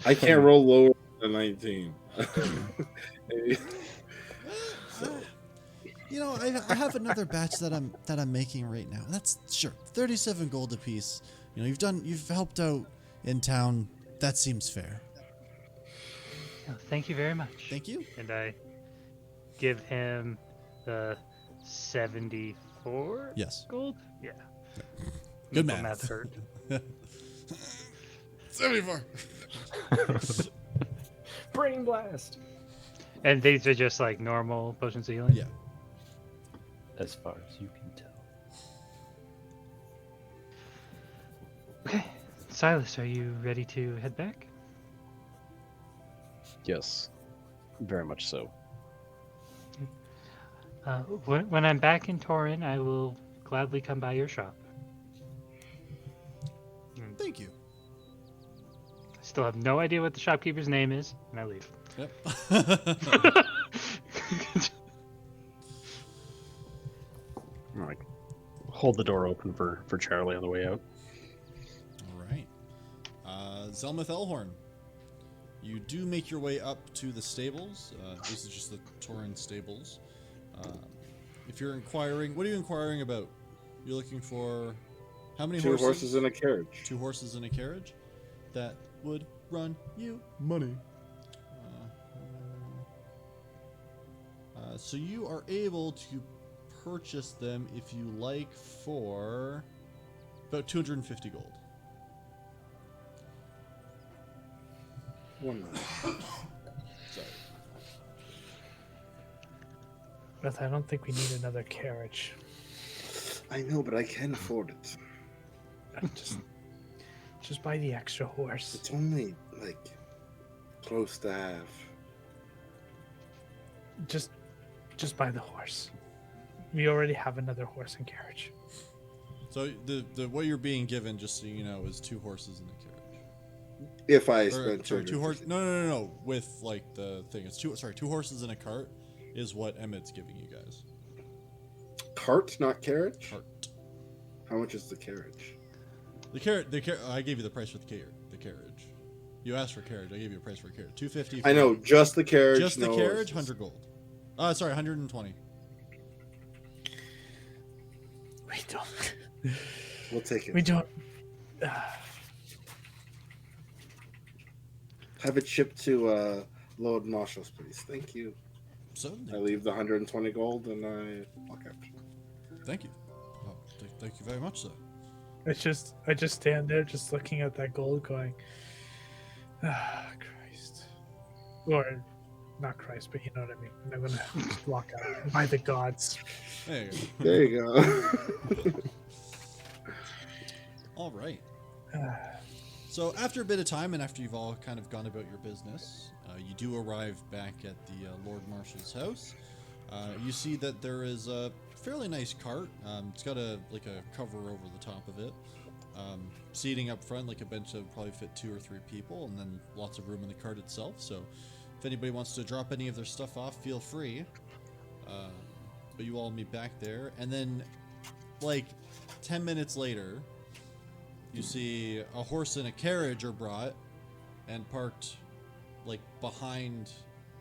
I can't roll lower than 19. You know, I have another batch that I'm making right now. That's sure 37 gold apiece. You know, you've helped out in town. That seems fair. Oh, thank you very much. Thank you. And I give him the 74 Yes. gold. Yeah. Good Mental math. hurt. 74. Brain blast. And these are just like normal potions of healing. Yeah. As far as you can tell. Okay, Silas, are you ready to head back? Yes, very much so. When I'm back in Torin, I will gladly come by your shop. Thank you. I still have no idea what the shopkeeper's name is, and I leave. Yep. I'm like, hold the door open for Charlie on the way out. All right. Zelmith Elhorn. You do make your way up to the stables. This is just the Torin stables. If you're inquiring, what are you inquiring about? You're looking for how many 2 horses in a carriage. 2 horses in a carriage that would run you money. So you are able to purchase them if you like for about 250 gold. One minute. Sorry. But I don't think we need another carriage. I know, but I can afford it. Just buy the extra horse. It's only like close to half. Just buy the horse. We already have another horse and carriage. So the what you're being given, just so you know, is 2 horses and a carriage. If I Or, spend sorry, 2 horses. 250. No. With like the thing, it's 2 horses and a cart is what Emmett's giving you guys. Cart, not carriage. Cart. How much is the carriage? The carrot. I gave you the price for the carriage. You asked for carriage. I gave you a price for a carriage. 250. I know, just the carriage. Just the no carriage, horses. 100 gold. Sorry, 120. We don't. We'll take it. We don't. Have it shipped to Lord Marshall's, please. Thank you. So, I leave the 120 gold and I walk out. thank you. Oh, thank you very much, sir. I just stand there, just looking at that gold, going, Christ, or not Christ, but you know what I mean. And I'm gonna just walk out. By the gods. There you go. There you go. All right. So after a bit of time, and after you've all kind of gone about your business, you do arrive back at the Lord Marshal's house. You see that there is a fairly nice cart. It's got a cover over the top of it. Seating up front, like a bench that would probably fit 2 or 3 people, and then lots of room in the cart itself. So if anybody wants to drop any of their stuff off, feel free. But you all meet back there, and then like 10 minutes later, you see a horse and a carriage are brought and parked like behind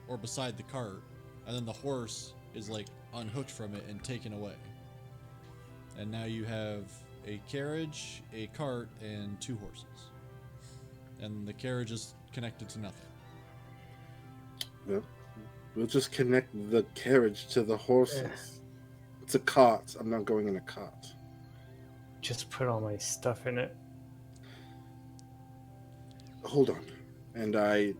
or beside the cart, and then the horse is like unhooked from it and taken away. And now you have a carriage, a cart, and 2 horses. And the carriage is connected to nothing. Yep. We'll just connect the carriage to the horses. It's a cart. I'm not going in a cart. Just put all my stuff in it. Hold on. And I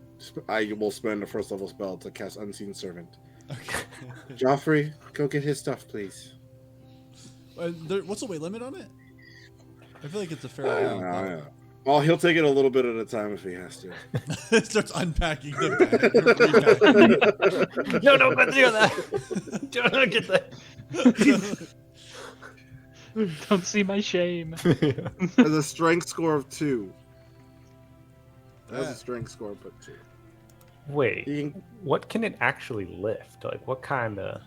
will spend a first level spell to cast Unseen Servant. Okay. Joffrey, go get his stuff, please. What's the weight limit on it? I feel like it's a I fairly don't long know, bottle. yeah. Well, he'll take it a little bit at a time if he has to. It starts unpacking the bag. No, don't do that. Don't get that. Don't see my shame. Has a strength score of 2. Has Yeah. a strength score but 2. Wait, You can, what can it actually lift? Like, what kind of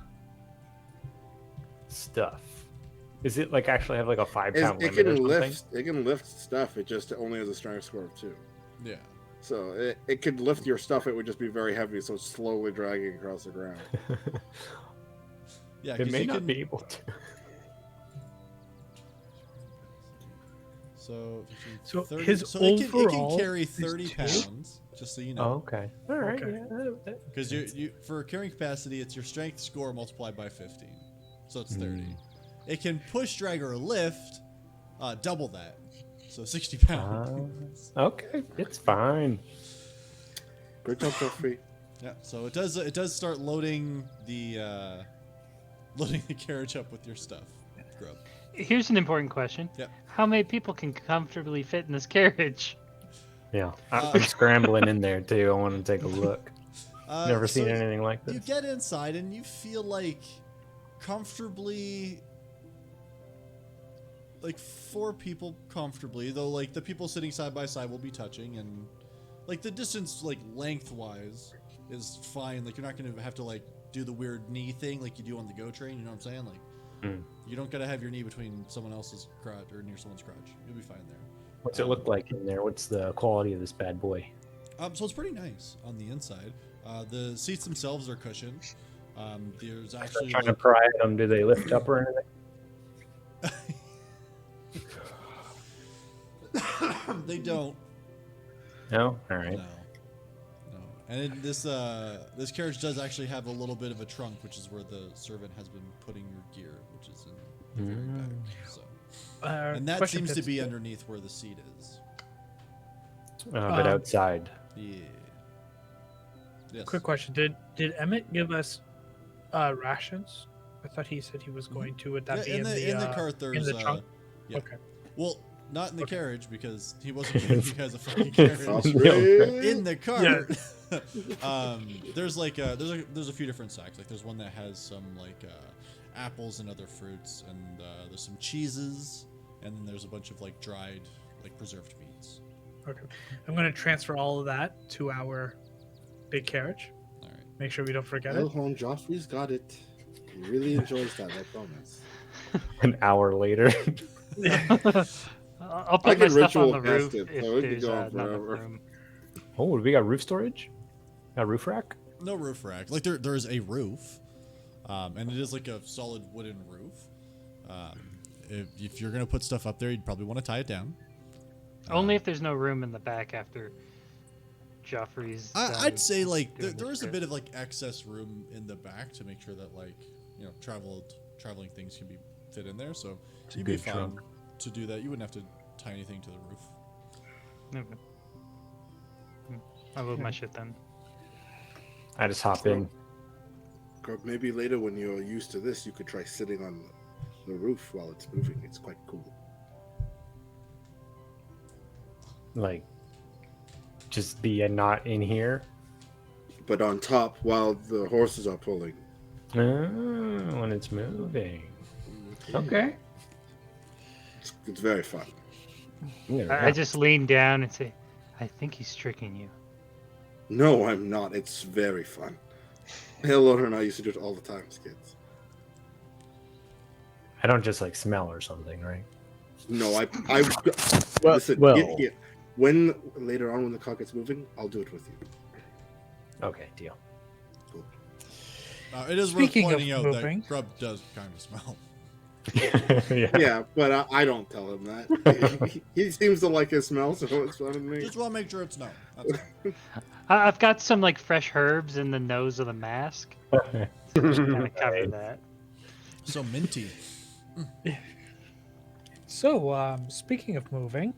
stuff? Is it like actually have like a 5-pound it limit or can something? lift. It can lift stuff. It just only has a strength score of 2. Yeah. So it could lift your stuff. It would just be very heavy, so it's slowly dragging across the ground. Yeah, It 'cause may you not can- be able to. So, So 30, his so it can overall carry is 30 2? pounds, just so you Oh, know. okay. All right. Okay. Yeah, Because you for carrying capacity, it's your strength score multiplied by 15, so it's 30. It can push, drag, or lift double that, so 60 pounds. okay, it's fine. Great job, Joffrey. Yeah, so it does start loading the carriage up with your stuff, Grub. Here's an important question. Yep. How many people can comfortably fit in this carriage? Yeah, I'm scrambling in there too. I want to take a look. Never seen so anything like You this. get inside and you feel like comfortably, like 4 people comfortably, though like the people sitting side by side will be touching, and like the distance like lengthwise is fine. Like you're not gonna have to like do the weird knee thing like you do on the GO train. You know what I'm saying? Like you don't gotta have your knee between someone else's crotch or near someone's crotch. You'll be fine there. What's it look like in there? What's the quality of this bad boy? So it's pretty nice on the inside. The seats themselves are cushioned. There's actually Trying to pry at them. Do they lift up or anything? they don't. No. All right. No. And this carriage does actually have a little bit of a trunk, which is where the servant has been putting your gear, which is in the very back. So, and that question, seems to be Pitts, underneath where the seat is. But outside. Yeah. Yes. Quick question: Did Emmett give us Rations. I thought he said he was going to. Would that be in the cart? in There's the trunk? yeah. Okay. Well, not in the Okay. carriage because he wasn't giving you guys a fucking carriage. Really? In the cart, there's like there's a few different sacks. Like there's one that has some like apples and other fruits, and there's some cheeses, and then there's a bunch of like dried, like preserved meats. Okay. I'm going to transfer all of that to our big carriage. All right. Make sure we don't forget it. Elhorn Joffrey's got it. He really enjoys that, I promise. An hour later. I'll I put my can stuff on ritual the cast roof it, if so it could there's go on another forever. room. Oh, we got roof storage? A roof rack? No roof rack. Like there is a roof, and it is like a solid wooden roof. If you're gonna put stuff up there, you'd probably want to tie it down. Only if there's no room in the back after Joffrey's. I'd say like doing there this is a bit. bit of like excess room in the back to make sure that like traveling things can be fit in there. So It's a you'd be good fine trunk. to do that. You wouldn't have to tie anything to the roof. Okay. I'll move my shit then. I just hop in. Or maybe later when you're used to this, you could try sitting on the roof while it's moving. It's quite cool. Like, just be not in here. But on top while the horses are pulling. When it's moving. Okay. It's very fun. I just lean down and say, "I think he's tricking you." No, I'm not. It's very fun. Elhorn and I used to do it all the time as kids. I don't just like smell or something, right? No, I Well, listen. When later on when the car gets moving, I'll do it with you. Okay, deal. It is Speaking worth of pointing out moving- that Grub does kind of smell. Yeah. Yeah, but I don't tell him that. he seems to like his smell, so it's fun with me. Just want to make sure it's known. That's all. I've got some like fresh herbs in the nose of the mask. Kind of cover that. So minty. So, speaking of moving,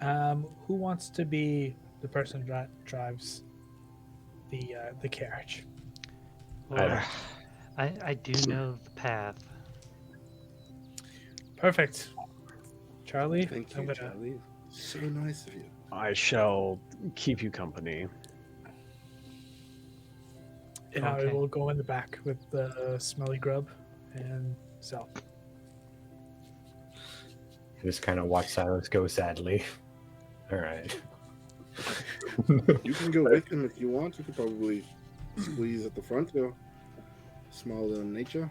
who wants to be the person that drives the carriage? Well, I do know the path. Perfect. Charlie, Thank you, I'm gonna. Charlie. So nice of you. I shall keep you company. And I Okay. will go in the back with the smelly grub and Self. Just kind of watch Silas go sadly. All right. You can go with him if you want. You could probably squeeze at the front there. Small little nature.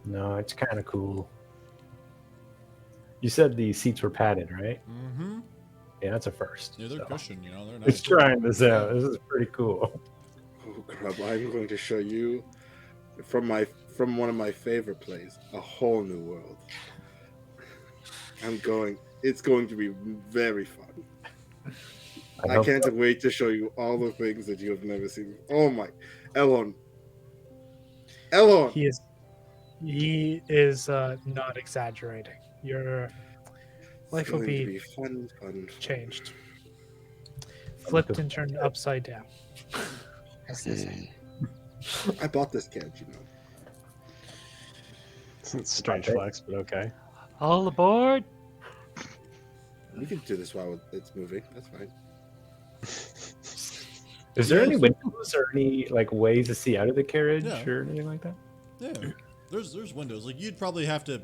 No, it's kind of cool. You said the seats were padded, right? Mm-hmm. Yeah, that's a first. Yeah, they're so. cushioned, you know. They're Just nice. trying this out. This is pretty cool. Oh crap! I'm going to show you from one of my favorite plays, A Whole New World. It's going to be very fun. I hope can't so. wait to show you all the things that you have never seen. Oh my, Elhorn. He is not exaggerating. Your life It's will going to be fun. changed, flipped and turned upside down. As they say. I bought this carriage, you know. It's strange flex, but okay. All aboard! We can do this while it's moving. That's fine. Is there any windows or any like ways to see out of the carriage Yeah. or anything like that? Yeah, there's windows. Like you'd probably have to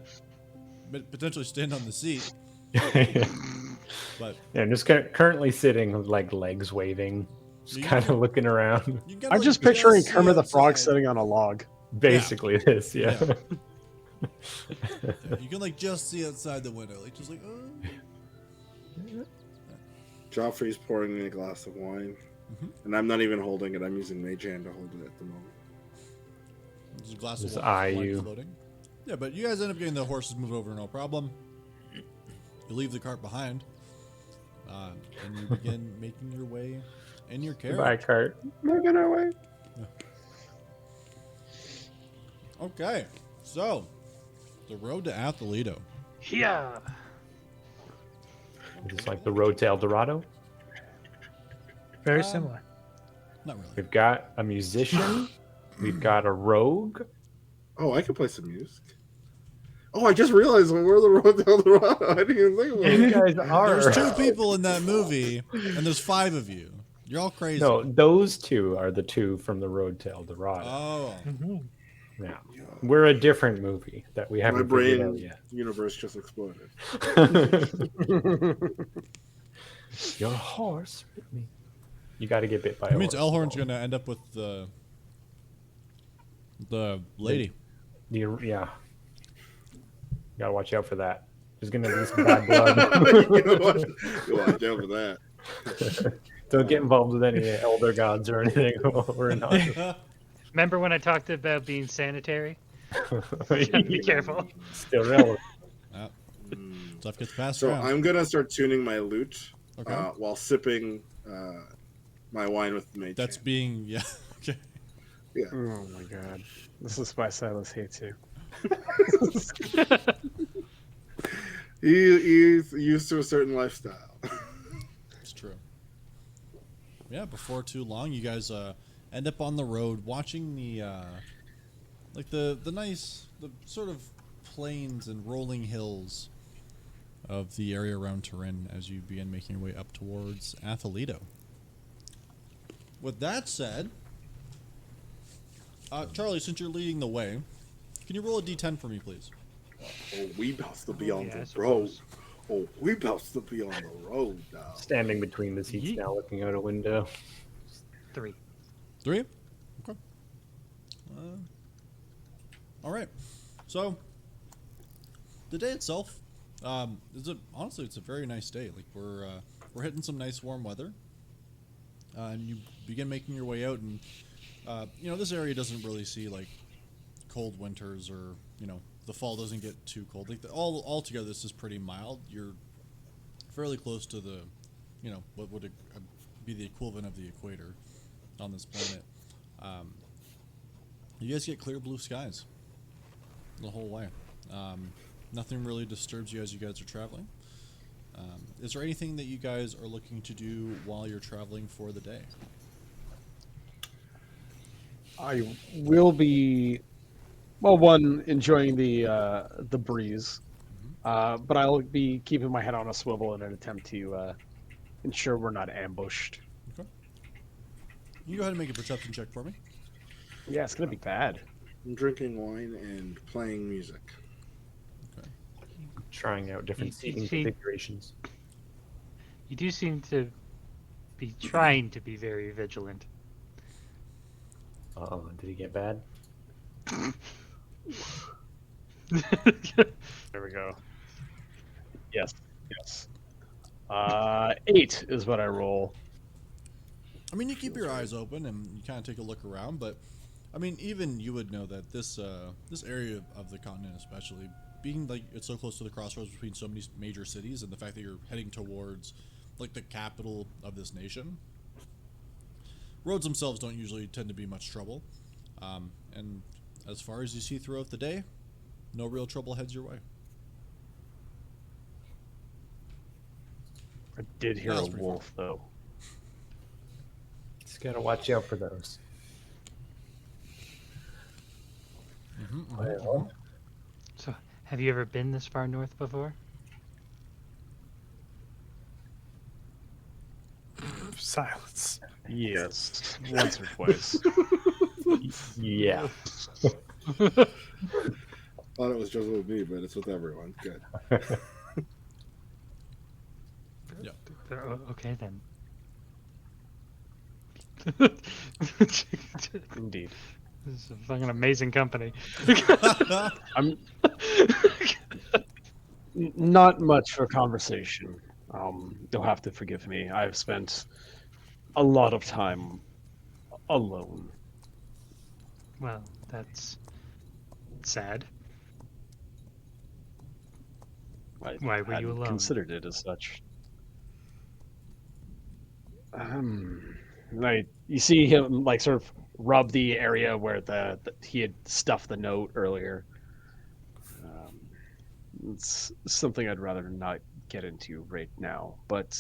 potentially stand on the seat, but Yeah, I'm just currently sitting with like legs waving, just You kind can- of looking around. you can kinda, I'm like, just picturing see Kermit the Frog outside. sitting on a log. Basically, this, yeah. Yeah. You can like just see outside the window, like just like Joffrey's pouring me a glass of wine, and I'm not even holding it. I'm using Mage Hand to hold it at the moment. there's a glass Just of eye wine you. floating. Yeah, but you guys end up getting the horses moved over, no problem. You leave the cart behind, and you begin making your way in your carriage. Bye, cart. Moving our way. Okay, so the road to Atholito. Yeah. Just like the road to El Dorado. Very Um, similar. Not really. We've got a musician We've got a rogue. Oh, I can play some music. Oh, I just realized we're the road to El Dorado. I didn't even think about You it. guys are. There's 2 people in that movie, and there's 5 of you. You're all crazy. No, those 2 are the 2 from the road to El Dorado. Oh. Mhm. Yeah. We're a different movie that we My haven't figured out brain yet. universe just exploded. Your horse bit me. You got to get bit by a That means horse. Elhorn's going to end up with the lady. Yeah. You got to watch out for that. There's going to be some bad blood. You watch out for that. Don't get involved with any elder gods or anything. We're not. Remember when I talked about being sanitary? Be careful. Still relevant. Stuff gets passed So around. I'm gonna start tuning my lute Okay. while sipping my wine with the mage. That's hand. being, yeah. Okay. Oh my god. This is why Silas hates you. He's used to a certain lifestyle. It's true. Yeah, before too long, you guys end up on the road watching the nice, the sort of plains and rolling hills of the area around Turin as you begin making your way up towards Athalito. With that said, Charlie, since you're leading the way, can you roll a d10 for me, please? Oh, we about to be on Yeah, I the road. suppose. Oh, we about to be on the road now. Standing between the seats Yeet. now, looking out a window. 3. 3? Okay. All right. So, the day itself, honestly, it's a very nice day. Like we're hitting some nice warm weather, and you begin making your way out, and this area doesn't really see like cold winters, or the fall doesn't get too cold. Like all together, this is pretty mild. You're fairly close to the, what would be the equivalent of the equator on this planet. You guys get clear blue skies the whole way. Nothing really disturbs you as you guys are traveling. Is there anything that you guys are looking to do while you're traveling for the day? I will be, well, one, enjoying the breeze, but I'll be keeping my head on a swivel in an attempt to ensure we're not ambushed. Okay. You go ahead and make a perception check for me. Yeah, it's gonna be bad. I'm drinking wine and playing music. Okay. Trying out different You seating see- configurations. You do seem to be trying to be very vigilant. Uh-oh, did he get bad? There we go. Yes, yes. 8 is what I roll. I mean, you keep your eyes open and you kind of take a look around, but I mean, even you would know that this area of the continent, especially being like it's so close to the crossroads between so many major cities, and the fact that you're heading towards like the capital of this nation, roads themselves don't usually tend to be much trouble. And as far as you see throughout the day, no real trouble heads your way. I did hear That a was pretty fun. wolf, though. Just gotta watch out for those. Well, So, have you ever been this far north before? Silence. Yes, once or twice. yeah. Thought it was just with me, but it's with everyone. Good. Okay then. Indeed. This is a fucking amazing company. I'm not much for conversation. You'll have to forgive me. I've spent a lot of time alone. Well, that's sad. Why were you hadn't alone? Considered it as such. Like you see him like sort of rub the area where he had stuffed the note earlier. It's something I'd rather not get into right now, but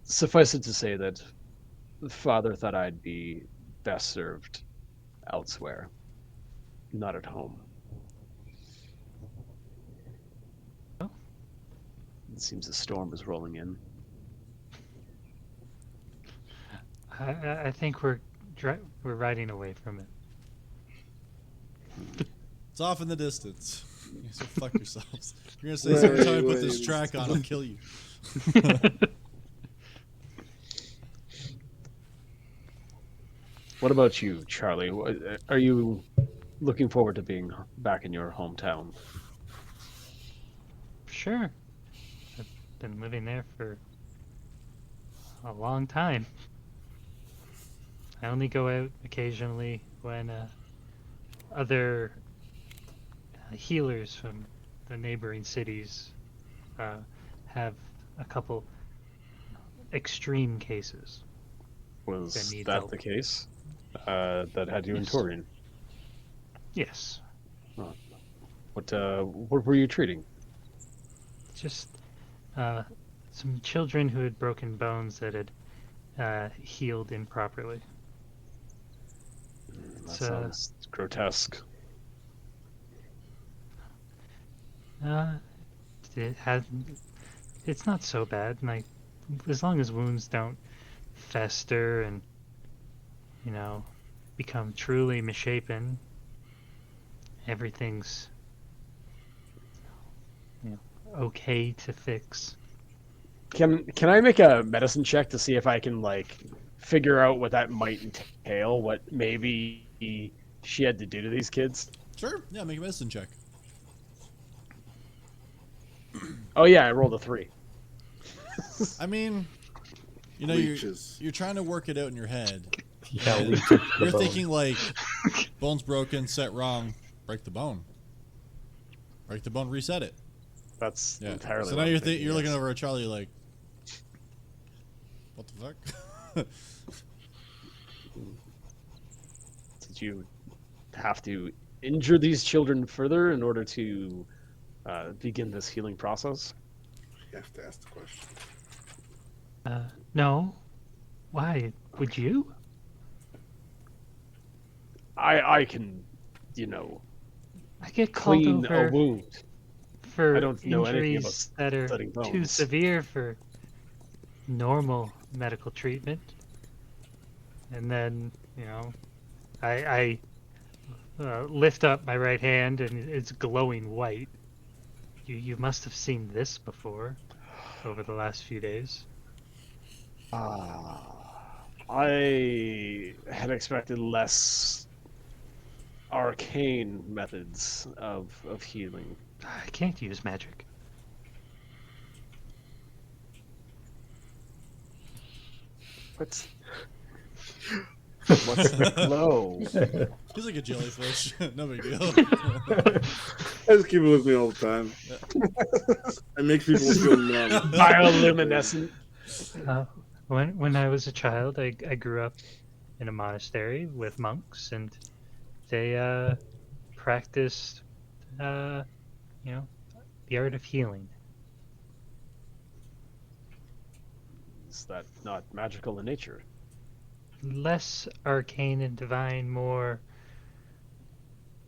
suffice it to say that Father thought I'd be best served elsewhere, not at home. Oh. It seems the storm is rolling in. I think we're riding away from it. It's off in the distance. So fuck yourselves. You're gonna say every time I put this track on, I'll kill you. What about you, Charlie? Are you looking forward to being back in your hometown? Sure. I've been living there for a long time. I only go out occasionally when other healers from the neighboring cities have a couple extreme cases. Was needs that help. the case that had you in Yes. Torian? Yes. What were you treating? Just some children who had broken bones that had healed improperly. That It's, sounds grotesque. It has. It's not so bad. Like, as long as wounds don't fester and, become truly misshapen, everything's, okay to fix. Can I make a medicine check to see if I can figure out what that might entail? What maybe she had to do to these kids? Sure. Yeah, make a medicine check. Oh yeah, I rolled a 3. I mean, Leeches. you're trying to work it out in your head. Yeah, And we took the you're bone. thinking like, bone's broken, set wrong, break the bone. Break the bone, reset it. That's Yeah. entirely. So what now I'm you're thinking, you're looking yes. over at Charlie like, what the fuck? Did you have to injure these children further in order to begin this healing process? You have to ask the question. No. Why? Would you? I can, I get called clean over a wound. for I don't know anything about injuries that are setting too bones. severe for normal medical treatment. And then, I lift up my right hand and it's glowing white. You must have seen this before over the last few days. I had expected less arcane methods of healing. I can't use magic. What's the glow? He's like a jellyfish. No big deal. I just keep it with me all the time. It makes people feel numb. Bioluminescent. When I was a child, I grew up in a monastery with monks, and they practiced, the art of healing. Is that not magical in nature? Less arcane and divine, more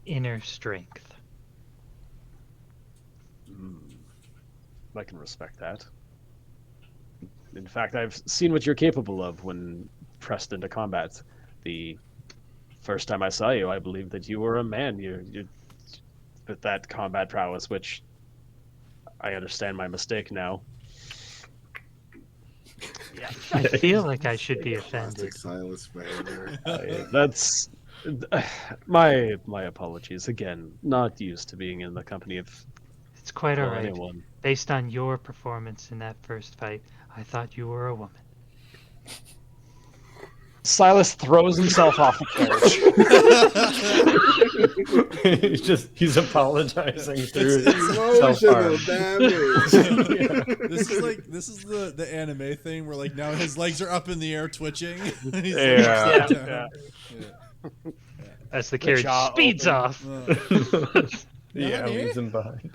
inner strength. I can respect that. In fact, I've seen what you're capable of when pressed into combat. The first time I saw you, I believed that you were a man. You with that combat prowess, which I understand my mistake now. I feel like I should be offended. Classic Silas behavior. That's my apologies again. Not used to being in the company of It's quite all right. anyone. Based on your performance in that first fight, I thought you were a woman. Silas throws himself off the carriage. he's apologizing through Emotional self-harm. damage. This is the anime thing where now his legs are up in the air twitching. And he's Yeah, upside down. yeah. As the carriage jaw speeds open. off. Yeah, leaves him behind.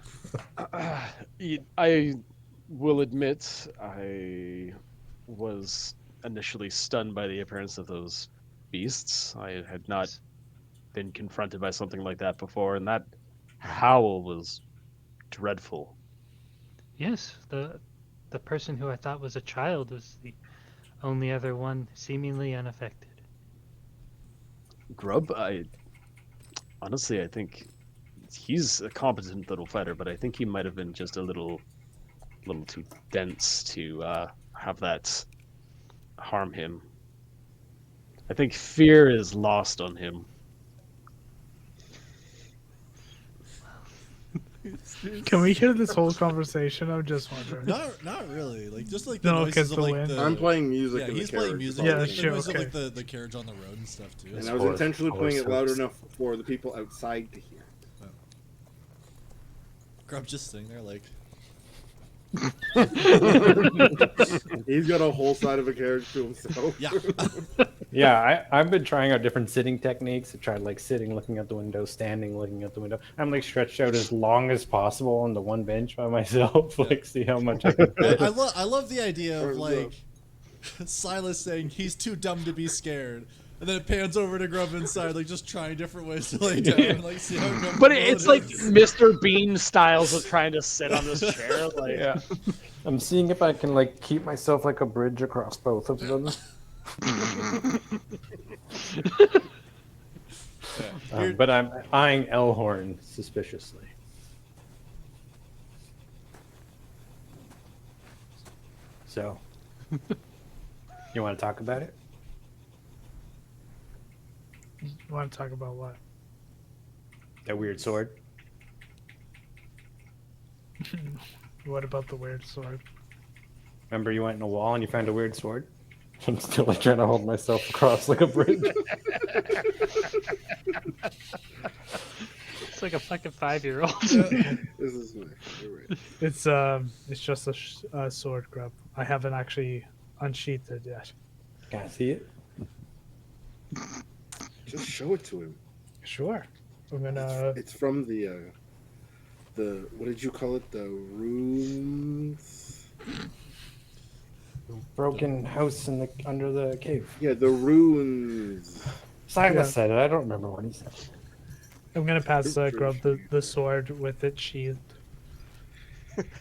I will admit I was initially stunned by the appearance of those beasts. I had not been confronted by something like that before, and that howl was dreadful. Yes, the person who I thought was a child was the only other one seemingly unaffected. Grub, I honestly, I think he's a competent little fighter, but I think he might have been just a little too dense to have that harm him. I think fear is lost on him. Can we hear this whole conversation? I'm just wondering. Not really. Like just like the No, noises 'cause of the like wind. the. I'm playing music. Yeah, in the he's playing carriage, music. is all Yeah, I'm Like, saying. the sure, noise of, okay. like the carriage on the road and stuff too. And It's I was for- intentionally for playing it loud hosts. enough for the people outside to hear. Grub just sitting there like. He's got a whole side of a carriage to himself. Yeah. Yeah, I've been trying out different sitting techniques. I tried like sitting, looking out the window, standing, looking out the window. I'm like stretched out as long as possible on the one bench by myself. Like, see how much I can. I love the idea of Or like Silas saying he's too dumb to be scared, and then it pans over to Grub inside, like just trying different ways to lay down, and, like see how comfortable But it's it like is. Mr. Bean styles of trying to sit on this chair. Like, Yeah, I'm seeing if I can like keep myself like a bridge across both of them. But I'm eyeing Elhorn suspiciously. So, you want to talk about it? You want to talk about what? That weird sword? What about the weird sword? Remember you went in a wall and you found a weird sword? I'm still like trying to hold myself across like a bridge. It's like a fucking 5-year-old. This is my favorite. It's just a sword, Grub. I haven't actually unsheathed it yet. Can I see it? Just show it to him. Sure. I'm gonna. It's from the what did you call it? The runes. Broken house in the under the cave. Yeah, the runes. Silas Yeah. said it. I don't remember what he said. I'm gonna pass Grub the sword with it sheathed.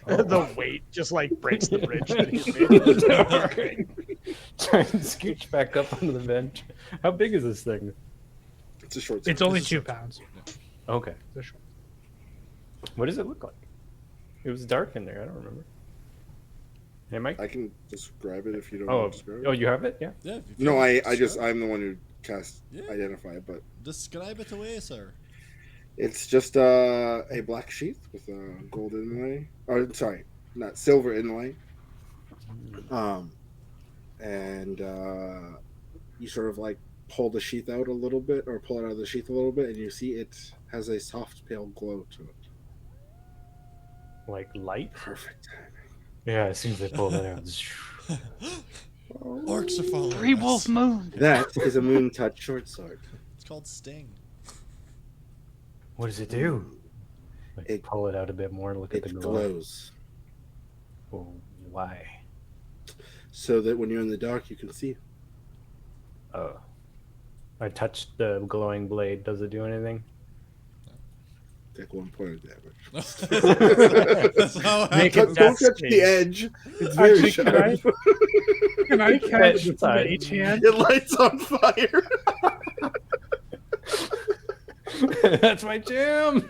the weight just like breaks the bridge that he's made. Try and scooch back up onto the bench. How big is this thing? It's a short. It's sword. only 2 pounds. Okay. It's a short- What does it look like? It was dark in there. I don't remember. Hey, Mike. I can describe it if you don't Oh, want to describe it. oh, you have it? Yeah. Yeah. If you No, can I'm the one who cast Yeah. identify it, but describe it away, sir. it's just a black sheath with a gold inlay. Or sorry, not silver inlay. And you sort of like pull the sheath out a little bit, or pull it out of the sheath a little bit, and you see it has a soft pale glow to it. Like light? Perfect timing. Yeah, as soon as I pull that out. Orcs are following Three us. wolf moon. That is a moon touch short sword. It's called Sting. What does it do? Like, It- pull it out a bit more. Look at It the glow. glows Oh, why? so that when you're in the dark, you can see. Oh. I touched the glowing blade. Does it do anything? Take 1 point of damage. That's how it Make happens. it Don't that touch the stage. edge. It's very Actually, sharp. can I catch the side. Mage Hand? It lights on fire. That's my jam.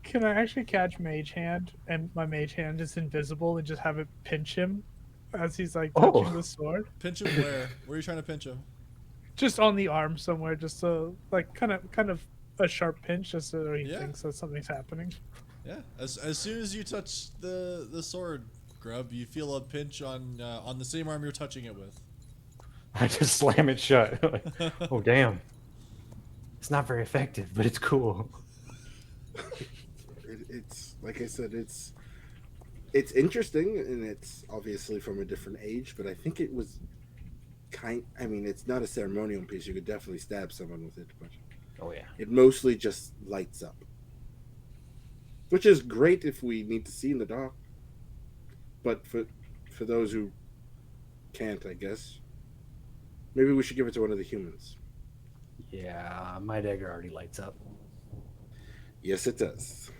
Can I actually catch Mage Hand and my Mage Hand is invisible and just have it pinch him as he's like touching the sword? Pinch him where? Where are you trying to pinch him? Just on the arm somewhere, just so like kind of a sharp pinch, just so he Yeah. thinks that something's happening. Yeah. As soon as you touch the sword, Grub, you feel a pinch on the same arm you're touching it with. I just slam it shut. Like, oh, damn. It's not very effective, but it's cool. It's like I said, it's interesting, and it's obviously from a different age, but I think it was I mean, it's not a ceremonial piece. You could definitely stab someone with it, but Oh, yeah. it mostly just lights up, which is great if we need to see in the dark. But for those who can't, I guess Maybe we should give it to one of the humans. Yeah, my dagger already lights up. Yes, it does.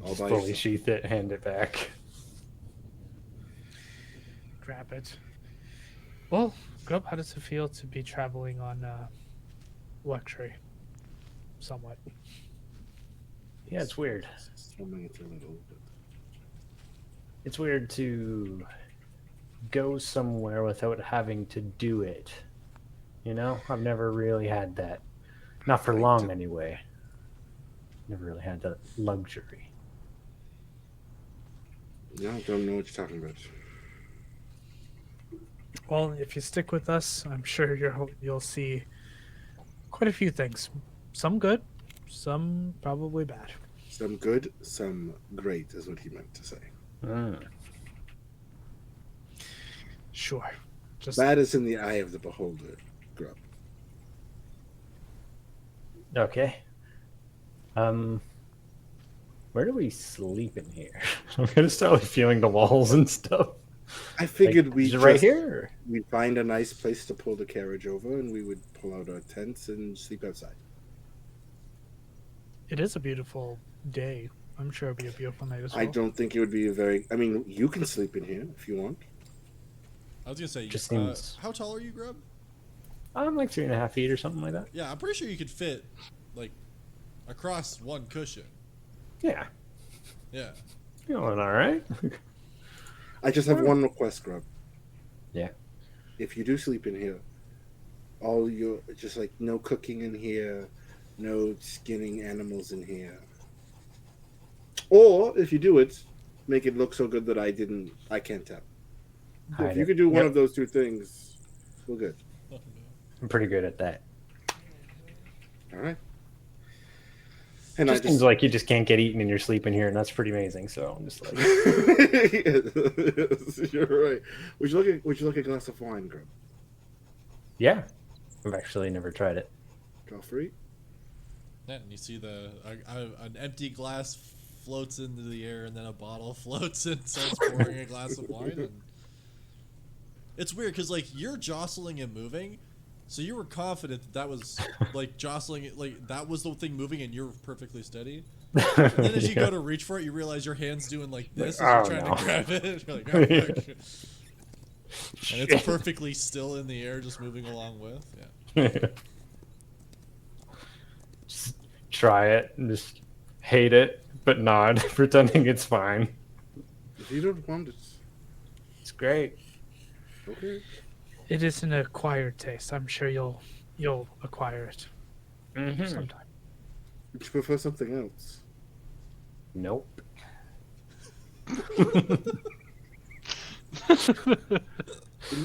All Just by fully yourself. sheath it, hand it back. Grab it. Well, Grub, how does it feel to be traveling on luxury? Somewhat. Yeah, it's weird. Strumming it a little bit. It's weird to go somewhere without having to do it. You know, I've never really had that. Not for long, anyway. Never really had that luxury. No, I don't know what you're talking about. Well, if you stick with us, I'm sure you'll see quite a few things. Some good, some probably bad. Some good, some great is what he meant to say. Sure. Just Bad is in the eye of the beholder, Grub. Okay. Where do we sleep in here? I'm gonna start like feeling the walls and stuff. I figured Like, we is it right here? we'd find a nice place to pull the carriage over, and we would pull out our tents and sleep outside. it is a beautiful day. I'm sure it'll be a beautiful night as well. I don't think it would be a very. I mean, you can sleep in here if you want. I was gonna say, Just seems- how tall are you, Grub? I'm like 3.5 feet or something like that. Yeah, I'm pretty sure you could fit like across one cushion. Yeah. Yeah. Feeling all right. I just have one request, Grub. Yeah. If you do sleep in here, all your just like no cooking in here, no skinning animals in here. Or if you do it, make it look so good that I can't tell. So if Hide you it. could do one Yep. of those two things, we're good. I'm pretty good at that. All right. And Just seems like you just can't get eaten in your sleep in here, and that's pretty amazing. So I'm just like, Yes, you're right. Would you like a glass of wine, Grub? yeah. I've actually never tried it. Joffrey? Yeah, and you see an empty glass floats into the air, and then a bottle floats and starts pouring a glass of wine. And it's weird because like you're jostling and moving, so you were confident that was like jostling, like that was the thing moving, and you're perfectly steady. And then as you go to reach for it, you realize your hand's doing like this as Oh, you're trying no. to grab it. You're like, oh, fuck. And it's perfectly still in the air, just moving along with. Yeah. Just try it and just hate it, but nod, pretending it's fine. If you don't want it, It's great. okay. It is an acquired taste. I'm sure you'll acquire it sometime. Would you prefer something else? Nope.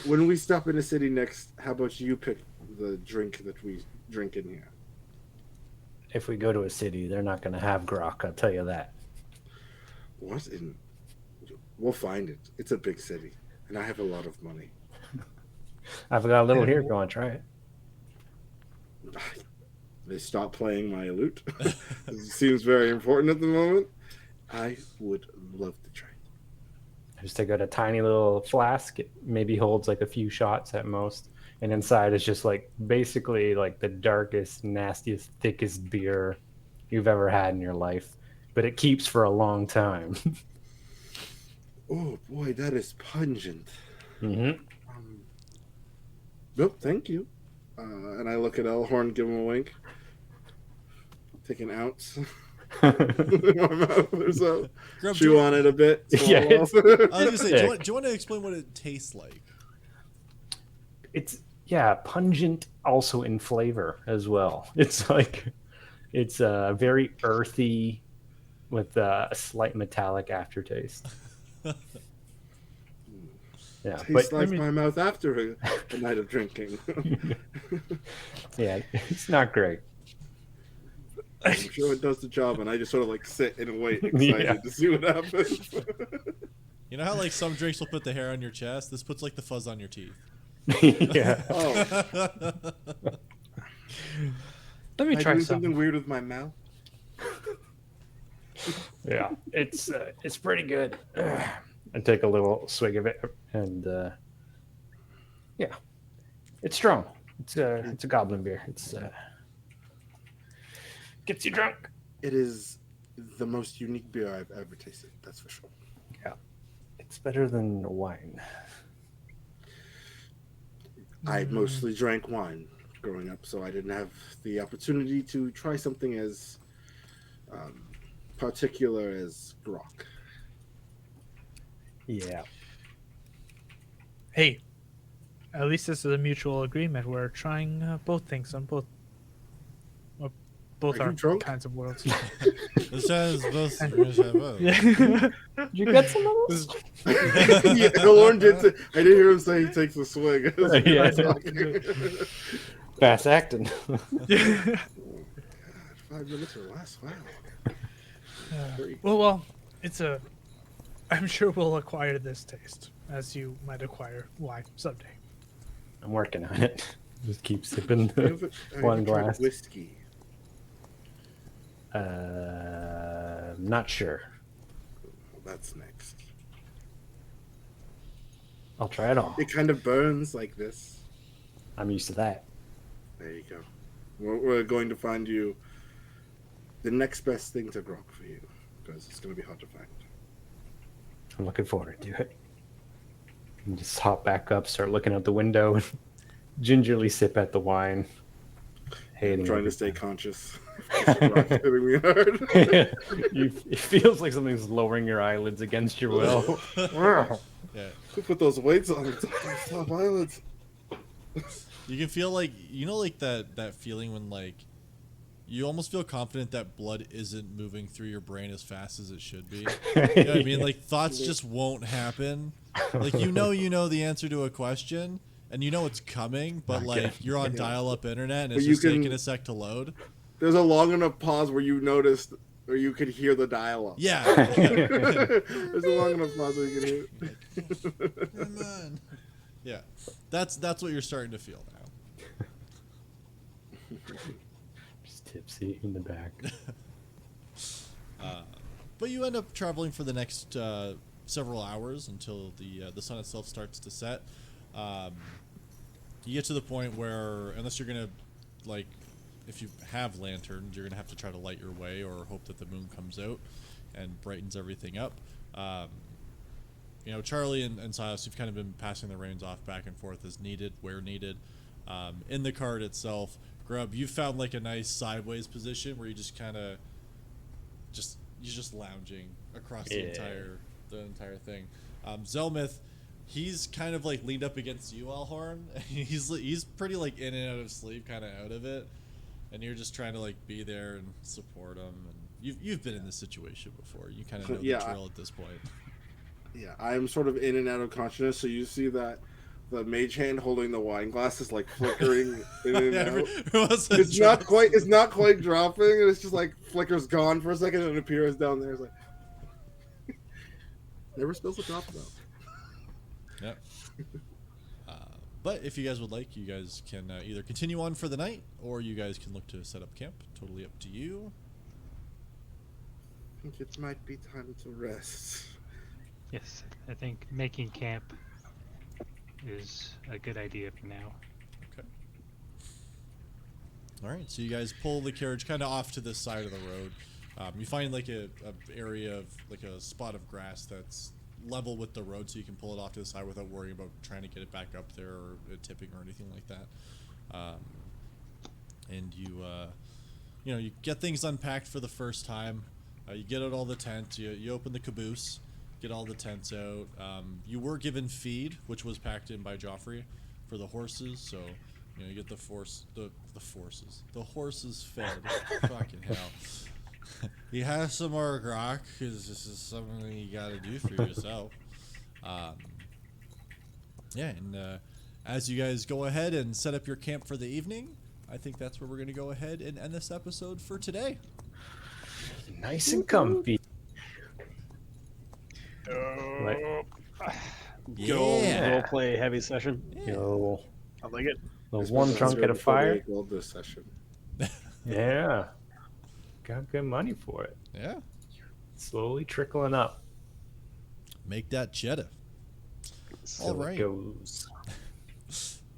When we stop in a city next, how about you pick the drink that we drink in here? If we go to a city, they're not going to have grok, I'll tell you that. What in? We'll find it. It's a big city, and I have a lot of money. I've got a little here. Go on, try it. They stopped playing my lute. It seems very important at the moment. I would love to try it. Just take out a tiny little flask. It maybe holds like a few shots at most. And inside is just like basically like the darkest, nastiest, thickest beer you've ever had in your life. But it keeps for a long time. Oh boy, that is pungent. Mm-hmm. Nope, thank you. And I look at Elhorn, give him a wink. Take an ounce in my mouth or so. Grub, Chew on it a bit. Yeah, swallow. I was gonna say, Yeah. do you want to explain what it tastes like? It's pungent also in flavor as well. It's like it's very earthy with a slight metallic aftertaste. Yeah, Tastes but like my mouth after a night of drinking. yeah, it's not great. I'm sure it does the job, and I just sort of like sit and wait, excited Yeah. to see what happens. You know how like some drinks will put the hair on your chest? This puts like the fuzz on your teeth. Yeah, Oh, Let me am I try doing something. something weird with my mouth? yeah, it's pretty good. I take a little swig of it, and yeah, It's strong. It's a goblin beer. It's gets you drunk. It is the most unique beer I've ever tasted. That's for sure. Yeah, it's better than wine. I mostly drank wine growing up, so I didn't have the opportunity to try something as particular as grog. Yeah. Hey, at least this is a mutual agreement. We're trying both things on both. Both Are you are drunk? kinds of worlds. This has both. This has both. Yeah. Did you get some of those? Yeah, Lauren did. I did hear him say he takes a swig. Yeah. Talking. Fast acting. 5 minutes or less. Wow. Well, it's a. I'm sure we'll acquire this taste, as you might acquire wine someday. I'm working on it. Just keep sipping Have you one tried glass. whiskey. Not sure. Well, that's next. I'll try it all. It kind of burns like this. I'm used to that. There you go. We're going to find you the next best thing to grog for you, because it's going to be hard to find. I'm looking forward to it. And just hop back up, start looking out the window, and gingerly sip at the wine. Hating I'm trying to every stay time. conscious. Rock's hitting me hard. It feels like something's lowering your eyelids against your will. Yeah. Who put those weights on the top eyelids? You can feel like like that feeling when like you almost feel confident that blood isn't moving through your brain as fast as it should be. You know what I mean? Like thoughts just won't happen. Like you know the answer to a question and you know it's coming, but like you're on dial-up internet and it's just taking a sec to load. There's a long enough pause where you noticed, or you could hear the dialogue. Yeah. There's a long enough pause where you can hear it. Come on. Yeah. That's what you're starting to feel now. Just tipsy in the back. But you end up traveling for the next several hours until the sun itself starts to set. You get to the point where, unless you're gonna, like, if you have lanterns, you're gonna have to try to light your way or hope that the moon comes out and brightens everything up. Charlie and Silas, you've kind of been passing the reins off back and forth as needed, where needed. In the cart itself, Grub, you found like a nice sideways position where you just kind of you're just lounging across the entire thing. Zelmith, he's kind of like leaned up against you, Alhorn. He's pretty like in and out of sleep, kind of out of it, and you're just trying to like be there and support him. And you've been in this situation before. You kind of know the drill at this point. Yeah, I'm sort of in and out of consciousness, so you see that the mage hand holding the wine glass is like flickering in and out. It's not quite dropping, and it's just like flickers gone for a second and it appears down there. It's like never spills a drop though. Yep. But if you guys would like, you guys can either continue on for the night, or you guys can look to set up camp. Totally up to you. I think it might be time to rest. Yes, I think making camp is a good idea for now. Okay. All right, so you guys pull the carriage kind of off to this side of the road. You find like a area of like a spot of grass that's level with the road, so you can pull it off to the side without worrying about trying to get it back up there or tipping or anything like that. And you get things unpacked for the first time. You get out all the tents. You open the caboose, get all the tents out. You were given feed, which was packed in by Joffrey for the horses. So you get the horses fed. Fucking hell. You have some more grog because this is something you got to do for yourself. As you guys go ahead and set up your camp for the evening, I think that's where we're going to go ahead and end this episode for today. Nice and comfy. Good Yeah. old roleplay heavy session. Yo, I like it. the one drunk at a fire. Love this session. Yeah, got good money for it. Yeah. Slowly trickling up. Make that cheddar. So All right. it goes.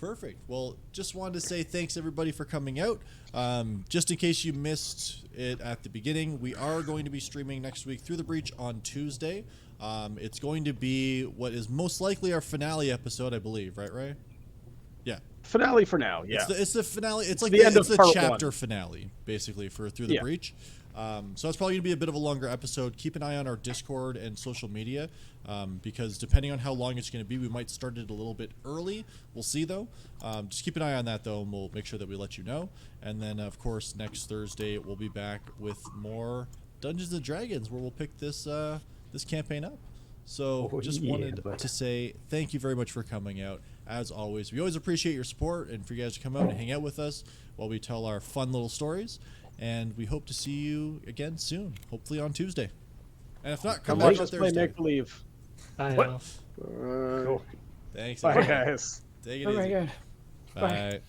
Perfect. Well, just wanted to say thanks everybody for coming out. Just in case you missed it at the beginning, we are going to be streaming next week Through the Breach on Tuesday. It's going to be what is most likely our finale episode, I believe. Right, Ray? Yeah. Finale for now. Yeah. It's the finale. It's like the end it's of the part chapter 1. finale, basically, for Through the Yeah. Breach. So it's probably going to be a bit of a longer episode. Keep an eye on our Discord and social media, because depending on how long it's going to be, we might start it a little bit early. We'll see, though. Just keep an eye on that, though, and we'll make sure that we let you know. And then, of course, next Thursday, we'll be back with more Dungeons & Dragons, where we'll pick this this campaign up. So just wanted to say thank you very much for coming out. As always, we always appreciate your support and for you guys to come out and hang out with us while we tell our fun little stories. And we hope to see you again soon, hopefully on Tuesday. And if not, come Watch back on us play Thursday. make believe. I What? know. Cool. Thanks. Bye, everyone. guys. Take it Oh my easy. god. Bye.